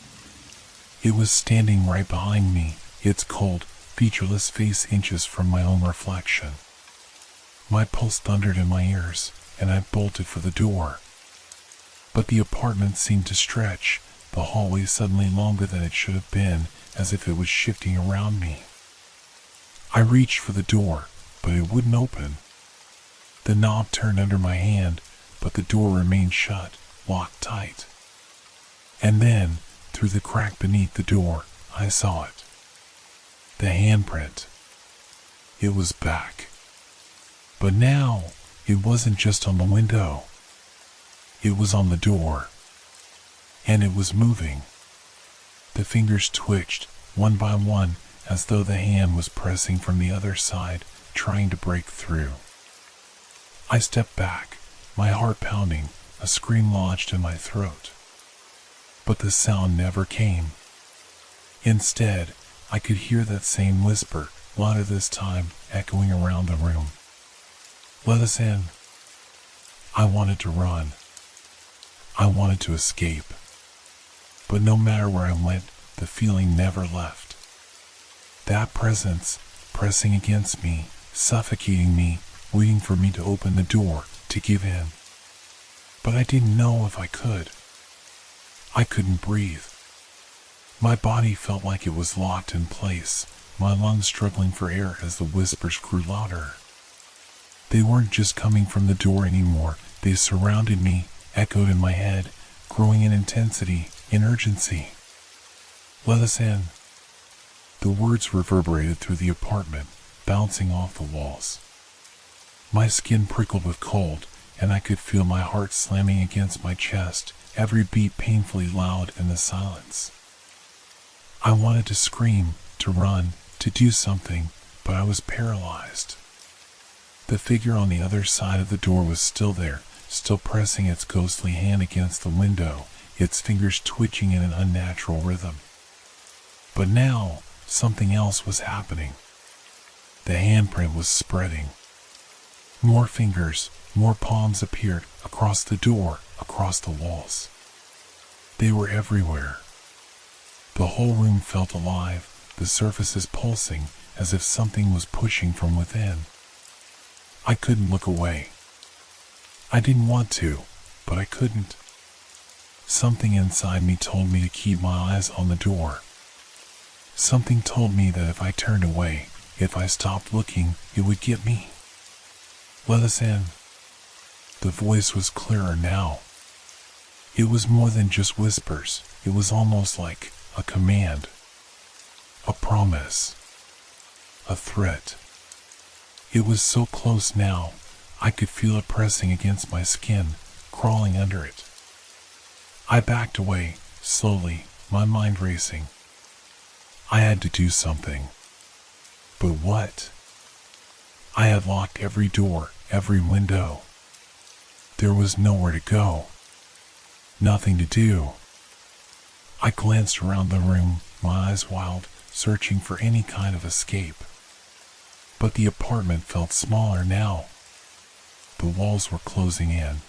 It was standing right behind me, its cold, featureless face inches from my own reflection. My pulse thundered in my ears, and I bolted for the door. But the apartment seemed to stretch, the hallway suddenly longer than it should have been, as if it was shifting around me. I reached for the door, but it wouldn't open. The knob turned under my hand, but the door remained shut, locked tight. And then, through the crack beneath the door, I saw it. The handprint. It was back. But now, it wasn't just on the window. It was on the door. And it was moving. The fingers twitched, one by one, as though the hand was pressing from the other side, trying to break through. I stepped back, my heart pounding, a scream lodged in my throat. But the sound never came. Instead, I could hear that same whisper, louder this time, echoing around the room. "Let us in." I wanted to run. I wanted to escape. But no matter where I went, the feeling never left. That presence, pressing against me, suffocating me, waiting for me to open the door, to give in. But I didn't know if I could. I couldn't breathe. My body felt like it was locked in place, my lungs struggling for air as the whispers grew louder. They weren't just coming from the door anymore, they surrounded me, echoed in my head, growing in intensity, in urgency. "Let us in." The words reverberated through the apartment, bouncing off the walls. My skin prickled with cold, and I could feel my heart slamming against my chest, every beat painfully loud in the silence. I wanted to scream, to run, to do something, but I was paralyzed. The figure on the other side of the door was still there, still pressing its ghostly hand against the window, its fingers twitching in an unnatural rhythm. But now, something else was happening. The handprint was spreading. More fingers, more palms appeared, across the door, across the walls. They were everywhere. The whole room felt alive, the surfaces pulsing, as if something was pushing from within. I couldn't look away. I didn't want to, but I couldn't. Something inside me told me to keep my eyes on the door. Something told me that if I turned away, if I stopped looking, it would get me. "Let us in." The voice was clearer now. It was more than just whispers, it was almost like a command. A promise. A threat. It was so close now, I could feel it pressing against my skin, crawling under it. I backed away, slowly, my mind racing. I had to do something. But what? I had locked every door, every window. There was nowhere to go. Nothing to do. I glanced around the room, my eyes wild, searching for any kind of escape. But the apartment felt smaller now. The walls were closing in.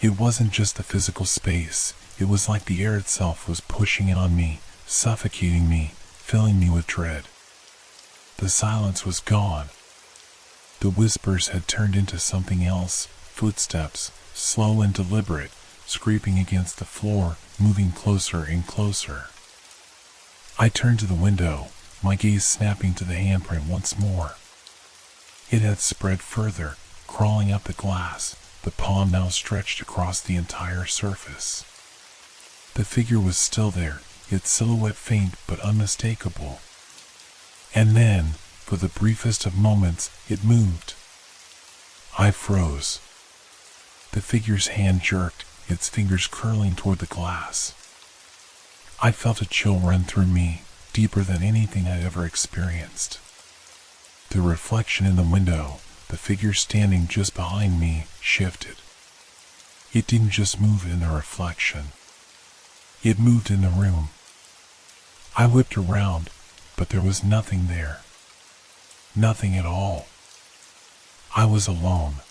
It wasn't just the physical space, it was like the air itself was pushing in on me, suffocating me, filling me with dread. The silence was gone. The whispers had turned into something else, footsteps, slow and deliberate, scraping against the floor, moving closer and closer. I turned to the window, my gaze snapping to the handprint once more. It had spread further, crawling up the glass, the palm now stretched across the entire surface. The figure was still there, its silhouette faint but unmistakable. And then, for the briefest of moments, it moved. I froze. The figure's hand jerked, its fingers curling toward the glass. I felt a chill run through me, deeper than anything I'd ever experienced. The reflection in the window, the figure standing just behind me, shifted. It didn't just move in the reflection. It moved in the room. I whipped around, but there was nothing there. Nothing at all. I was alone.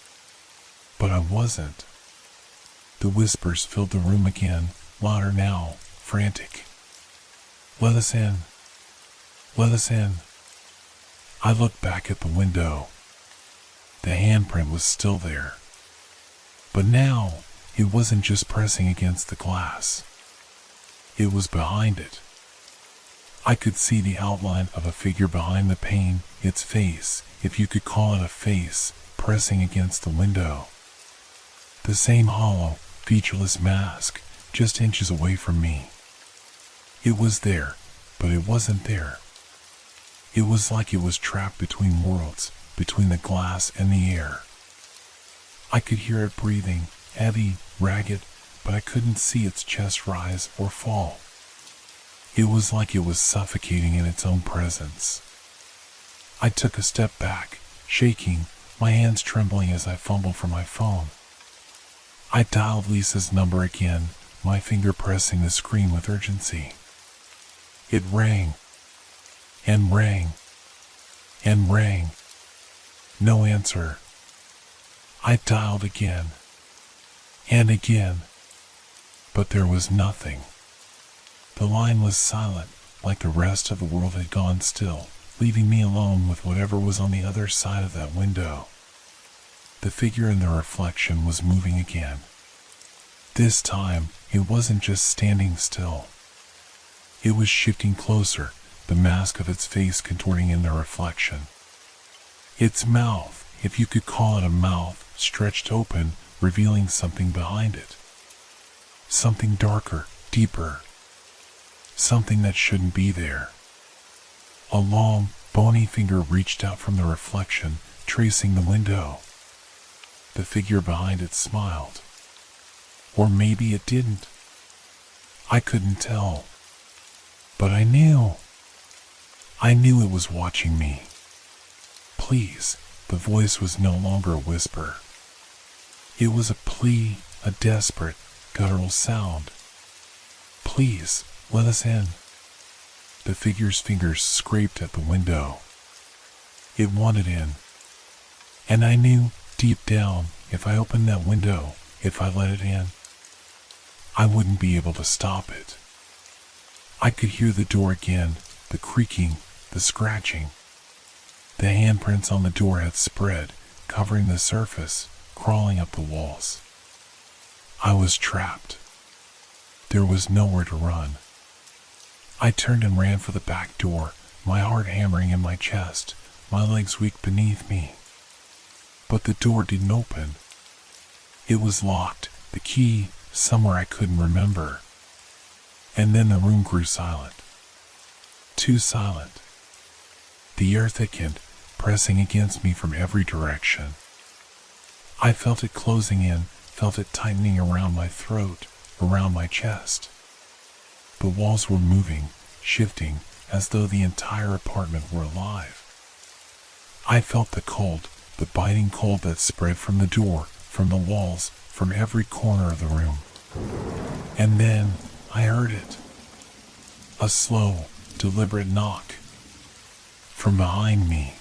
But I wasn't. The whispers filled the room again, louder now, frantic. "Let us in. Let us in." I looked back at the window. The handprint was still there. But now, it wasn't just pressing against the glass. It was behind it. I could see the outline of a figure behind the pane, its face, if you could call it a face, pressing against the window. The same hollow, featureless mask just inches away from me. It was there, but it wasn't there. It was like it was trapped between worlds, between the glass and the air. I could hear it breathing, heavy, ragged, but I couldn't see its chest rise or fall. It was like it was suffocating in its own presence. I took a step back, shaking, my hands trembling as I fumbled for my phone. I dialed Lisa's number again, my finger pressing the screen with urgency. It rang, and rang, and rang. No answer. I dialed again, and again, but there was nothing. The line was silent, like the rest of the world had gone still, leaving me alone with whatever was on the other side of that window. The figure in the reflection was moving again. This time, it wasn't just standing still. It was shifting closer, the mask of its face contorting in the reflection. Its mouth, if you could call it a mouth, stretched open, revealing something behind it. Something darker, deeper. Something that shouldn't be there. A long, bony finger reached out from the reflection, tracing the window. The figure behind it smiled. Or maybe it didn't. I couldn't tell. But I knew. I knew it was watching me. Please, the voice was no longer a whisper. It was a plea, a desperate, guttural sound. Please, let us in. The figure's fingers scraped at the window. It wanted in. And I knew, deep down, if I opened that window, if I let it in, I wouldn't be able to stop it. I could hear the door again, the creaking, the scratching. The handprints on the door had spread, covering the surface, crawling up the walls. I was trapped. There was nowhere to run. I turned and ran for the back door, my heart hammering in my chest, my legs weak beneath me. But the door didn't open. It was locked, the key somewhere I couldn't remember. And then the room grew silent. Too silent. The air thickened, pressing against me from every direction. I felt it closing in, felt it tightening around my throat, around my chest. The walls were moving, shifting, as though the entire apartment were alive. I felt the cold, the biting cold that spread from the door, from the walls, from every corner of the room. And then I heard it. A slow, deliberate knock. From behind me.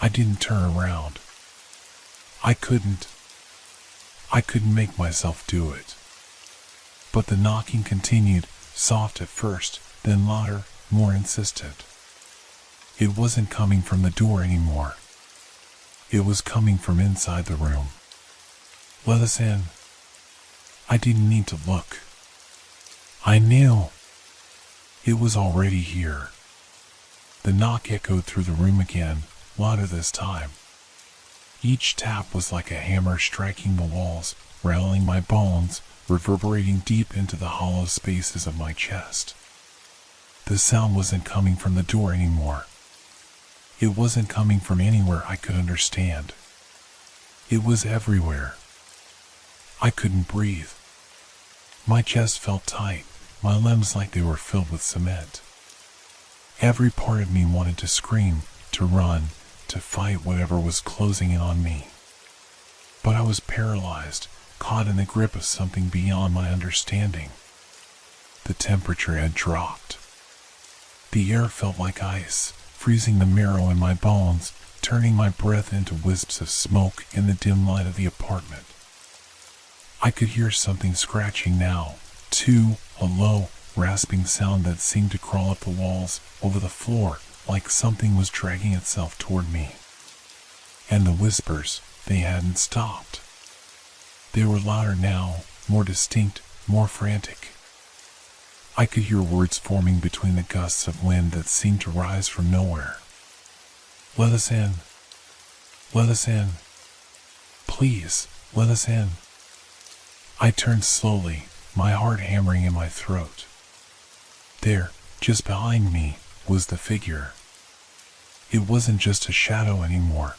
I didn't turn around. I couldn't make myself do it. But the knocking continued, soft at first, then louder, more insistent. It wasn't coming from the door anymore. It was coming from inside the room. Let us in. I didn't need to look. I knew. It was already here. The knock echoed through the room again, louder this time. Each tap was like a hammer striking the walls, rattling my bones, reverberating deep into the hollow spaces of my chest. The sound wasn't coming from the door anymore. It wasn't coming from anywhere I could understand. It was everywhere. I couldn't breathe. My chest felt tight, my limbs like they were filled with cement. Every part of me wanted to scream, to run, to fight whatever was closing in on me. But I was paralyzed, caught in the grip of something beyond my understanding. The temperature had dropped. The air felt like ice, freezing the marrow in my bones, turning my breath into wisps of smoke in the dim light of the apartment. I could hear something scratching now, too, a low, rasping sound that seemed to crawl up the walls, over the floor, like something was dragging itself toward me. And the whispers, they hadn't stopped. They were louder now, more distinct, more frantic. I could hear words forming between the gusts of wind that seemed to rise from nowhere. Let us in. Let us in. Please, let us in. I turned slowly, my heart hammering in my throat. There, just behind me, was the figure. It wasn't just a shadow anymore.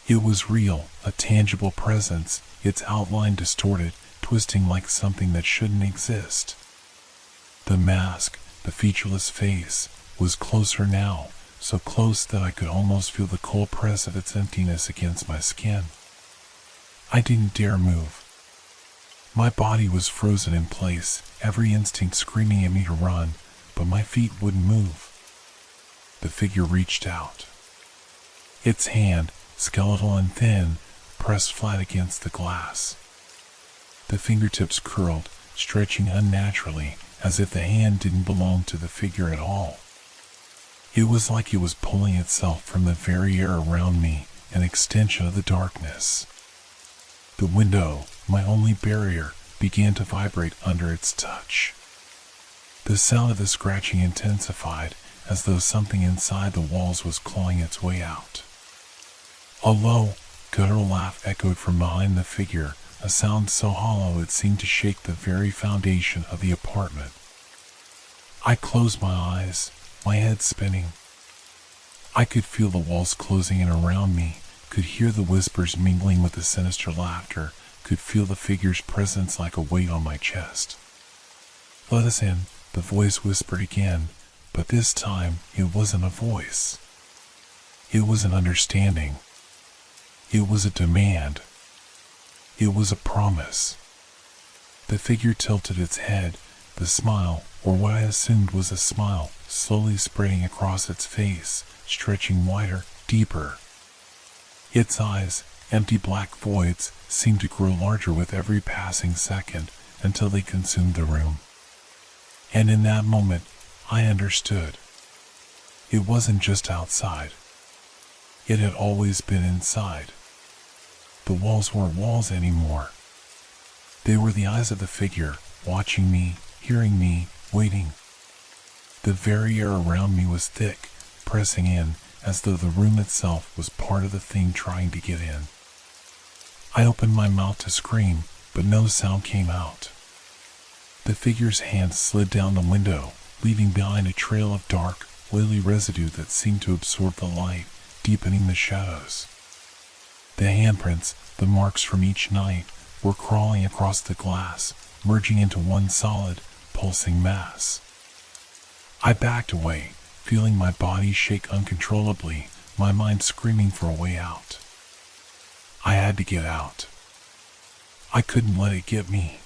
It was real, a tangible presence, its outline distorted, twisting like something that shouldn't exist. The mask, the featureless face, was closer now, so close that I could almost feel the cold press of its emptiness against my skin. I didn't dare move. My body was frozen in place, every instinct screaming at me to run, but my feet wouldn't move. The figure reached out. Its hand, skeletal and thin, pressed flat against the glass. The fingertips curled, stretching unnaturally, as if the hand didn't belong to the figure at all. It was like it was pulling itself from the very air around me, an extension of the darkness. The window, my only barrier, began to vibrate under its touch. The sound of the scratching intensified, as though something inside the walls was clawing its way out. A low, guttural laugh echoed from behind the figure, a sound so hollow it seemed to shake the very foundation of the apartment. I closed my eyes, my head spinning. I could feel the walls closing in around me, could hear the whispers mingling with the sinister laughter, could feel the figure's presence like a weight on my chest. "Let us in," the voice whispered again, but this time it wasn't a voice. It was an understanding. It was a demand. It was a promise. The figure tilted its head, the smile, or what I assumed was a smile, slowly spreading across its face, stretching wider, deeper. Its eyes, empty black voids, seemed to grow larger with every passing second until they consumed the room. And in that moment, I understood. It wasn't just outside. It had always been inside. The walls weren't walls anymore. They were the eyes of the figure, watching me, hearing me, waiting. The very air around me was thick, pressing in, as though the room itself was part of the thing trying to get in. I opened my mouth to scream, but no sound came out. The figure's hand slid down the window, leaving behind a trail of dark, oily residue that seemed to absorb the light, deepening the shadows. The handprints, the marks from each night, were crawling across the glass, merging into one solid, pulsing mass. I backed away, feeling my body shake uncontrollably, my mind screaming for a way out. I had to get out. I couldn't let it get me.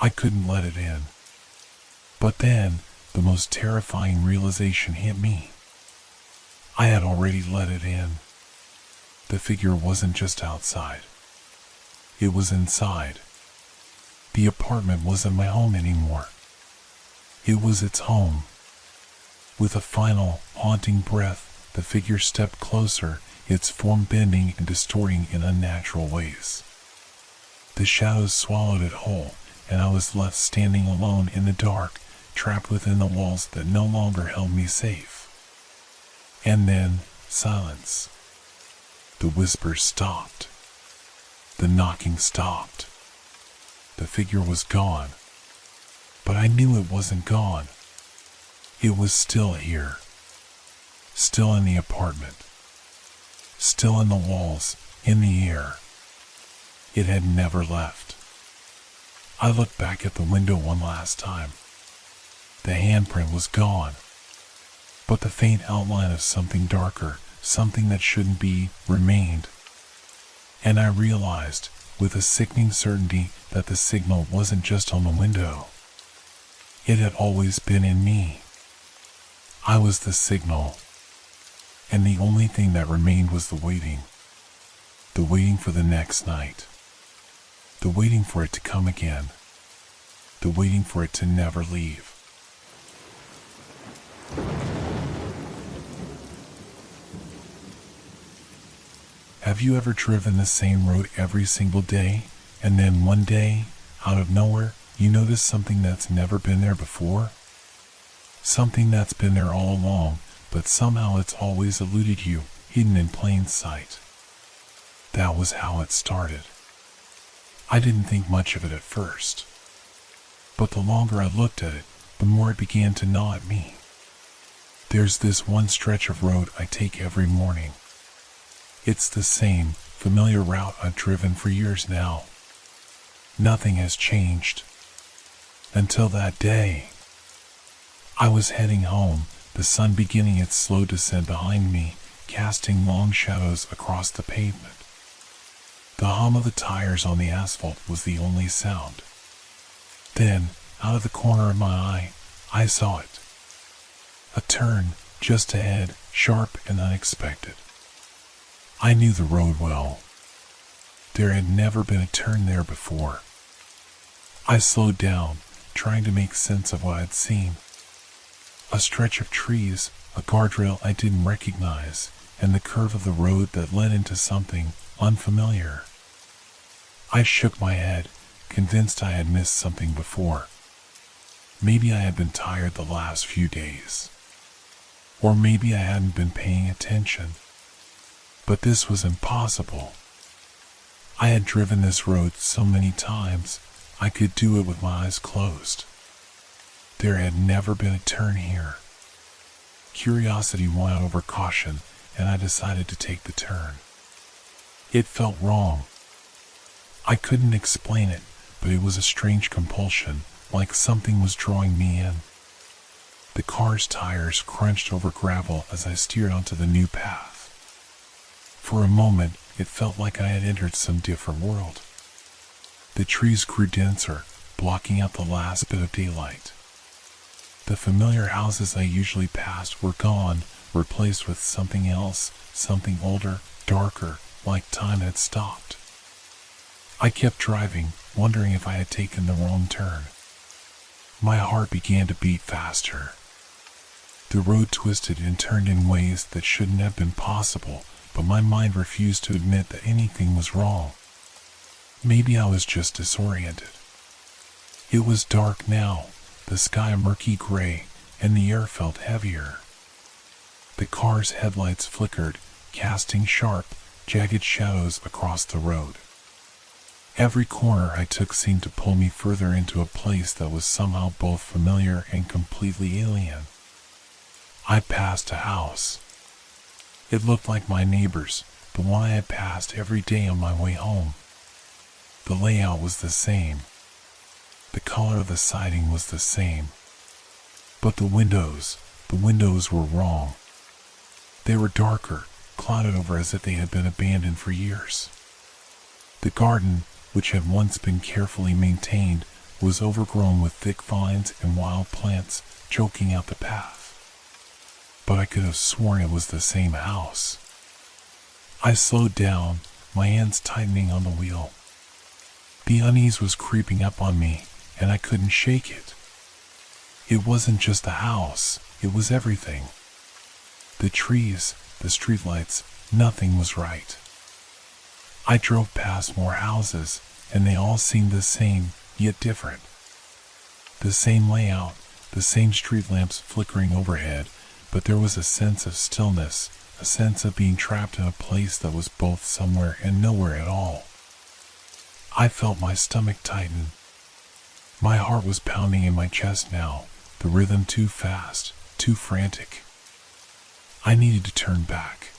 I couldn't let it in. But then, the most terrifying realization hit me. I had already let it in. The figure wasn't just outside. It was inside. The apartment wasn't my home anymore. It was its home. With a final, haunting breath, the figure stepped closer, its form bending and distorting in unnatural ways. The shadows swallowed it whole, and I was left standing alone in the dark, trapped within the walls that no longer held me safe. And then, silence. The whispers stopped. The knocking stopped. The figure was gone. But I knew it wasn't gone. It was still here. Still in the apartment. Still in the walls, in the air. It had never left. I looked back at the window one last time. The handprint was gone. But the faint outline of something darker, something that shouldn't be, remained. And I realized, with a sickening certainty, that the signal wasn't just on the window. It had always been in me. I was the signal. And the only thing that remained was the waiting. The waiting for the next night. The waiting for it to come again. The waiting for it to never leave. Have you ever driven the same road every single day, and then one day, out of nowhere, you notice something that's never been there before? Something that's been there all along, but somehow it's always eluded you, hidden in plain sight. That was how it started. I didn't think much of it at first, but the longer I looked at it, the more it began to gnaw at me. There's this one stretch of road I take every morning. It's the same, familiar route I've driven for years now. Nothing has changed. Until that day. I was heading home, the sun beginning its slow descent behind me, casting long shadows across the pavement. The hum of the tires on the asphalt was the only sound. Then, out of the corner of my eye, I saw it. A turn, just ahead, sharp and unexpected. I knew the road well. There had never been a turn there before. I slowed down, trying to make sense of what I'd seen. A stretch of trees, a guardrail I didn't recognize, and the curve of the road that led into something unfamiliar. I shook my head, convinced I had missed something before. Maybe I had been tired the last few days. Or maybe I hadn't been paying attention. But this was impossible. I had driven this road so many times, I could do it with my eyes closed. There had never been a turn here. Curiosity won out over caution, and I decided to take the turn. It felt wrong. I couldn't explain it, but it was a strange compulsion, like something was drawing me in. The car's tires crunched over gravel as I steered onto the new path. For a moment, it felt like I had entered some different world. The trees grew denser, blocking out the last bit of daylight. The familiar houses I usually passed were gone, replaced with something else, something older, darker, like time had stopped. I kept driving, wondering if I had taken the wrong turn. My heart began to beat faster. The road twisted and turned in ways that shouldn't have been possible, but my mind refused to admit that anything was wrong. Maybe I was just disoriented. It was dark now, the sky murky gray, and the air felt heavier. The car's headlights flickered, casting sharp, jagged shadows across the road. Every corner I took seemed to pull me further into a place that was somehow both familiar and completely alien. I passed a house. It looked like my neighbor's, the one I had passed every day on my way home. The layout was the same. The color of the siding was the same. But the windows were wrong. They were darker, clouded over as if they had been abandoned for years. The garden, which had once been carefully maintained, was overgrown with thick vines and wild plants choking out the path. But I could have sworn it was the same house. I slowed down, my hands tightening on the wheel. The unease was creeping up on me, and I couldn't shake it. It wasn't just the house, it was everything. The trees, the streetlights, nothing was right. I drove past more houses, and they all seemed the same, yet different. The same layout, the same street lamps flickering overhead, but there was a sense of stillness, a sense of being trapped in a place that was both somewhere and nowhere at all. I felt my stomach tighten. My heart was pounding in my chest now, the rhythm too fast, too frantic. I needed to turn back.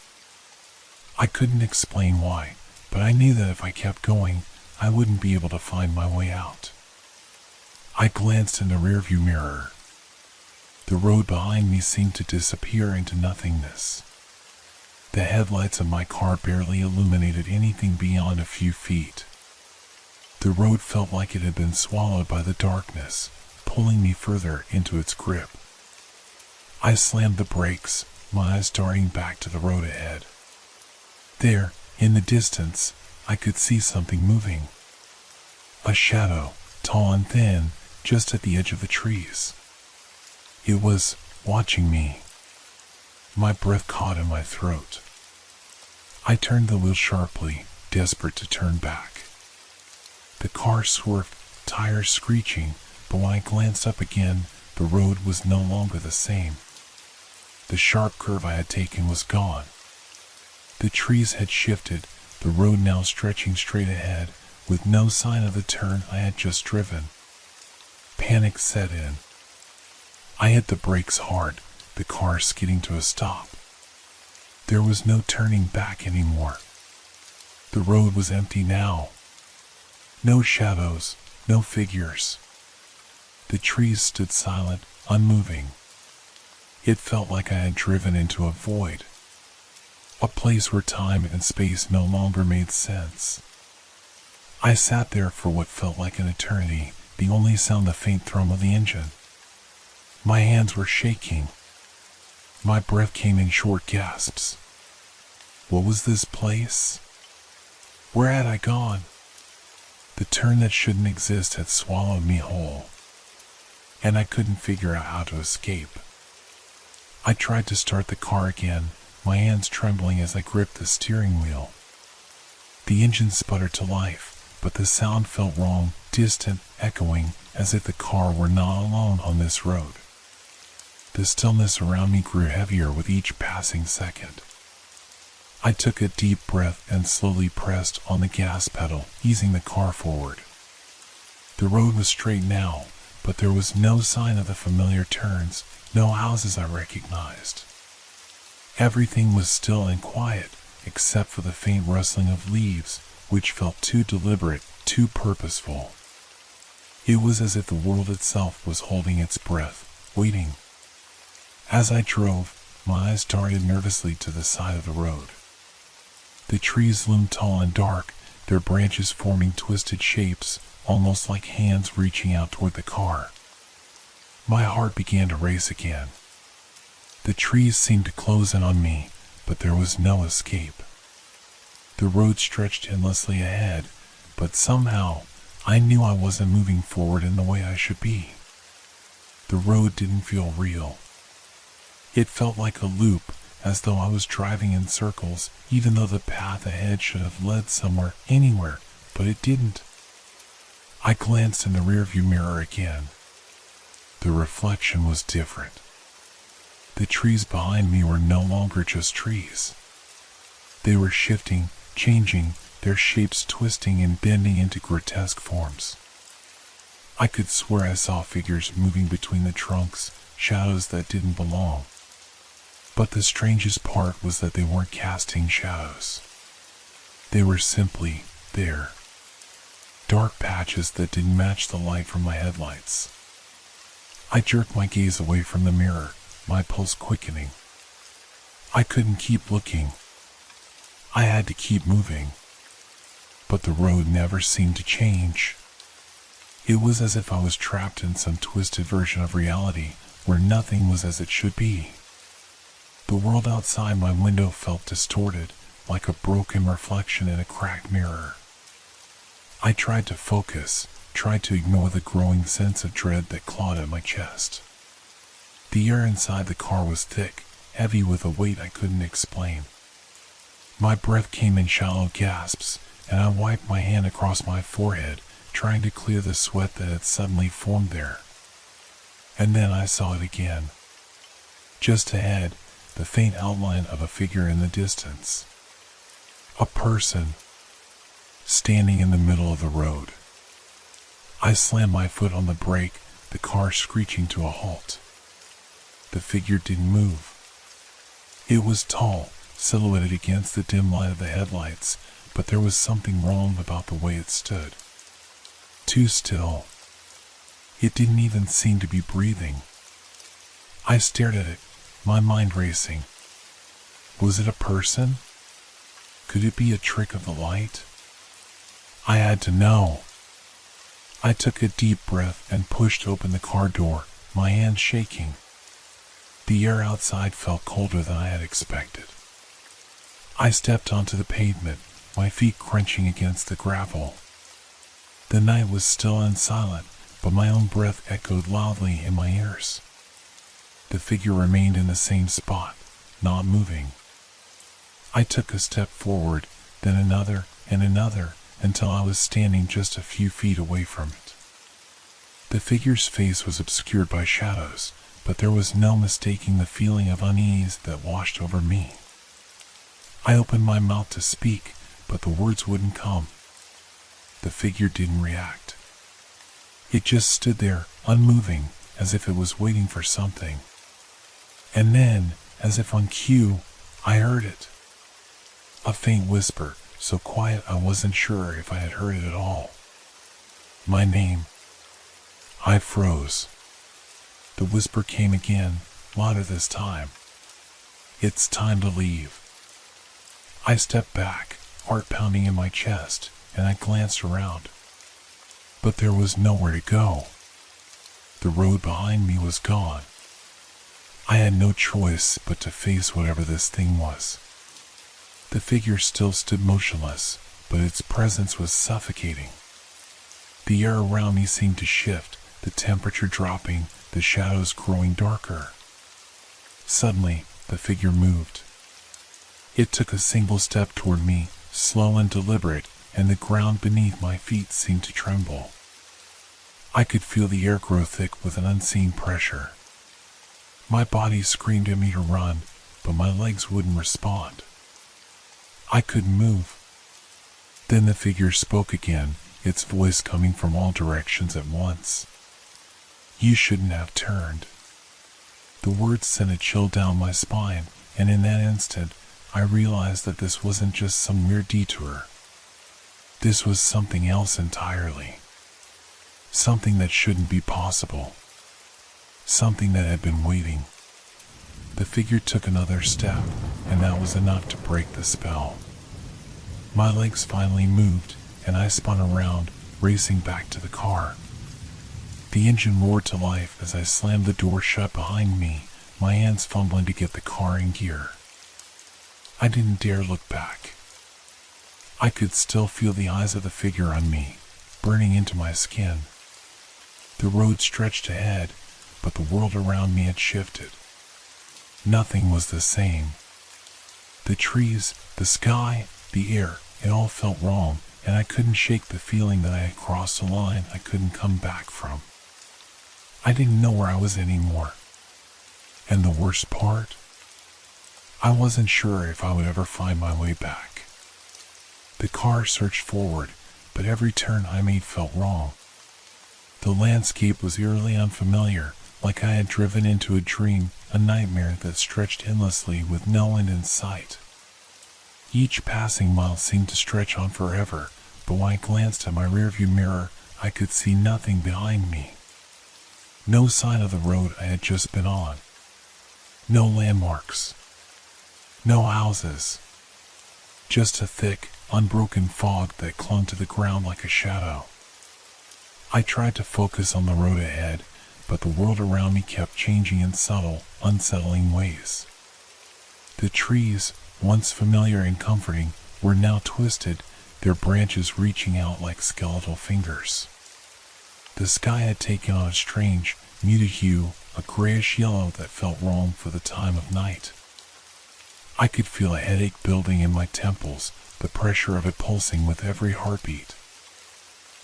I couldn't explain why, but I knew that if I kept going, I wouldn't be able to find my way out. I glanced in the rearview mirror. The road behind me seemed to disappear into nothingness. The headlights of my car barely illuminated anything beyond a few feet. The road felt like it had been swallowed by the darkness, pulling me further into its grip. I slammed the brakes, my eyes darting back to the road ahead. There, in the distance, I could see something moving. A shadow, tall and thin, just at the edge of the trees. It was watching me. My breath caught in my throat. I turned the wheel sharply, desperate to turn back. The car swerved, tires screeching, but when I glanced up again, the road was no longer the same. The sharp curve I had taken was gone. The trees had shifted, the road now stretching straight ahead, with no sign of the turn I had just driven. Panic set in. I hit the brakes hard, the car skidding to a stop. There was no turning back anymore. The road was empty now. No shadows, no figures. The trees stood silent, unmoving. It felt like I had driven into a void, a place where time and space no longer made sense. I sat there for what felt like an eternity, the only sound the faint thrum of the engine. My hands were shaking. My breath came in short gasps. What was this place? Where had I gone? The turn that shouldn't exist had swallowed me whole, and I couldn't figure out how to escape. I tried to start the car again, my hands trembling as I gripped the steering wheel. The engine sputtered to life, but the sound felt wrong, distant, echoing, as if the car were not alone on this road. The stillness around me grew heavier with each passing second. I took a deep breath and slowly pressed on the gas pedal, easing the car forward. The road was straight now, but there was no sign of the familiar turns, no houses I recognized. Everything was still and quiet, except for the faint rustling of leaves, which felt too deliberate, too purposeful. It was as if the world itself was holding its breath, waiting. As I drove, my eyes darted nervously to the side of the road. The trees loomed tall and dark, their branches forming twisted shapes, almost like hands reaching out toward the car. My heart began to race again. The trees seemed to close in on me, but there was no escape. The road stretched endlessly ahead, but somehow I knew I wasn't moving forward in the way I should be. The road didn't feel real. It felt like a loop, as though I was driving in circles, even though the path ahead should have led somewhere, anywhere, but it didn't. I glanced in the rearview mirror again. The reflection was different. The trees behind me were no longer just trees. They were shifting, changing, their shapes twisting and bending into grotesque forms. I could swear I saw figures moving between the trunks, shadows that didn't belong. But the strangest part was that they weren't casting shadows. They were simply there. Dark patches that didn't match the light from my headlights. I jerked my gaze away from the mirror, my pulse quickening. I couldn't keep looking. I had to keep moving. But the road never seemed to change. It was as if I was trapped in some twisted version of reality where nothing was as it should be. The world outside my window felt distorted, like a broken reflection in a cracked mirror. I tried to focus, tried to ignore the growing sense of dread that clawed at my chest. The air inside the car was thick, heavy with a weight I couldn't explain. My breath came in shallow gasps, and I wiped my hand across my forehead, trying to clear the sweat that had suddenly formed there. And then I saw it again. Just ahead, the faint outline of a figure in the distance. A person, standing in the middle of the road. I slammed my foot on the brake, the car screeching to a halt. The figure didn't move. It was tall, silhouetted against the dim light of the headlights, but there was something wrong about the way it stood. Too still. It didn't even seem to be breathing. I stared at it, my mind racing. Was it a person? Could it be a trick of the light? I had to know. I took a deep breath and pushed open the car door, my hands shaking. The air outside felt colder than I had expected. I stepped onto the pavement, my feet crunching against the gravel. The night was still and silent, but my own breath echoed loudly in my ears. The figure remained in the same spot, not moving. I took a step forward, then another and another, until I was standing just a few feet away from it. The figure's face was obscured by shadows, but there was no mistaking the feeling of unease that washed over me. I opened my mouth to speak, but the words wouldn't come. the figure didn't react. It just stood there, unmoving, as if it was waiting for something. And then, as if on cue, I heard it. A faint whisper, so quiet I wasn't sure if I had heard it at all. My name. I froze. The whisper came again, louder this time. It's time to leave. I stepped back, heart pounding in my chest, and I glanced around. But there was nowhere to go. The road behind me was gone. I had no choice but to face whatever this thing was. The figure still stood motionless, but its presence was suffocating. The air around me seemed to shift, the temperature dropping, the shadows growing darker. Suddenly, the figure moved. It took a single step toward me, slow and deliberate, and the ground beneath my feet seemed to tremble. I could feel the air grow thick with an unseen pressure. My body screamed at me to run, but my legs wouldn't respond. I couldn't move. Then the figure spoke again, its voice coming from all directions at once. You shouldn't have turned. The words sent a chill down my spine, and in that instant, I realized that this wasn't just some mere detour. This was something else entirely. Something that shouldn't be possible. Something that had been waiting. The figure took another step, and that was enough to break the spell. My legs finally moved, and I spun around, racing back to the car. The engine roared to life as I slammed the door shut behind me, my hands fumbling to get the car in gear. I didn't dare look back. I could still feel the eyes of the figure on me, burning into my skin. The road stretched ahead, but the world around me had shifted. Nothing was the same. The trees, the sky, the air, it all felt wrong, and I couldn't shake the feeling that I had crossed a line I couldn't come back from. I didn't know where I was anymore. And the worst part? I wasn't sure if I would ever find my way back. The car surged forward, but every turn I made felt wrong. The landscape was eerily unfamiliar, like I had driven into a dream, a nightmare that stretched endlessly with no end in sight. Each passing mile seemed to stretch on forever, but when I glanced at my rearview mirror, I could see nothing behind me. No sign of the road I had just been on. No landmarks. No houses. Just a thick, unbroken fog that clung to the ground like a shadow. I tried to focus on the road ahead, but the world around me kept changing in subtle, unsettling ways. The trees, once familiar and comforting, were now twisted, their branches reaching out like skeletal fingers. The sky had taken on a strange, muted hue, a grayish yellow that felt wrong for the time of night. I could feel a headache building in my temples, the pressure of it pulsing with every heartbeat.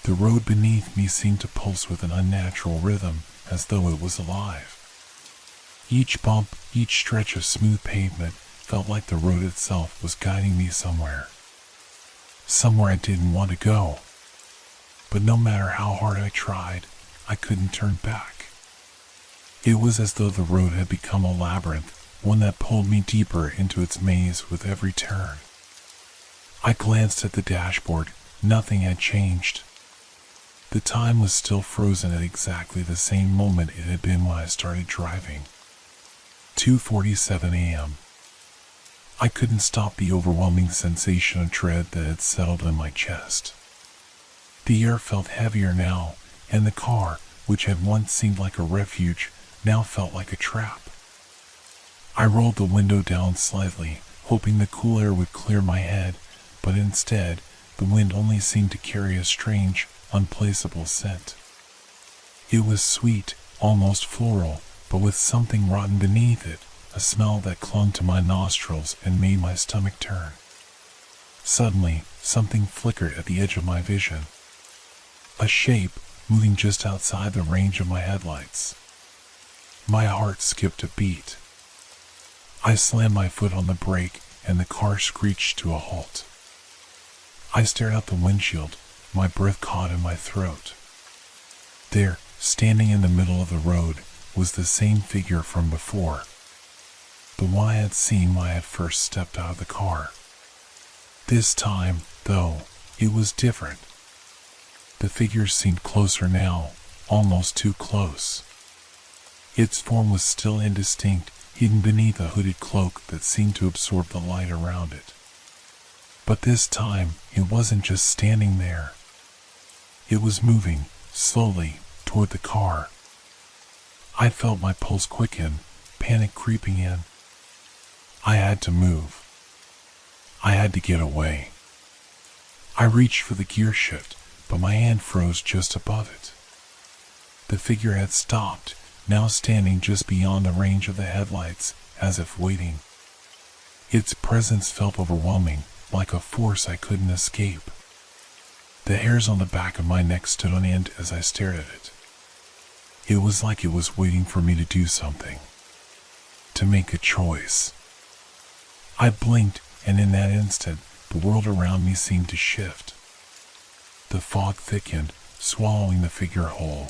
The road beneath me seemed to pulse with an unnatural rhythm, as though it was alive. Each bump, each stretch of smooth pavement, felt like the road itself was guiding me somewhere. Somewhere I didn't want to go. But no matter how hard I tried, I couldn't turn back. It was as though the road had become a labyrinth, one that pulled me deeper into its maze with every turn. I glanced at the dashboard. Nothing had changed. The time was still frozen at exactly the same moment it had been when I started driving. 2:47 a.m. I couldn't stop the overwhelming sensation of dread that had settled in my chest. The air felt heavier now, and the car, which had once seemed like a refuge, now felt like a trap. I rolled the window down slightly, hoping the cool air would clear my head, but instead, the wind only seemed to carry a strange, unplaceable scent. It was sweet, almost floral, but with something rotten beneath it, a smell that clung to my nostrils and made my stomach turn. Suddenly, something flickered at the edge of my vision. A shape, moving just outside the range of my headlights. My heart skipped a beat. I slammed my foot on the brake, and the car screeched to a halt. I stared out the windshield, my breath caught in my throat. There, standing in the middle of the road, was the same figure from before. The one I had seen when I had first stepped out of the car. This time, though, it was different. The figure seemed closer now, almost too close. Its form was still indistinct, hidden beneath a hooded cloak that seemed to absorb the light around it. But this time, it wasn't just standing there. It was moving, slowly, toward the car. I felt my pulse quicken, panic creeping in. I had to move. I had to get away. I reached for the gear shift, but my hand froze just above it. The figure had stopped, now standing just beyond the range of the headlights, as if waiting. Its presence felt overwhelming, like a force I couldn't escape. The hairs on the back of my neck stood on end as I stared at it. It was like it was waiting for me to do something. To make a choice. I blinked, and in that instant, the world around me seemed to shift. The fog thickened, swallowing the figure whole.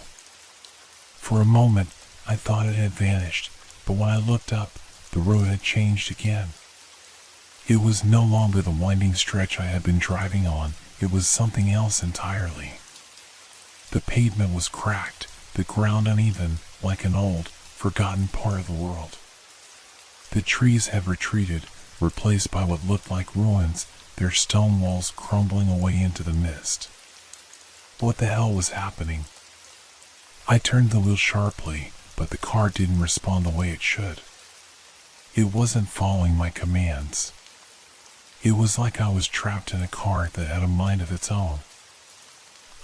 For a moment, I thought it had vanished, but when I looked up, the road had changed again. It was no longer the winding stretch I had been driving on, it was something else entirely. The pavement was cracked, the ground uneven, like an old, forgotten part of the world. The trees had retreated, replaced by what looked like ruins, their stone walls crumbling away into the mist. What the hell was happening? I turned the wheel sharply, but the car didn't respond the way it should. It wasn't following my commands. It was like I was trapped in a car that had a mind of its own.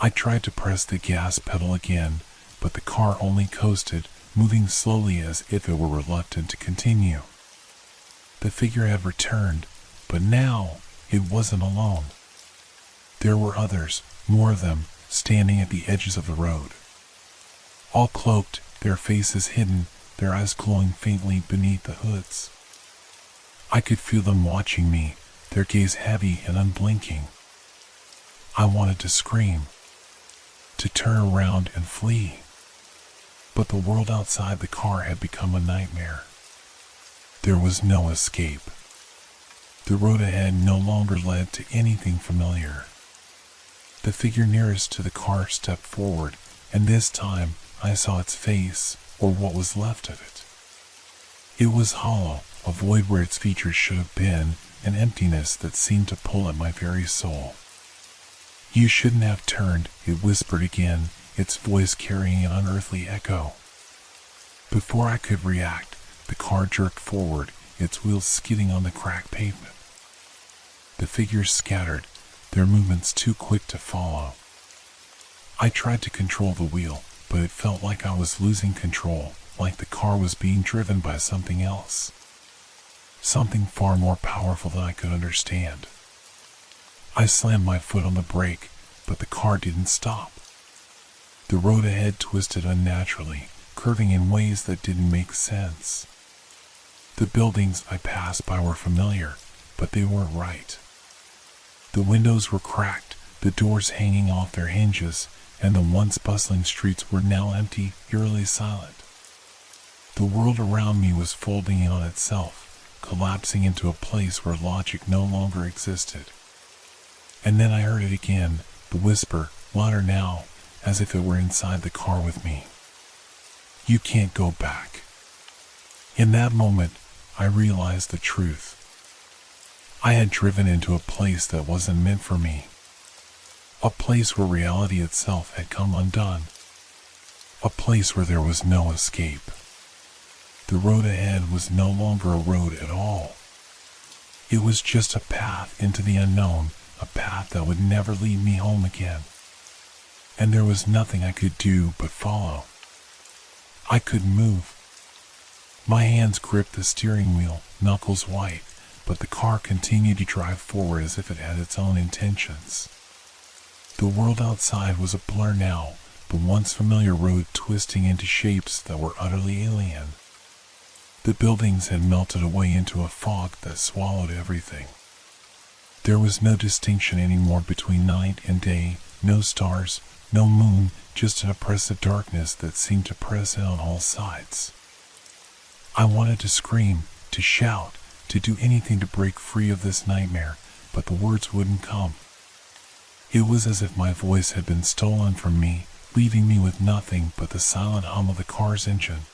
I tried to press the gas pedal again, but the car only coasted, moving slowly as if it were reluctant to continue. The figure had returned, but now it wasn't alone. There were others, more of them, standing at the edges of the road. All cloaked, their faces hidden, their eyes glowing faintly beneath the hoods. I could feel them watching me, their gaze heavy and unblinking. I wanted to scream, to turn around and flee. But the world outside the car had become a nightmare. There was no escape. The road ahead no longer led to anything familiar. The figure nearest to the car stepped forward, and this time I saw its face, or what was left of it. It was hollow, a void where its features should have been, an emptiness that seemed to pull at my very soul. "You shouldn't have turned," it whispered again, its voice carrying an unearthly echo. Before I could react, the car jerked forward, its wheels skidding on the cracked pavement. The figures scattered, their movements too quick to follow. I tried to control the wheel, but it felt like I was losing control, like the car was being driven by something else. Something far more powerful than I could understand. I slammed my foot on the brake, but the car didn't stop. The road ahead twisted unnaturally, curving in ways that didn't make sense. The buildings I passed by were familiar, but they weren't right. The windows were cracked, the doors hanging off their hinges, and the once bustling streets were now empty, eerily silent. The world around me was folding in on itself, collapsing into a place where logic no longer existed. And then I heard it again, the whisper, louder now, as if it were inside the car with me. "You can't go back." In that moment, I realized the truth. I had driven into a place that wasn't meant for me. A place where reality itself had come undone. A place where there was no escape. The road ahead was no longer a road at all. It was just a path into the unknown, a path that would never lead me home again. And there was nothing I could do but follow. I couldn't move. My hands gripped the steering wheel, knuckles white, but the car continued to drive forward as if it had its own intentions. The world outside was a blur now, the once familiar road twisting into shapes that were utterly alien. The buildings had melted away into a fog that swallowed everything. There was no distinction anymore between night and day, No stars, no moon, just an oppressive darkness that seemed to press in on all sides. I wanted to scream, to shout, to do anything to break free of this nightmare, but the words wouldn't come. It was as if my voice had been stolen from me, leaving me with nothing but the silent hum of the car's engine.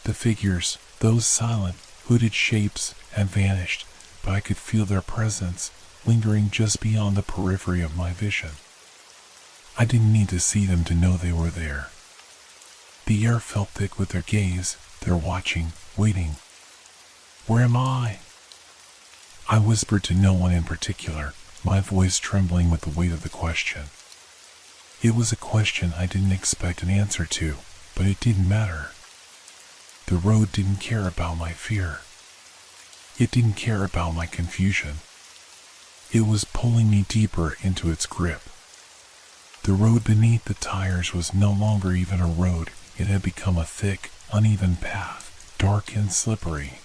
The figures, those silent, hooded shapes, had vanished, but I could feel their presence, lingering just beyond the periphery of my vision. I didn't need to see them to know they were there. The air felt thick with their gaze, their watching, waiting. "Where am I?" I whispered to no one in particular, my voice trembling with the weight of the question. It was a question I didn't expect an answer to, but it didn't matter. The road didn't care about my fear. It didn't care about my confusion. It was pulling me deeper into its grip. The road beneath the tires was no longer even a road. It had become a thick, uneven path, dark and slippery.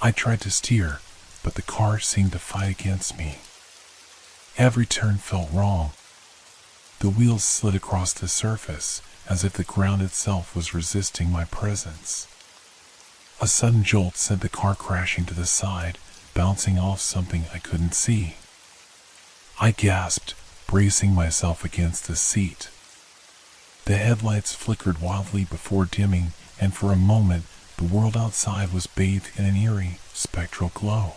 I tried to steer, but the car seemed to fight against me. Every turn felt wrong. The wheels slid across the surface, as if the ground itself was resisting my presence. A sudden jolt sent the car crashing to the side, bouncing off something I couldn't see. I gasped, bracing myself against the seat. The headlights flickered wildly before dimming, and for a moment, the world outside was bathed in an eerie, spectral glow.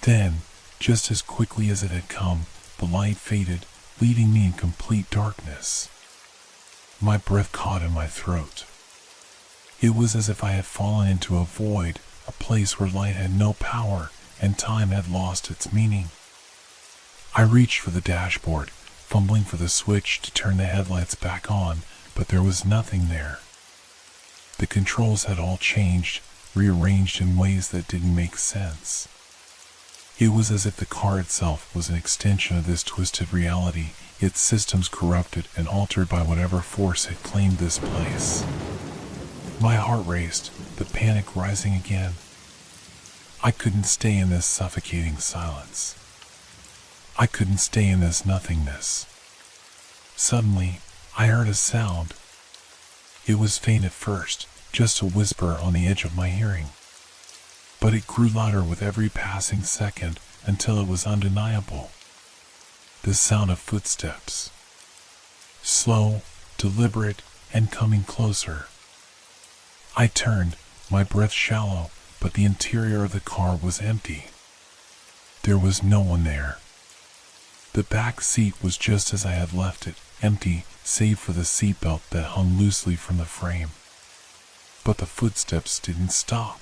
Then, just as quickly as it had come, the light faded, leaving me in complete darkness. My breath caught in my throat. It was as if I had fallen into a void, a place where light had no power and time had lost its meaning. I reached for the dashboard, fumbling for the switch to turn the headlights back on, but there was nothing there. The controls had all changed, rearranged in ways that didn't make sense. It was as if the car itself was an extension of this twisted reality, its systems corrupted and altered by whatever force had claimed this place. My heart raced, the panic rising again. I couldn't stay in this suffocating silence. I couldn't stay in this nothingness. Suddenly, I heard a sound. It was faint at first, just a whisper on the edge of my hearing. But it grew louder with every passing second until it was undeniable. The sound of footsteps. Slow, deliberate, and coming closer. I turned, my breath shallow, but the interior of the car was empty. There was no one there. The back seat was just as I had left it, empty, save for the seatbelt that hung loosely from the frame. But the footsteps didn't stop.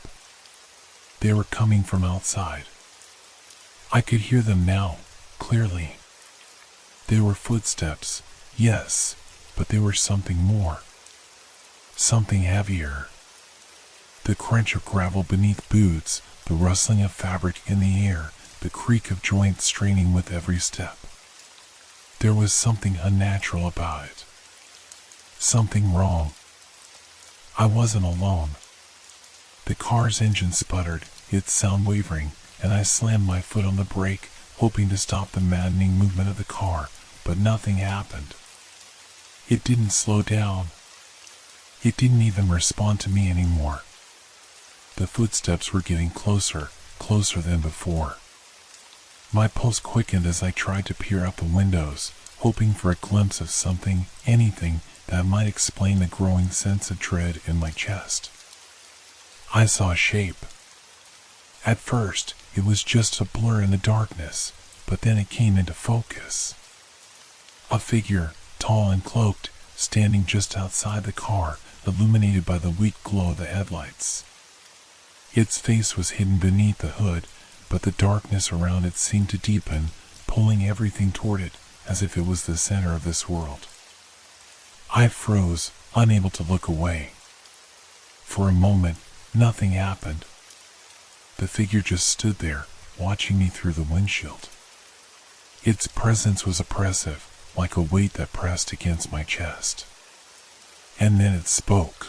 They were coming from outside. I could hear them now, clearly. They were footsteps, yes, but they were something more. Something heavier. The crunch of gravel beneath boots, the rustling of fabric in the air, the creak of joints straining with every step. There was something unnatural about it. Something wrong. I wasn't alone. The car's engine sputtered, its sound wavering, and I slammed my foot on the brake, hoping to stop the maddening movement of the car, but nothing happened. It didn't slow down. It didn't even respond to me anymore. The footsteps were getting closer, closer than before. My pulse quickened as I tried to peer out the windows, hoping for a glimpse of something, anything, that might explain the growing sense of dread in my chest. I saw a shape. At first, it was just a blur in the darkness, but then it came into focus. A figure, tall and cloaked, standing just outside the car, illuminated by the weak glow of the headlights. Its face was hidden beneath the hood, but the darkness around it seemed to deepen, pulling everything toward it, as if it was the center of this world. I froze, unable to look away. For a moment, nothing happened. The figure just stood there, watching me through the windshield. Its presence was oppressive, like a weight that pressed against my chest. And then it spoke.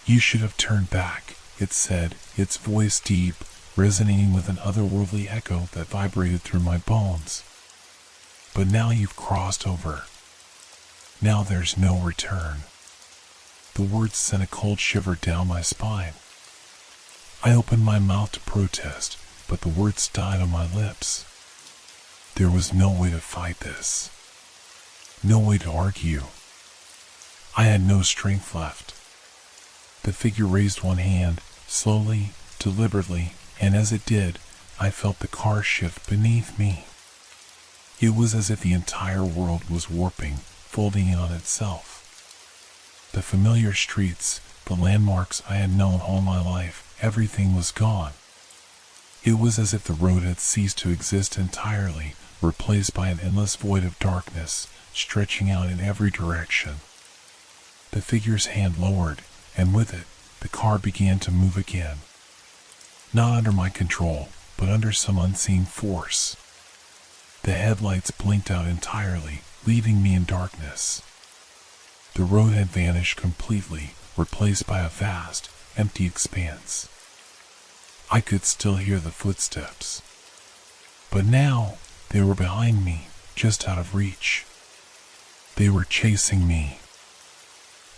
"You should have turned back," it said, its voice deep, resonating with an otherworldly echo that vibrated through my bones. But now you've crossed over. Now there's no return. The words sent a cold shiver down my spine. I opened my mouth to protest, but the words died on my lips. There was no way to fight this. No way to argue. I had no strength left. The figure raised one hand, slowly, deliberately, and as it did, I felt the car shift beneath me. It was as if the entire world was warping, folding in on itself. The familiar streets, the landmarks I had known all my life, everything was gone. It was as if the road had ceased to exist entirely, replaced by an endless void of darkness, stretching out in every direction. The figure's hand lowered, and with it, the car began to move again. Not under my control, but under some unseen force. The headlights blinked out entirely, leaving me in darkness. The road had vanished completely, replaced by a vast, empty expanse. I could still hear the footsteps. But now, they were behind me, just out of reach. They were chasing me.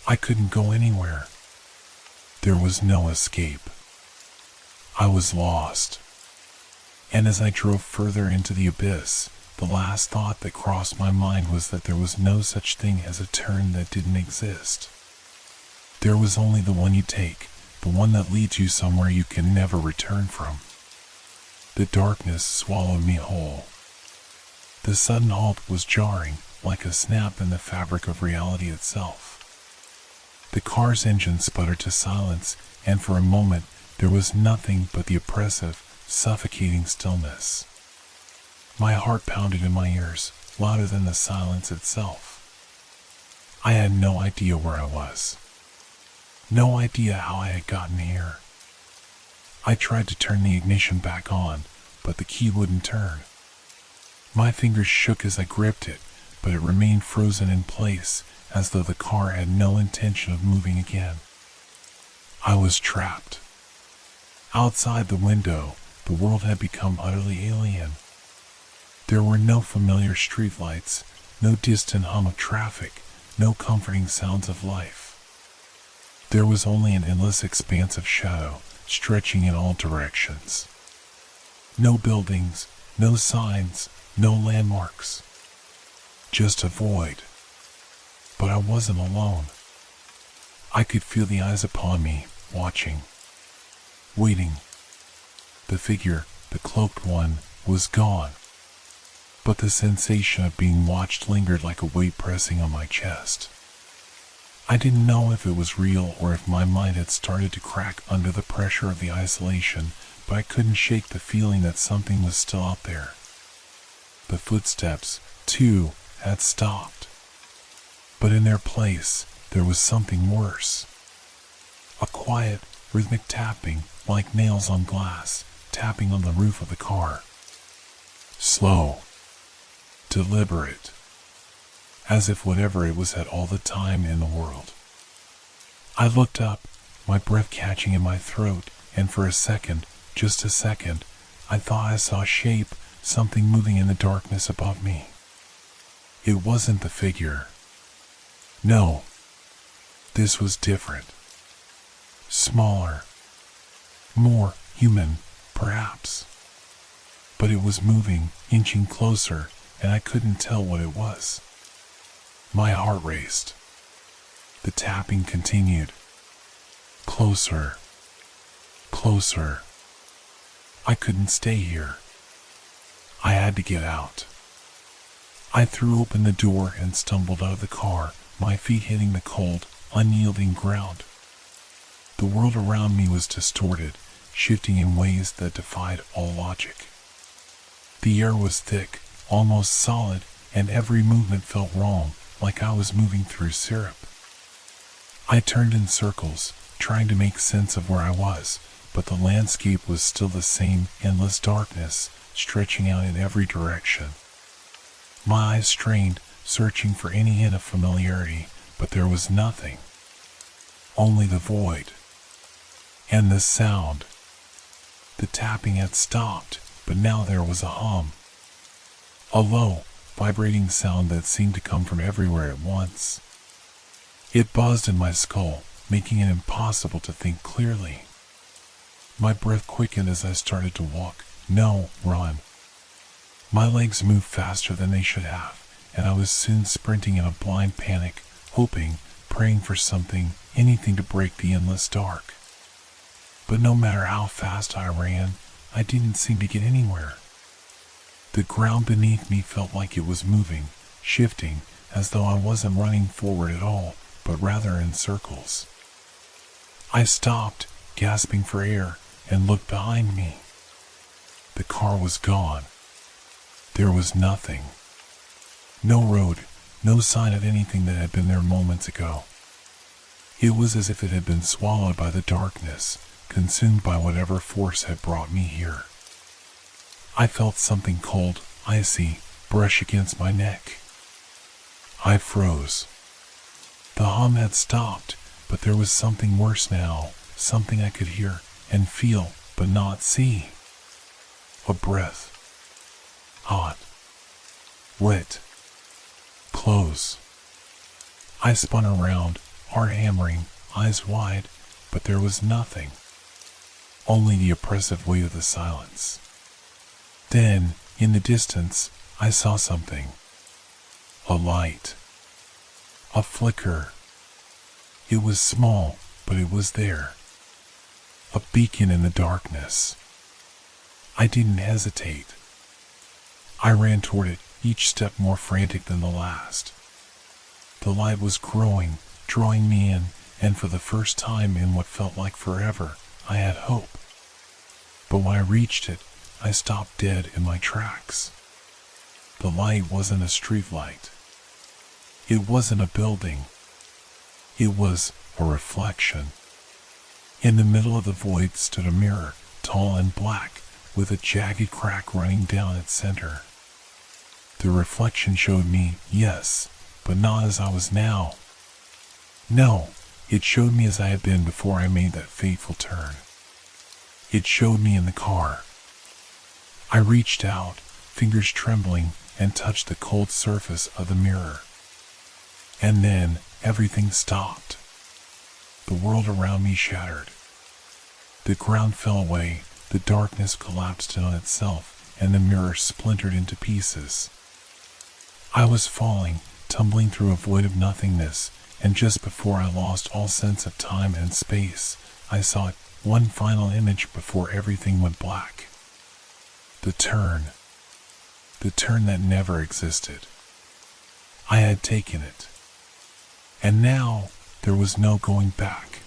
I couldn't go anywhere. There was no escape. I was lost. And as I drove further into the abyss, the last thought that crossed my mind was that there was no such thing as a turn that didn't exist. There was only the one you take, the one that leads you somewhere you can never return from. The darkness swallowed me whole. The sudden halt was jarring, like a snap in the fabric of reality itself. The car's engine sputtered to silence, and for a moment there was nothing but the oppressive, suffocating stillness. My heart pounded in my ears, louder than the silence itself. I had no idea where I was. No idea how I had gotten here. I tried to turn the ignition back on, but the key wouldn't turn. My fingers shook as I gripped it, but it remained frozen in place, as though the car had no intention of moving again. I was trapped. Outside the window, the world had become utterly alien. There were no familiar streetlights, no distant hum of traffic, no comforting sounds of life. There was only an endless expanse of shadow, stretching in all directions. No buildings, no signs, no landmarks. Just a void. But I wasn't alone. I could feel the eyes upon me, watching, waiting. The figure, the cloaked one, was gone. But the sensation of being watched lingered like a weight pressing on my chest. I didn't know if it was real or if my mind had started to crack under the pressure of the isolation, but I couldn't shake the feeling that something was still out there. The footsteps, too, had stopped. But in their place, there was something worse. A quiet, rhythmic tapping, like nails on glass, tapping on the roof of the car. Slow. Deliberate. As if whatever it was had all the time in the world. I looked up, my breath catching in my throat, and for a second, just a second, I thought I saw a shape, something moving in the darkness above me. It wasn't the figure. No. This was different. Smaller. More human, perhaps. But it was moving, inching closer, and I couldn't tell what it was. My heart raced. The tapping continued. Closer. Closer. I couldn't stay here. I had to get out. I threw open the door and stumbled out of the car, my feet hitting the cold, unyielding ground. The world around me was distorted, shifting in ways that defied all logic. The air was thick, almost solid, and every movement felt wrong, like I was moving through syrup. I turned in circles, trying to make sense of where I was, but the landscape was still the same endless darkness, stretching out in every direction. My eyes strained, searching for any hint of familiarity, but there was nothing. Only the void. And the sound. The tapping had stopped, but now there was a hum. A low, vibrating sound that seemed to come from everywhere at once. It buzzed in my skull, making it impossible to think clearly. My breath quickened as I started to walk. No, run. My legs moved faster than they should have, and I was soon sprinting in a blind panic, hoping, praying for something, anything to break the endless dark. But no matter how fast I ran, I didn't seem to get anywhere. The ground beneath me felt like it was moving, shifting, as though I wasn't running forward at all, but rather in circles. I stopped, gasping for air, and looked behind me. The car was gone. There was nothing. No road, no sign of anything that had been there moments ago. It was as if it had been swallowed by the darkness, consumed by whatever force had brought me here. I felt something cold, icy, brush against my neck. I froze. The hum had stopped, but there was something worse now, something I could hear and feel, but not see. A breath. Hot. Wet. Close. I spun around, heart hammering, eyes wide, but there was nothing. Only the oppressive weight of the silence. Then, in the distance, I saw something. A light. A flicker. It was small, but it was there. A beacon in the darkness. I didn't hesitate. I ran toward it, each step more frantic than the last. The light was growing, drawing me in, and for the first time in what felt like forever, I had hope. But when I reached it, I stopped dead in my tracks. The light wasn't a street light. It wasn't a building. It was a reflection. In the middle of the void stood a mirror, tall and black, with a jagged crack running down its center. The reflection showed me, yes, but not as I was now. No, it showed me as I had been before I made that fateful turn. It showed me in the car. I reached out, fingers trembling, and touched the cold surface of the mirror. And then, everything stopped. The world around me shattered. The ground fell away, the darkness collapsed in on itself, and the mirror splintered into pieces. I was falling, tumbling through a void of nothingness, and just before I lost all sense of time and space, I saw one final image before everything went black. The turn. The turn that never existed. I had taken it. And now, there was no going back.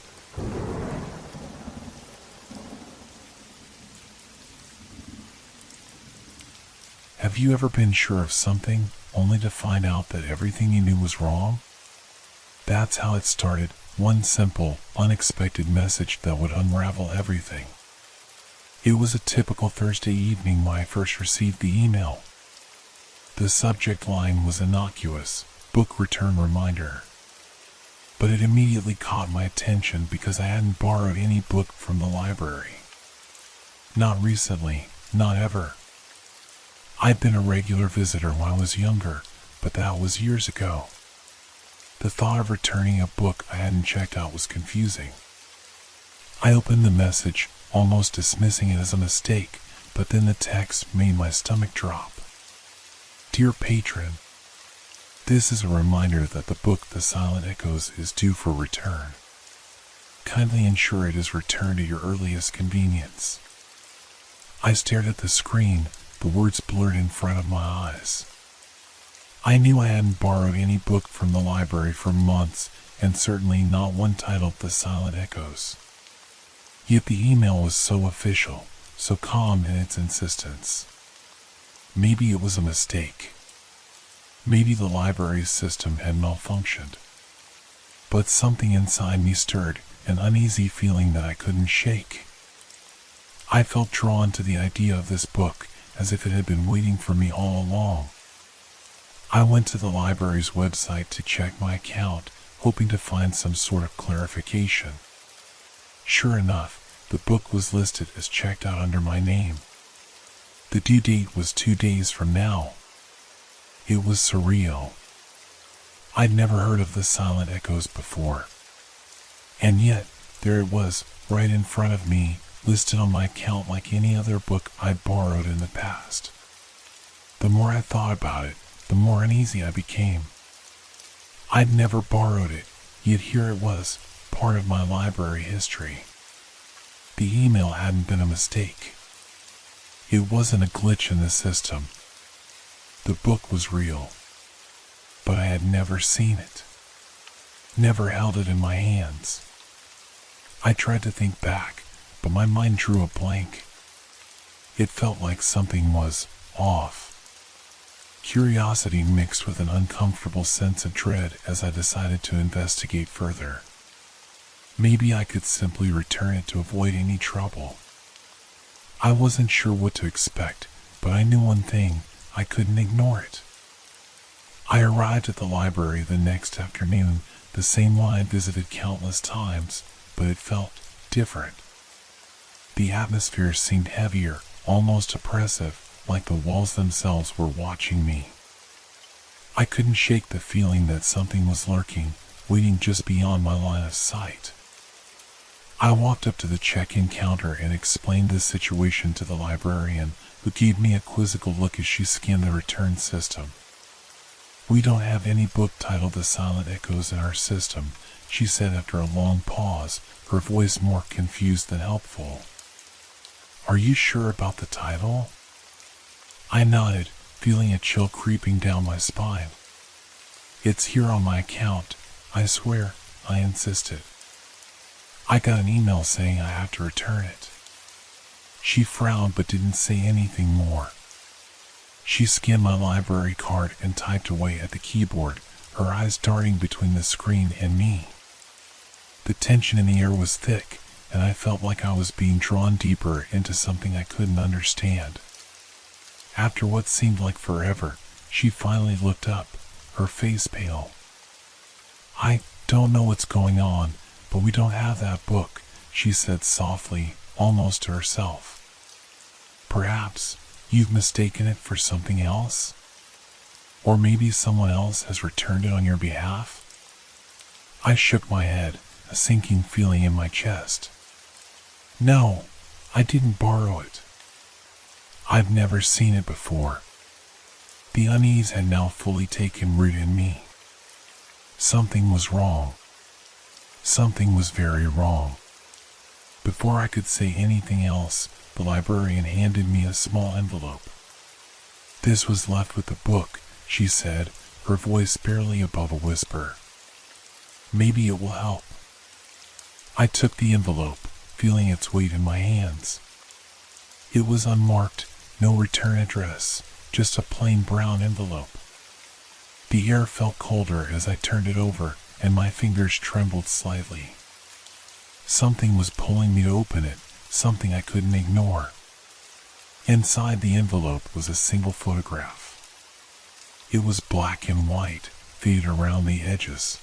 Have you ever been sure of something, only to find out that everything you knew was wrong? That's how it started, one simple, unexpected message that would unravel everything. It was a typical Thursday evening when I first received the email. The subject line was innocuous, book return reminder. But it immediately caught my attention because I hadn't borrowed any book from the library. Not recently, not ever. I'd been a regular visitor when I was younger, but that was years ago. The thought of returning a book I hadn't checked out was confusing. I opened the message, almost dismissing it as a mistake, but then the text made my stomach drop. Dear Patron, this is a reminder that the book The Silent Echoes is due for return. Kindly ensure it is returned at your earliest convenience. I stared at the screen, the words blurred in front of my eyes. I knew I hadn't borrowed any book from the library for months, and certainly not one titled The Silent Echoes. Yet the email was so official, so calm in its insistence. Maybe it was a mistake. Maybe the library's system had malfunctioned. But something inside me stirred, an uneasy feeling that I couldn't shake. I felt drawn to the idea of this book, as if it had been waiting for me all along. I went to the library's website to check my account, hoping to find some sort of clarification. Sure enough, the book was listed as checked out under my name. The due date was 2 days from now. It was surreal. I'd never heard of the Silent Echoes before. And yet, there it was, right in front of me, listed on my account like any other book I'd borrowed in the past. The more I thought about it, the more uneasy I became. I'd never borrowed it, yet here it was, part of my library history. The email hadn't been a mistake. It wasn't a glitch in the system. The book was real. But I had never seen it. Never held it in my hands. I tried to think back, but my mind drew a blank. It felt like something was off. Curiosity mixed with an uncomfortable sense of dread as I decided to investigate further. Maybe I could simply return it to avoid any trouble. I wasn't sure what to expect, but I knew one thing: I couldn't ignore it. I arrived at the library the next afternoon, the same one I'd visited countless times, but it felt different. The atmosphere seemed heavier, almost oppressive, like the walls themselves were watching me. I couldn't shake the feeling that something was lurking, waiting just beyond my line of sight. I walked up to the check-in counter and explained the situation to the librarian, who gave me a quizzical look as she scanned the return system. "We don't have any book titled The Silent Echoes in our system," she said after a long pause, her voice more confused than helpful. "Are you sure about the title?" I nodded, feeling a chill creeping down my spine. "It's here on my account, I swear," I insisted. "I got an email saying I have to return it." She frowned but didn't say anything more. She scanned my library card and typed away at the keyboard, her eyes darting between the screen and me. The tension in the air was thick, and I felt like I was being drawn deeper into something I couldn't understand. After what seemed like forever, she finally looked up, her face pale. "I don't know what's going on, but we don't have that book," she said softly, almost to herself. "Perhaps you've mistaken it for something else? Or maybe someone else has returned it on your behalf?" I shook my head, a sinking feeling in my chest. "No, I didn't borrow it. I've never seen it before." The unease had now fully taken root in me. Something was wrong. Something was very wrong. Before I could say anything else, the librarian handed me a small envelope. "This was left with the book," she said, her voice barely above a whisper. "Maybe it will help." I took the envelope, feeling its weight in my hands. It was unmarked, no return address, just a plain brown envelope. The air felt colder as I turned it over, and my fingers trembled slightly. Something was pulling me to open it, something I couldn't ignore. Inside the envelope was a single photograph. It was black and white, faded around the edges.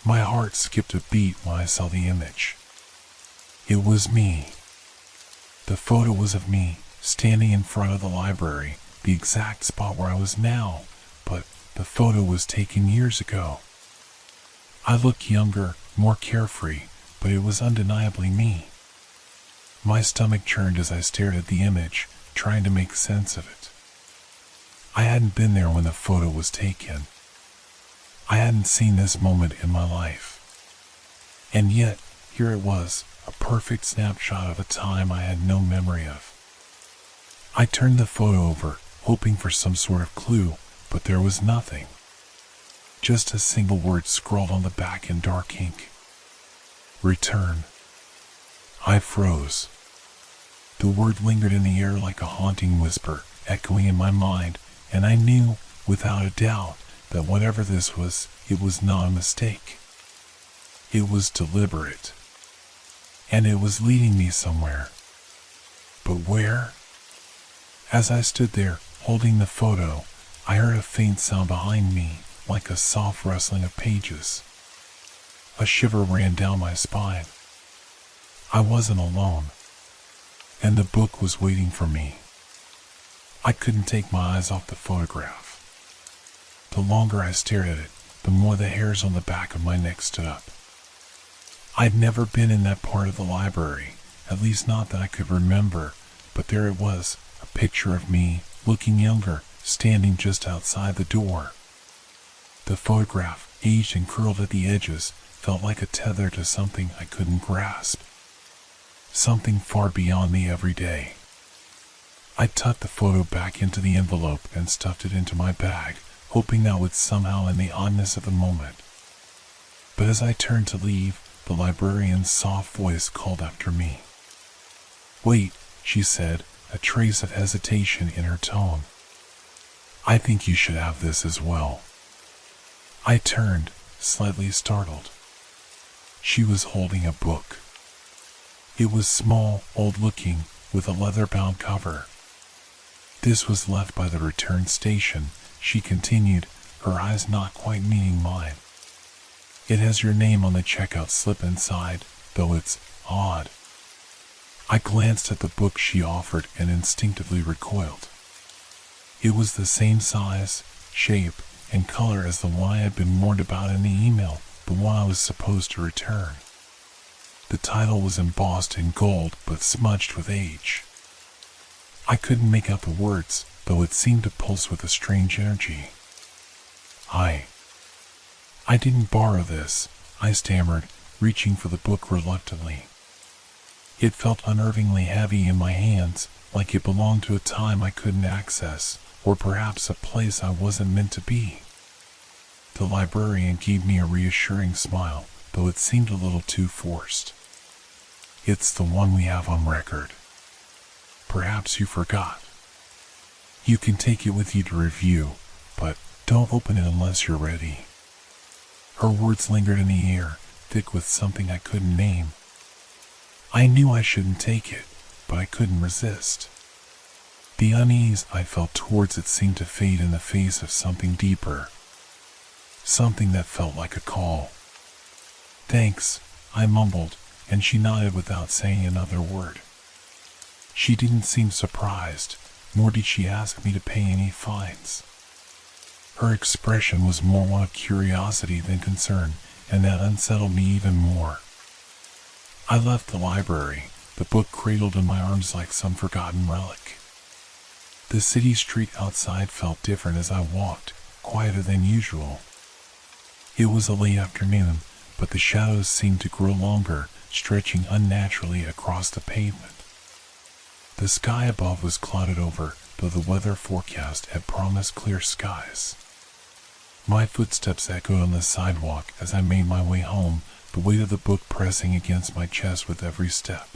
My heart skipped a beat when I saw the image. It was me. The photo was of me, standing in front of the library, the exact spot where I was now, but the photo was taken years ago. I looked younger, more carefree, but it was undeniably me. My stomach churned as I stared at the image, trying to make sense of it. I hadn't been there when the photo was taken. I hadn't seen this moment in my life. And yet, here it was, a perfect snapshot of a time I had no memory of. I turned the photo over, hoping for some sort of clue, but there was nothing. Just a single word scrawled on the back in dark ink. "Return." I froze. The word lingered in the air like a haunting whisper, echoing in my mind, and I knew, without a doubt, that whatever this was, it was not a mistake. It was deliberate. And it was leading me somewhere. But where? As I stood there, holding the photo, I heard a faint sound behind me, like a soft rustling of pages. A shiver ran down my spine. I wasn't alone. And the book was waiting for me. I couldn't take my eyes off the photograph. The longer I stared at it, the more the hairs on the back of my neck stood up. I'd never been in that part of the library, at least not that I could remember, but there it was, a picture of me, looking younger, standing just outside the door. The photograph, aged and curled at the edges, felt like a tether to something I couldn't grasp. Something far beyond the everyday. I tucked the photo back into the envelope and stuffed it into my bag, hoping that would somehow end the oddness of the moment. But as I turned to leave, the librarian's soft voice called after me. "Wait," she said, a trace of hesitation in her tone. "I think you should have this as well." I turned, slightly startled. She was holding a book. It was small, old-looking, with a leather-bound cover. "This was left by the return station," she continued, her eyes not quite meeting mine. "It has your name on the checkout slip inside, though it's odd." I glanced at the book she offered and instinctively recoiled. It was the same size, shape, and color as the one I had been warned about in the email, the one I was supposed to return. The title was embossed in gold but smudged with age. I couldn't make out the words, though it seemed to pulse with a strange energy. I didn't borrow this," I stammered, reaching for the book reluctantly. It felt unnervingly heavy in my hands, like it belonged to a time I couldn't access, or perhaps a place I wasn't meant to be. The librarian gave me a reassuring smile, though it seemed a little too forced. "It's the one we have on record. Perhaps you forgot. You can take it with you to review, but don't open it unless you're ready." Her words lingered in the air, thick with something I couldn't name. I knew I shouldn't take it, but I couldn't resist. The unease I felt towards it seemed to fade in the face of something deeper. Something that felt like a call. "Thanks," I mumbled, and she nodded without saying another word. She didn't seem surprised, nor did she ask me to pay any fines. Her expression was more one of curiosity than concern, and that unsettled me even more. I left the library, the book cradled in my arms like some forgotten relic. The city street outside felt different as I walked, quieter than usual. It was a late afternoon, but the shadows seemed to grow longer, stretching unnaturally across the pavement. The sky above was clouded over, though the weather forecast had promised clear skies. My footsteps echoed on the sidewalk as I made my way home, the weight of the book pressing against my chest with every step.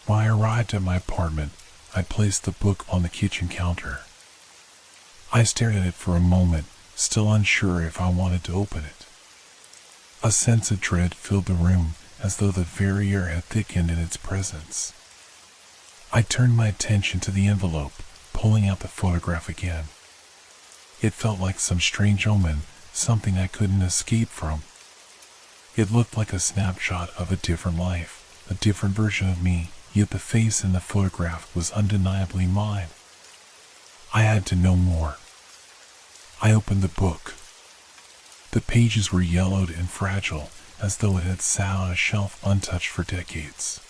When I arrived at my apartment, I placed the book on the kitchen counter. I stared at it for a moment, still unsure if I wanted to open it. A sense of dread filled the room, as though the very air had thickened in its presence. I turned my attention to the envelope, pulling out the photograph again. It felt like some strange omen, something I couldn't escape from. It looked like a snapshot of a different life, a different version of me, yet the face in the photograph was undeniably mine. I had to know more. I opened the book. The pages were yellowed and fragile, as though it had sat on a shelf untouched for decades.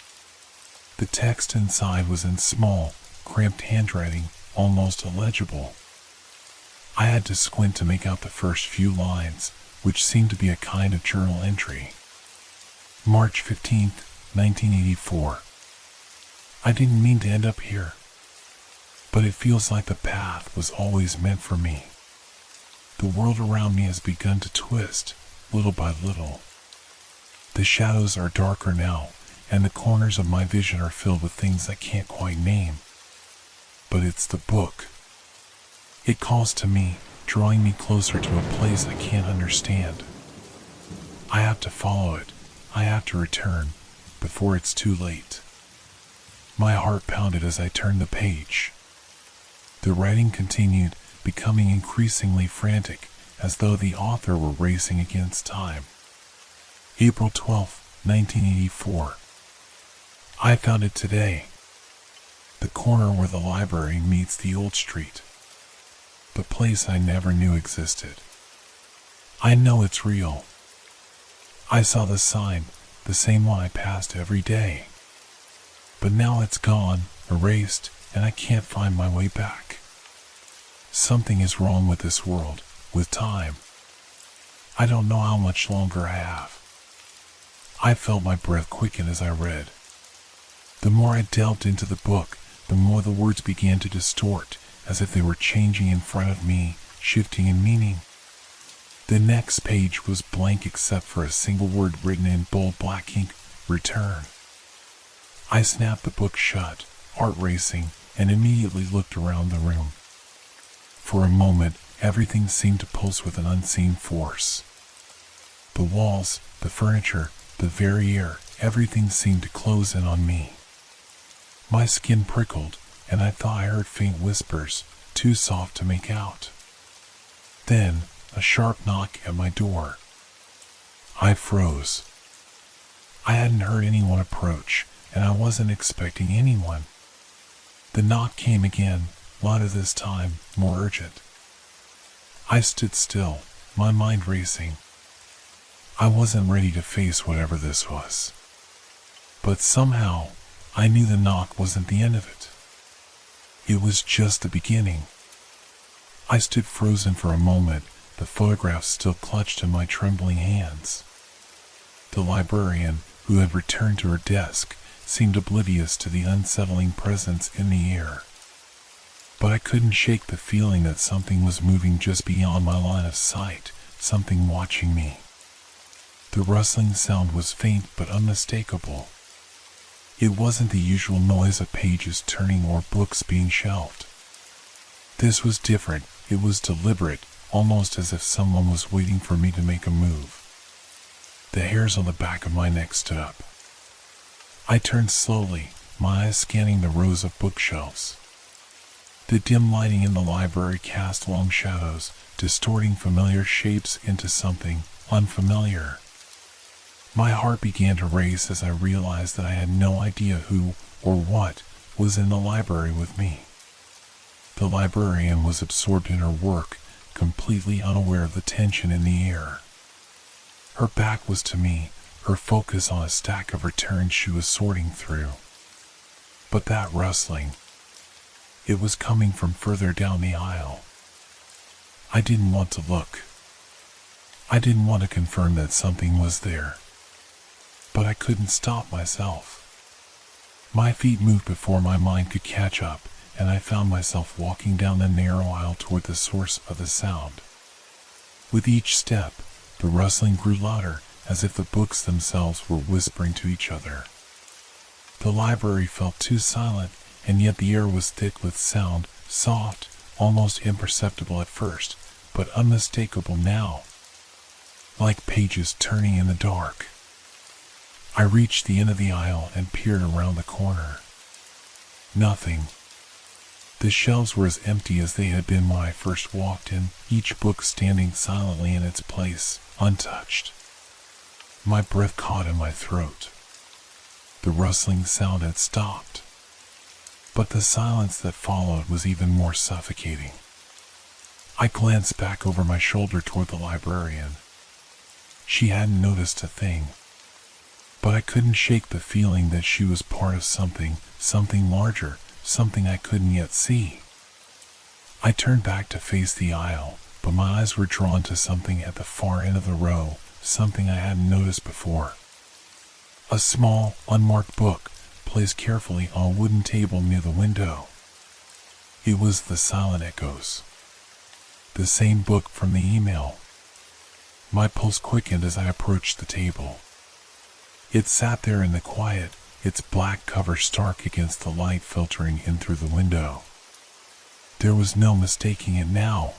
The text inside was in small, cramped handwriting, almost illegible. I had to squint to make out the first few lines, which seemed to be a kind of journal entry. March 15th, 1984. I didn't mean to end up here, but it feels like the path was always meant for me. The world around me has begun to twist, little by little. The shadows are darker now, and the corners of my vision are filled with things I can't quite name. But it's the book. It calls to me, drawing me closer to a place I can't understand. I have to follow it. I have to return, before it's too late. My heart pounded as I turned the page. The writing continued, becoming increasingly frantic, as though the author were racing against time. April 12th, 1984. I found it today. The corner where the library meets the old street. the place I never knew existed. I know it's real. I saw the sign, the same one I passed every day. But now it's gone, erased, and I can't find my way back. Something is wrong with this world, with time. I don't know how much longer I have. I felt my breath quicken as I read. The more I delved into the book, the more the words began to distort, as if they were changing in front of me, shifting in meaning. The next page was blank except for a single word written in bold black ink, return. I snapped the book shut, heart racing, and immediately looked around the room. For a moment, everything seemed to pulse with an unseen force. The walls, the furniture, the very air, everything seemed to close in on me. My skin prickled, and I thought I heard faint whispers, too soft to make out. Then, a sharp knock at my door. I froze. I hadn't heard anyone approach, and I wasn't expecting anyone. The knock came again, louder this time, more urgent. I stood still, my mind racing. I wasn't ready to face whatever this was. But somehow, I knew the knock wasn't the end of it. It was just the beginning. I stood frozen for a moment, the photograph still clutched in my trembling hands. The librarian, who had returned to her desk, seemed oblivious to the unsettling presence in the air. But I couldn't shake the feeling that something was moving just beyond my line of sight, something watching me. The rustling sound was faint but unmistakable. It wasn't the usual noise of pages turning or books being shelved. This was different. It was deliberate, almost as if someone was waiting for me to make a move. The hairs on the back of my neck stood up. I turned slowly, my eyes scanning the rows of bookshelves. The dim lighting in the library cast long shadows, distorting familiar shapes into something unfamiliar. My heart began to race as I realized that I had no idea who or what was in the library with me. The librarian was absorbed in her work, completely unaware of the tension in the air. Her back was to me, her focus on a stack of returns she was sorting through. But that rustling, it was coming from further down the aisle. I didn't want to look. I didn't want to confirm that something was there. But I couldn't stop myself. My feet moved before my mind could catch up, and I found myself walking down the narrow aisle toward the source of the sound. With each step, the rustling grew louder, as if the books themselves were whispering to each other. The library felt too silent, and yet the air was thick with sound, soft, almost imperceptible at first, but unmistakable now, like pages turning in the dark. I reached the end of the aisle and peered around the corner. Nothing. The shelves were as empty as they had been when I first walked in, each book standing silently in its place, untouched. My breath caught in my throat. The rustling sound had stopped. But the silence that followed was even more suffocating. I glanced back over my shoulder toward the librarian. She hadn't noticed a thing. But I couldn't shake the feeling that she was part of something larger, something I couldn't yet see. I turned back to face the aisle, but my eyes were drawn to something at the far end of the row, something I hadn't noticed before. A small, unmarked book, placed carefully on a wooden table near the window. It was The Silent Echoes. The same book from the email. My pulse quickened as I approached the table. It sat there in the quiet, its black cover stark against the light filtering in through the window. There was no mistaking it now.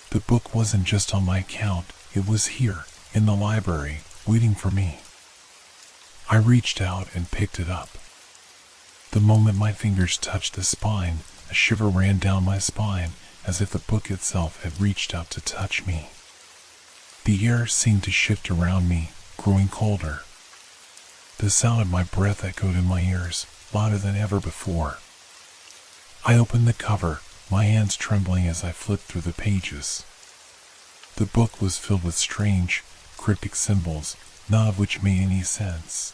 The book wasn't just on my account, it was here, in the library, waiting for me. I reached out and picked it up. The moment my fingers touched the spine, a shiver ran down my spine, as if the book itself had reached out to touch me. The air seemed to shift around me, growing colder. The sound of my breath echoed in my ears, louder than ever before. I opened the cover, my hands trembling as I flipped through the pages. The book was filled with strange, cryptic symbols, none of which made any sense.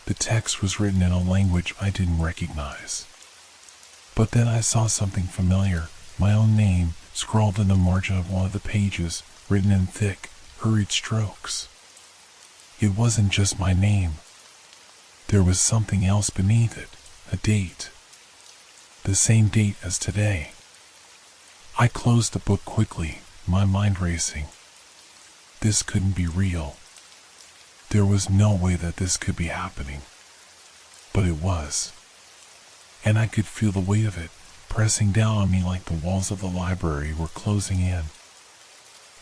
The text was written in a language I didn't recognize. But then I saw something familiar, my own name, scrawled in the margin of one of the pages, written in thick, hurried strokes. It wasn't just my name. There was something else beneath it, a date. The same date as today. I closed the book quickly, my mind racing. This couldn't be real. There was no way that this could be happening. But it was. And I could feel the weight of it, pressing down on me like the walls of the library were closing in.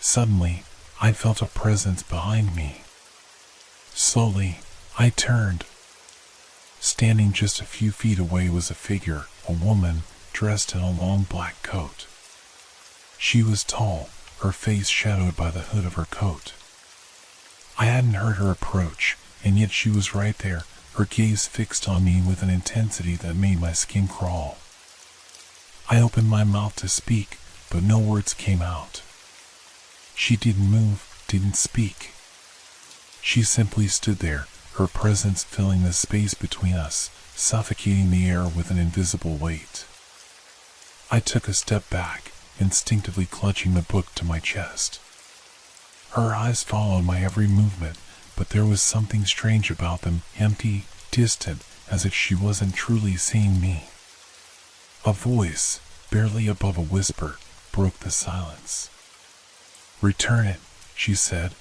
Suddenly, I felt a presence behind me. Slowly, I turned. Standing just a few feet away was a figure, a woman, dressed in a long black coat. She was tall, her face shadowed by the hood of her coat. I hadn't heard her approach, and yet she was right there, her gaze fixed on me with an intensity that made my skin crawl. I opened my mouth to speak, but no words came out. She didn't move, didn't speak. She simply stood there, her presence filling the space between us, suffocating the air with an invisible weight. I took a step back, instinctively clutching the book to my chest. Her eyes followed my every movement, but there was something strange about them, empty, distant, as if she wasn't truly seeing me. A voice, barely above a whisper, broke the silence. "Return it," she said.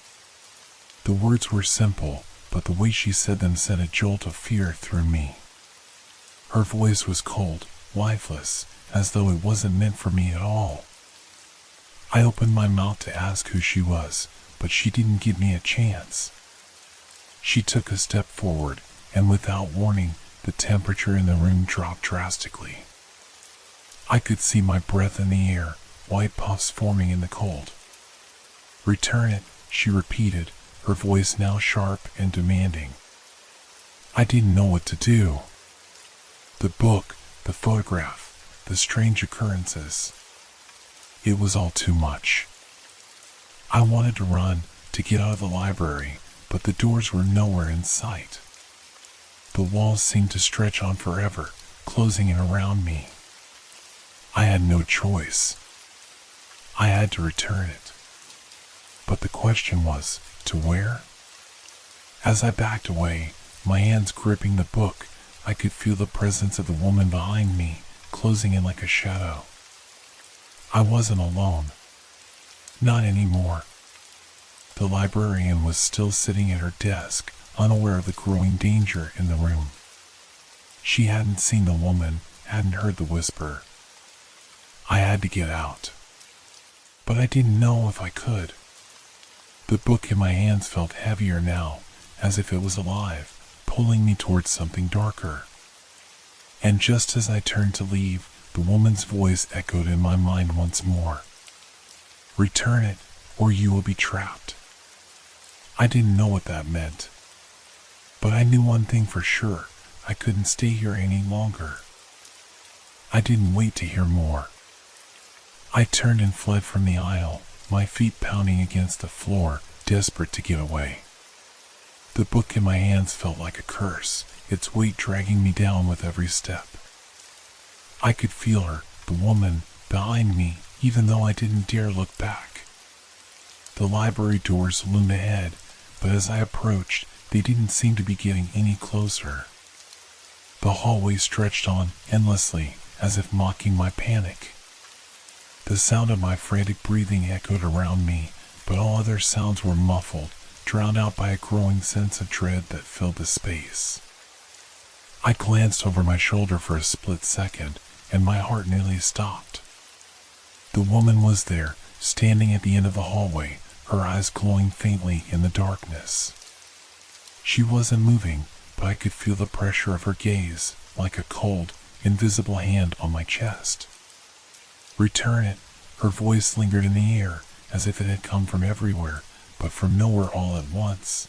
The words were simple, but the way she said them sent a jolt of fear through me. Her voice was cold, lifeless, as though it wasn't meant for me at all. I opened my mouth to ask who she was, but she didn't give me a chance. She took a step forward, and without warning, the temperature in the room dropped drastically. I could see my breath in the air, white puffs forming in the cold. "Return it," she repeated, her voice now sharp and demanding. I didn't know what to do. The book, the photograph, the strange occurrences. It was all too much. I wanted to run, to get out of the library, but the doors were nowhere in sight. The walls seemed to stretch on forever, closing in around me. I had no choice. I had to return it. But the question was, to where? As I backed away, my hands gripping the book, I could feel the presence of the woman behind me, closing in like a shadow. I wasn't alone. Not anymore. The librarian was still sitting at her desk, unaware of the growing danger in the room. She hadn't seen the woman, hadn't heard the whisper. I had to get out. But I didn't know if I could. The book in my hands felt heavier now, as if it was alive, pulling me towards something darker. And just as I turned to leave, the woman's voice echoed in my mind once more. "Return it, or you will be trapped." I didn't know what that meant. But I knew one thing for sure, I couldn't stay here any longer. I didn't wait to hear more. I turned and fled from the aisle, my feet pounding against the floor, desperate to get away. The book in my hands felt like a curse, its weight dragging me down with every step. I could feel her, the woman, behind me, even though I didn't dare look back. The library doors loomed ahead, but as I approached, they didn't seem to be getting any closer. The hallway stretched on endlessly, as if mocking my panic. The sound of my frantic breathing echoed around me, but all other sounds were muffled, drowned out by a growing sense of dread that filled the space. I glanced over my shoulder for a split second, and my heart nearly stopped. The woman was there, standing at the end of the hallway, her eyes glowing faintly in the darkness. She wasn't moving, but I could feel the pressure of her gaze, like a cold, invisible hand on my chest. "Return it," her voice lingered in the air, as if it had come from everywhere, but from nowhere all at once.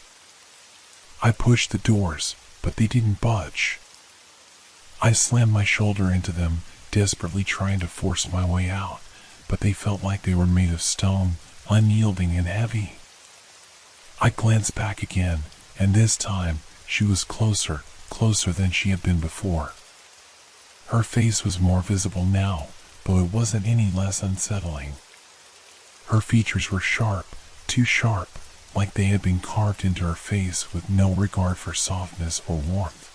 I pushed the doors, but they didn't budge. I slammed my shoulder into them, desperately trying to force my way out, but they felt like they were made of stone, unyielding and heavy. I glanced back again, and this time she was closer than she had been before. Her face was more visible now, though it wasn't any less unsettling. Her features were sharp, too sharp, like they had been carved into her face with no regard for softness or warmth.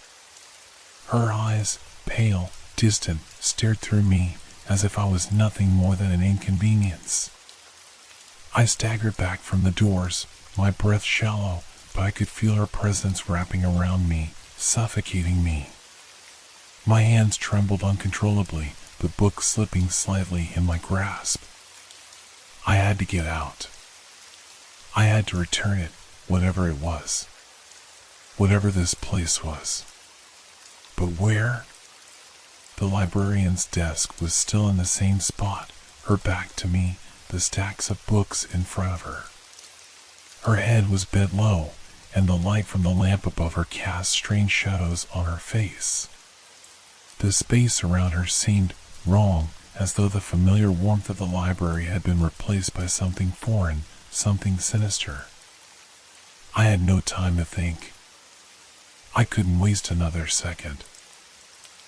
Her eyes, pale, distant, stared through me as if I was nothing more than an inconvenience. I staggered back from the doors, my breath shallow, but I could feel her presence wrapping around me, suffocating me. My hands trembled uncontrollably, the book slipping slightly in my grasp. I had to get out. I had to return it, whatever it was. Whatever this place was. But where? The librarian's desk was still in the same spot, her back to me, the stacks of books in front of her. Her head was bent low, and the light from the lamp above her cast strange shadows on her face. The space around her seemed wrong, as though the familiar warmth of the library had been replaced by something foreign, something sinister. I had no time to think. I couldn't waste another second.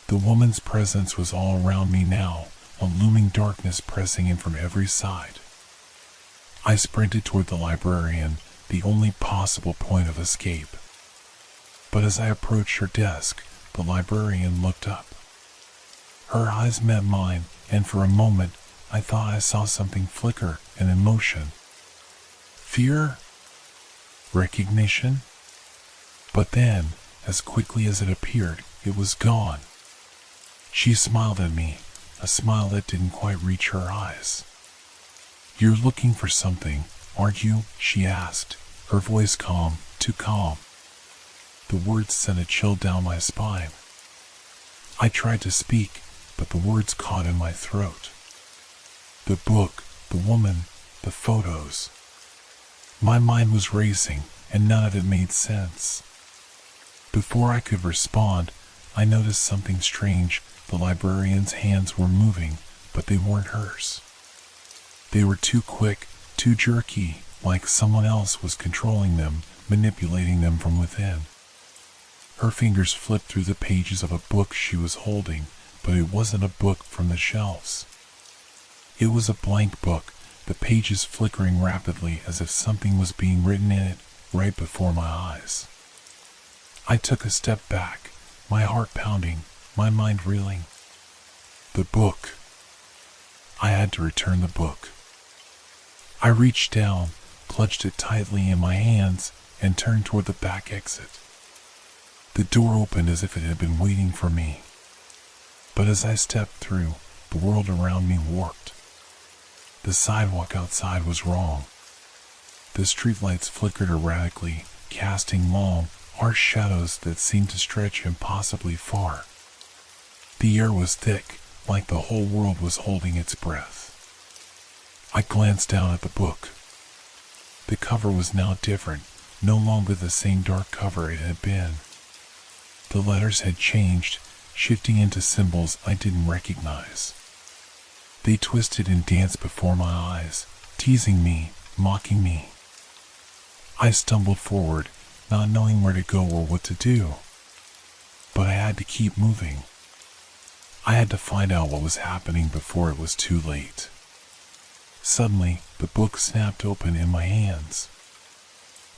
The woman's presence was all around me now, a looming darkness pressing in from every side. I sprinted toward the librarian, the only possible point of escape. But as I approached her desk, the librarian looked up. Her eyes met mine, and for a moment, I thought I saw something flicker in emotion. Fear? Recognition? But then, as quickly as it appeared, it was gone. She smiled at me, a smile that didn't quite reach her eyes. "You're looking for something, aren't you?" she asked, her voice calm, too calm. The words sent a chill down my spine. I tried to speak, but the words caught in my throat. The book, the woman, the photos. My mind was racing, and none of it made sense. Before I could respond, I noticed something strange. The librarian's hands were moving, but they weren't hers. They were too quick, too jerky, like someone else was controlling them, manipulating them from within. Her fingers flipped through the pages of a book she was holding, but it wasn't a book from the shelves. It was a blank book, the pages flickering rapidly as if something was being written in it right before my eyes. I took a step back, my heart pounding, my mind reeling. The book. I had to return the book. I reached down, clutched it tightly in my hands, and turned toward the back exit. The door opened as if it had been waiting for me. But as I stepped through, the world around me warped. The sidewalk outside was wrong. The streetlights flickered erratically, casting long, harsh shadows that seemed to stretch impossibly far. The air was thick, like the whole world was holding its breath. I glanced down at the book. The cover was now different, no longer the same dark cover it had been. The letters had changed, shifting into symbols I didn't recognize. They twisted and danced before my eyes, teasing me, mocking me. I stumbled forward, not knowing where to go or what to do. But I had to keep moving. I had to find out what was happening before it was too late. Suddenly, the book snapped open in my hands.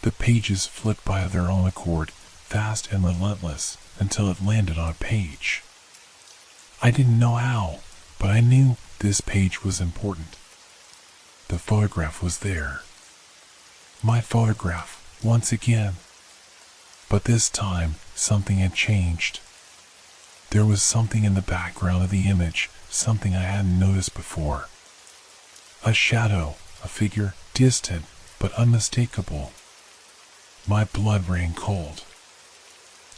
The pages flipped by of their own accord, fast and relentless, until it landed on a page. I didn't know how, but I knew this page was important. The photograph was there. My photograph, once again. But this time, something had changed. There was something in the background of the image, something I hadn't noticed before. A shadow, a figure, distant, but unmistakable. My blood ran cold.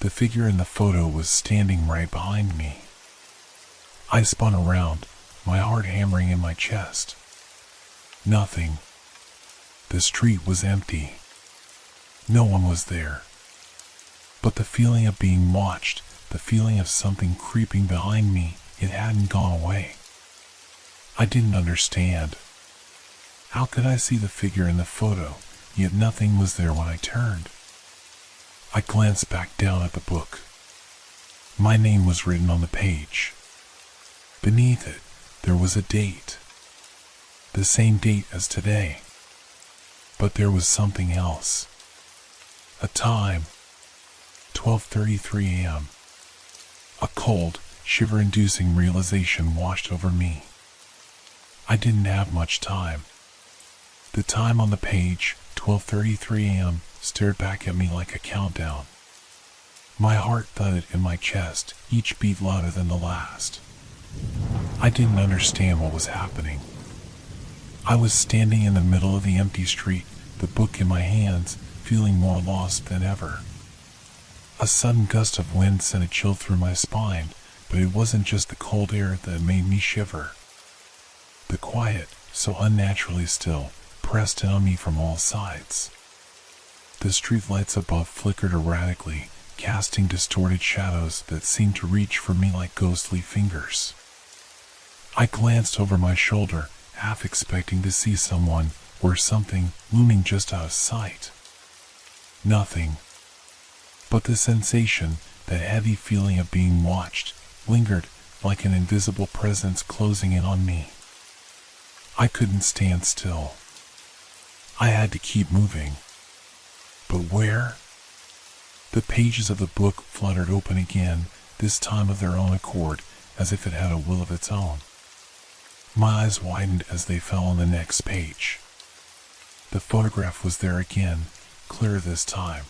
The figure in the photo was standing right behind me. I spun around, my heart hammering in my chest. Nothing. The street was empty. No one was there. But the feeling of being watched, the feeling of something creeping behind me, it hadn't gone away. I didn't understand. How could I see the figure in the photo, yet nothing was there when I turned? I glanced back down at the book. My name was written on the page. Beneath it, there was a date. The same date as today. But there was something else. A time. 12:33 a.m. A cold, shiver-inducing realization washed over me. I didn't have much time. The time on the page, 12:33 a.m., stared back at me like a countdown. My heart thudded in my chest, each beat louder than the last. I didn't understand what was happening. I was standing in the middle of the empty street, the book in my hands, feeling more lost than ever. A sudden gust of wind sent a chill through my spine, but it wasn't just the cold air that made me shiver. The quiet, so unnaturally still, pressed in on me from all sides. The street lights above flickered erratically, casting distorted shadows that seemed to reach for me like ghostly fingers. I glanced over my shoulder, half expecting to see someone or something looming just out of sight. Nothing. But the sensation, that heavy feeling of being watched, lingered like an invisible presence closing in on me. I couldn't stand still. I had to keep moving. But where? The pages of the book fluttered open again, this time of their own accord, as if it had a will of its own. My eyes widened as they fell on the next page. The photograph was there again, clear this time.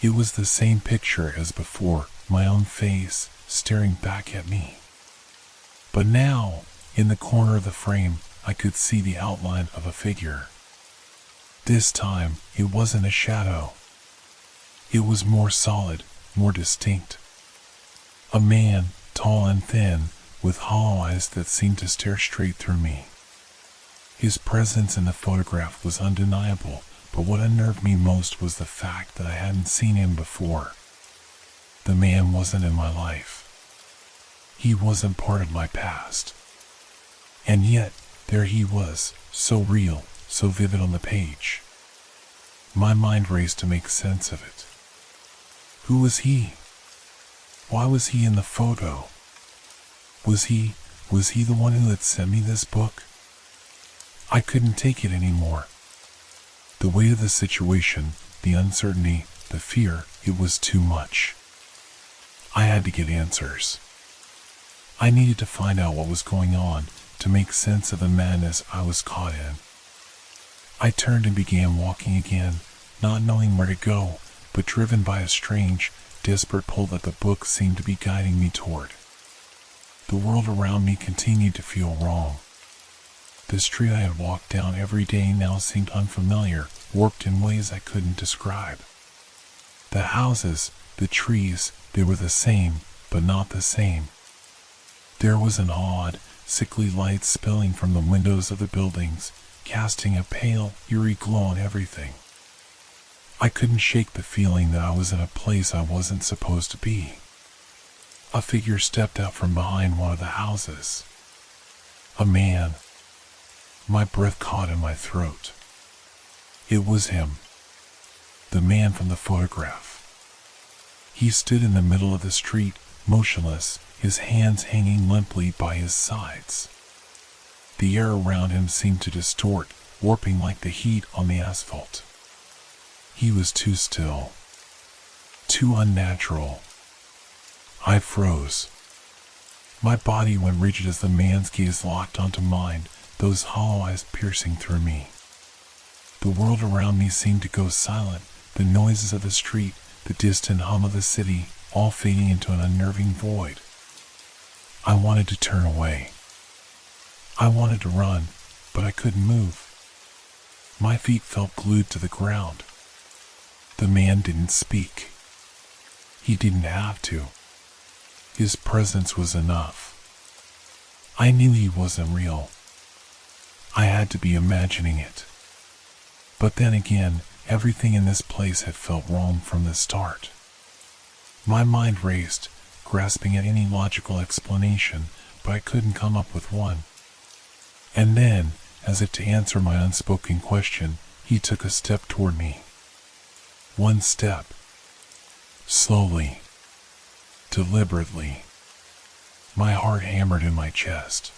It was the same picture as before, my own face, staring back at me. But now, in the corner of the frame, I could see the outline of a figure. This time, it wasn't a shadow. It was more solid, more distinct. A man, tall and thin, with hollow eyes that seemed to stare straight through me. His presence in the photograph was undeniable, but what unnerved me most was the fact that I hadn't seen him before. The man wasn't in my life. He wasn't part of my past. And yet, there he was, so real, so vivid on the page. My mind raced to make sense of it. Who was he? Why was he in the photo? Was he the one who had sent me this book? I couldn't take it anymore. The weight of the situation, the uncertainty, the fear, it was too much. I had to get answers. I needed to find out what was going on, to make sense of the madness I was caught in. I turned and began walking again, not knowing where to go, but driven by a strange, desperate pull that the book seemed to be guiding me toward. The world around me continued to feel wrong. The street I had walked down every day now seemed unfamiliar, warped in ways I couldn't describe. The houses, the trees, they were the same, but not the same. There was an odd, sickly light spilling from the windows of the buildings, casting a pale, eerie glow on everything. I couldn't shake the feeling that I was in a place I wasn't supposed to be. A figure stepped out from behind one of the houses. A man. My breath caught in my throat. It was him. The man from the photograph. He stood in the middle of the street, motionless, his hands hanging limply by his sides. The air around him seemed to distort, warping like the heat on the asphalt. He was too still. Too unnatural. I froze. My body went rigid as the man's gaze locked onto mine, those hollow eyes piercing through me. The world around me seemed to go silent, the noises of the street, the distant hum of the city, all fading into an unnerving void. I wanted to turn away. I wanted to run, but I couldn't move. My feet felt glued to the ground. The man didn't speak. He didn't have to. His presence was enough. I knew he wasn't real. I had to be imagining it. But then again, everything in this place had felt wrong from the start. My mind raced, grasping at any logical explanation, but I couldn't come up with one. And then, as if to answer my unspoken question, he took a step toward me. One step. Slowly. Deliberately. My heart hammered in my chest.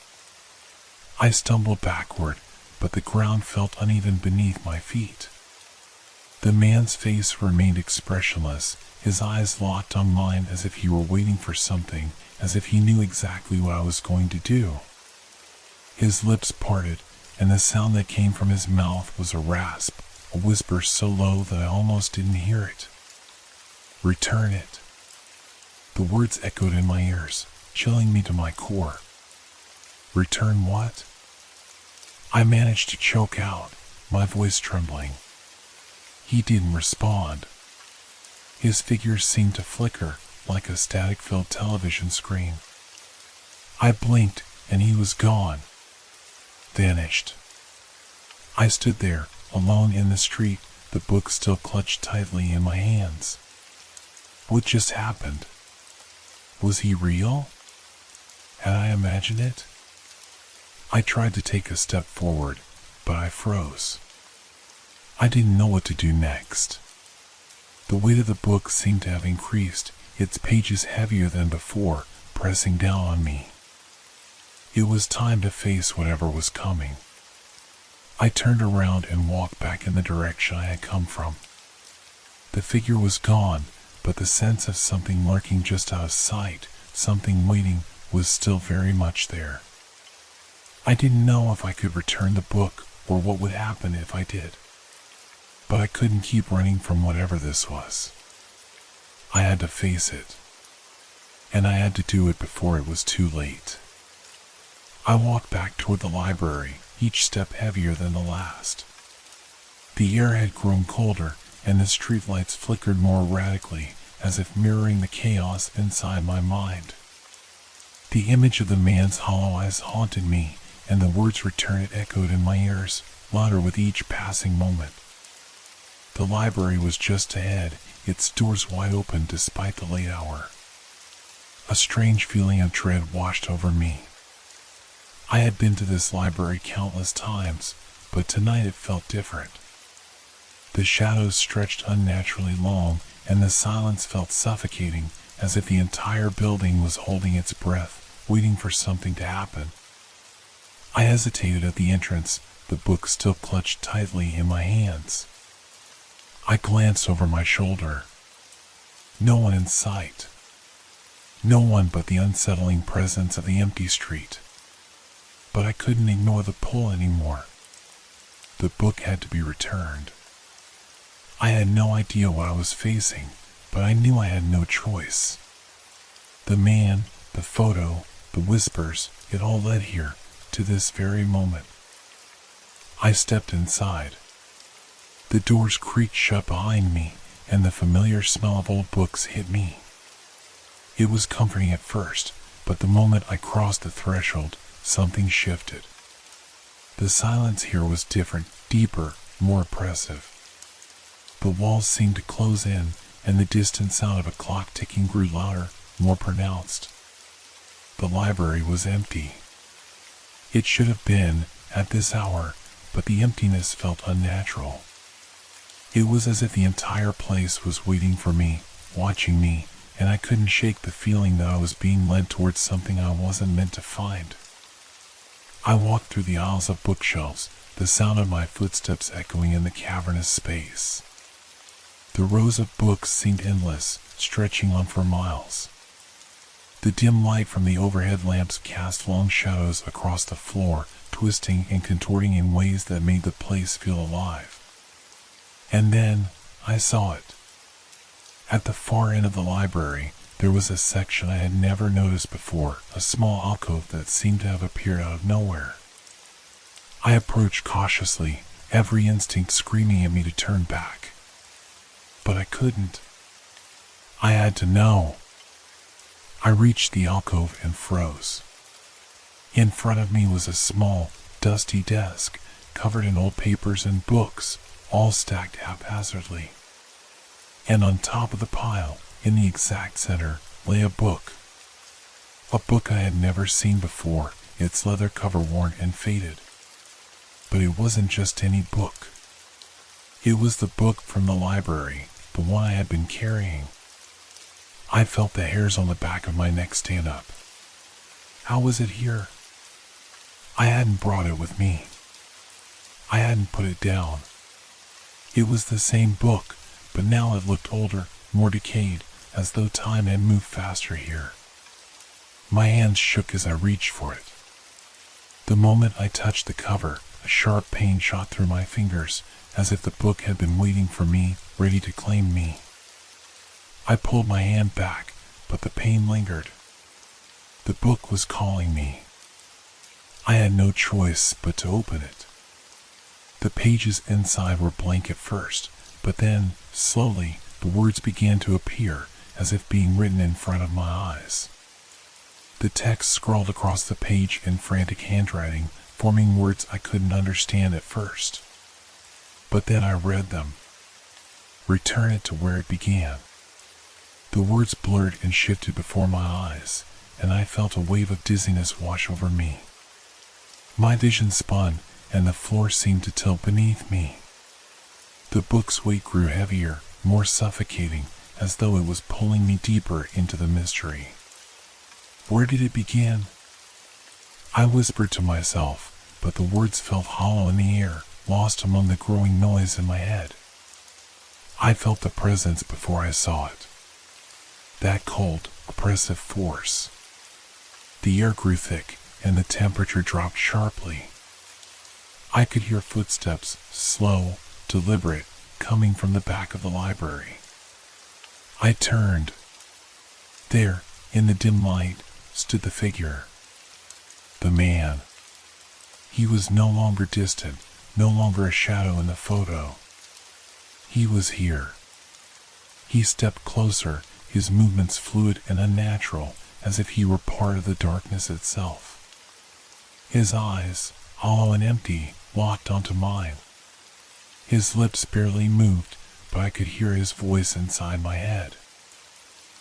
I stumbled backward, but the ground felt uneven beneath my feet. The man's face remained expressionless, his eyes locked on mine as if he were waiting for something, as if he knew exactly what I was going to do. His lips parted, and the sound that came from his mouth was a rasp, a whisper so low that I almost didn't hear it. Return it. The words echoed in my ears, chilling me to my core. Return what? I managed to choke out, my voice trembling. He didn't respond. His figure seemed to flicker, like a static-filled television screen. I blinked, and he was gone. Vanished. I stood there, alone in the street, the book still clutched tightly in my hands. What just happened? Was he real? Had I imagined it? I tried to take a step forward, but I froze. I didn't know what to do next. The weight of the book seemed to have increased, its pages heavier than before, pressing down on me. It was time to face whatever was coming. I turned around and walked back in the direction I had come from. The figure was gone, but the sense of something lurking just out of sight, something waiting, was still very much there. I didn't know if I could return the book or what would happen if I did. But I couldn't keep running from whatever this was. I had to face it. And I had to do it before it was too late. I walked back toward the library, each step heavier than the last. The air had grown colder, and the streetlights flickered more radically, as if mirroring the chaos inside my mind. The image of the man's hollow eyes haunted me, and the words "return it" echoed in my ears, louder with each passing moment. The library was just ahead, its doors wide open despite the late hour. A strange feeling of dread washed over me. I had been to this library countless times, but tonight it felt different. The shadows stretched unnaturally long, and the silence felt suffocating, as if the entire building was holding its breath, waiting for something to happen. I hesitated at the entrance, the book still clutched tightly in my hands. I glanced over my shoulder. No one in sight. No one but the unsettling presence of the empty street. But I couldn't ignore the pull anymore. The book had to be returned. I had no idea what I was facing, but I knew I had no choice. The man, the photo, the whispers, it all led here, to this very moment. I stepped inside. The doors creaked shut behind me, and the familiar smell of old books hit me. It was comforting at first, but the moment I crossed the threshold, something shifted. The silence here was different, deeper, more oppressive. The walls seemed to close in, and the distant sound of a clock ticking grew louder, more pronounced. The library was empty. It should have been, at this hour, but the emptiness felt unnatural. It was as if the entire place was waiting for me, watching me, and I couldn't shake the feeling that I was being led towards something I wasn't meant to find. I walked through the aisles of bookshelves, the sound of my footsteps echoing in the cavernous space. The rows of books seemed endless, stretching on for miles. The dim light from the overhead lamps cast long shadows across the floor, twisting and contorting in ways that made the place feel alive. And then, I saw it. At the far end of the library, there was a section I had never noticed before, a small alcove that seemed to have appeared out of nowhere. I approached cautiously, every instinct screaming at me to turn back. But I couldn't. I had to know. I reached the alcove and froze. In front of me was a small, dusty desk, covered in old papers and books, all stacked haphazardly. And on top of the pile, in the exact center, lay a book, A book I had never seen before, its leather cover worn and faded. But it wasn't just any book. It was the book from the library, the one I had been carrying. I felt the hairs on the back of my neck stand up. How was it here? I hadn't brought it with me. I hadn't put it down. It was the same book, but now it looked older, more decayed, as though time had moved faster here. My hands shook as I reached for it. The moment I touched the cover, a sharp pain shot through my fingers, as if the book had been waiting for me, ready to claim me. I pulled my hand back, but the pain lingered. The book was calling me. I had no choice but to open it. The pages inside were blank at first, but then, slowly, the words began to appear, as if being written in front of my eyes. The text scrawled across the page in frantic handwriting, forming words I couldn't understand at first. But then I read them. Return it to where it began. The words blurred and shifted before my eyes, and I felt a wave of dizziness wash over me. My vision spun, and the floor seemed to tilt beneath me. The book's weight grew heavier, more suffocating, as though it was pulling me deeper into the mystery. Where did it begin? I whispered to myself, but the words felt hollow in the air, lost among the growing noise in my head. I felt the presence before I saw it. That cold, oppressive force. The air grew thick, and the temperature dropped sharply. I could hear footsteps, slow, deliberate, coming from the back of the library. I turned. There, in the dim light, stood the figure. The man. He was no longer distant, no longer a shadow in the photo. He was here. He stepped closer, his movements fluid and unnatural, as if he were part of the darkness itself. His eyes, hollow and empty, locked onto mine. His lips barely moved, but I could hear his voice inside my head.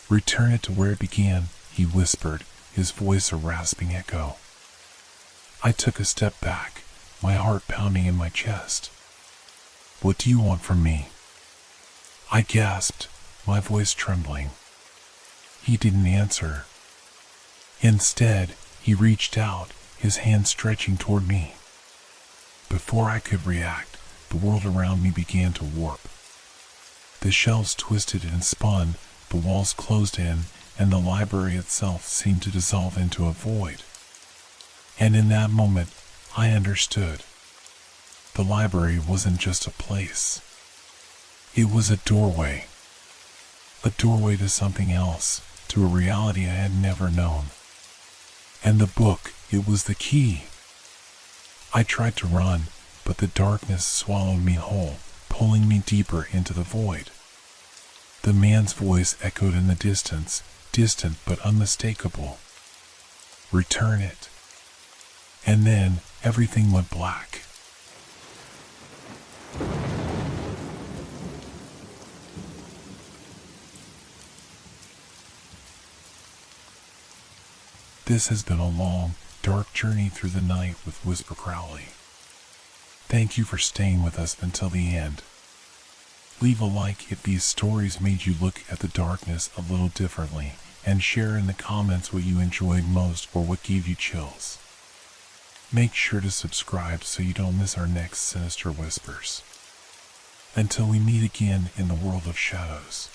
Return it to where it began, he whispered, his voice a rasping echo. I took a step back, my heart pounding in my chest. What do you want from me? I gasped, my voice trembling. He didn't answer. Instead, he reached out, his hand stretching toward me. Before I could react, the world around me began to warp. The shelves twisted and spun, the walls closed in, and the library itself seemed to dissolve into a void. And in that moment, I understood. The library wasn't just a place. It was a doorway. A doorway to something else, to a reality I had never known. And the book, it was the key. I tried to run, but the darkness swallowed me whole, pulling me deeper into the void. The man's voice echoed in the distance, distant but unmistakable. Return it. And then, everything went black. This has been a long, dark journey through the night with Whisper Crowley. Thank you for staying with us until the end. Leave a like if these stories made you look at the darkness a little differently, and share in the comments what you enjoyed most or what gave you chills. Make sure to subscribe so you don't miss our next Sinister Whispers. Until we meet again in the world of shadows.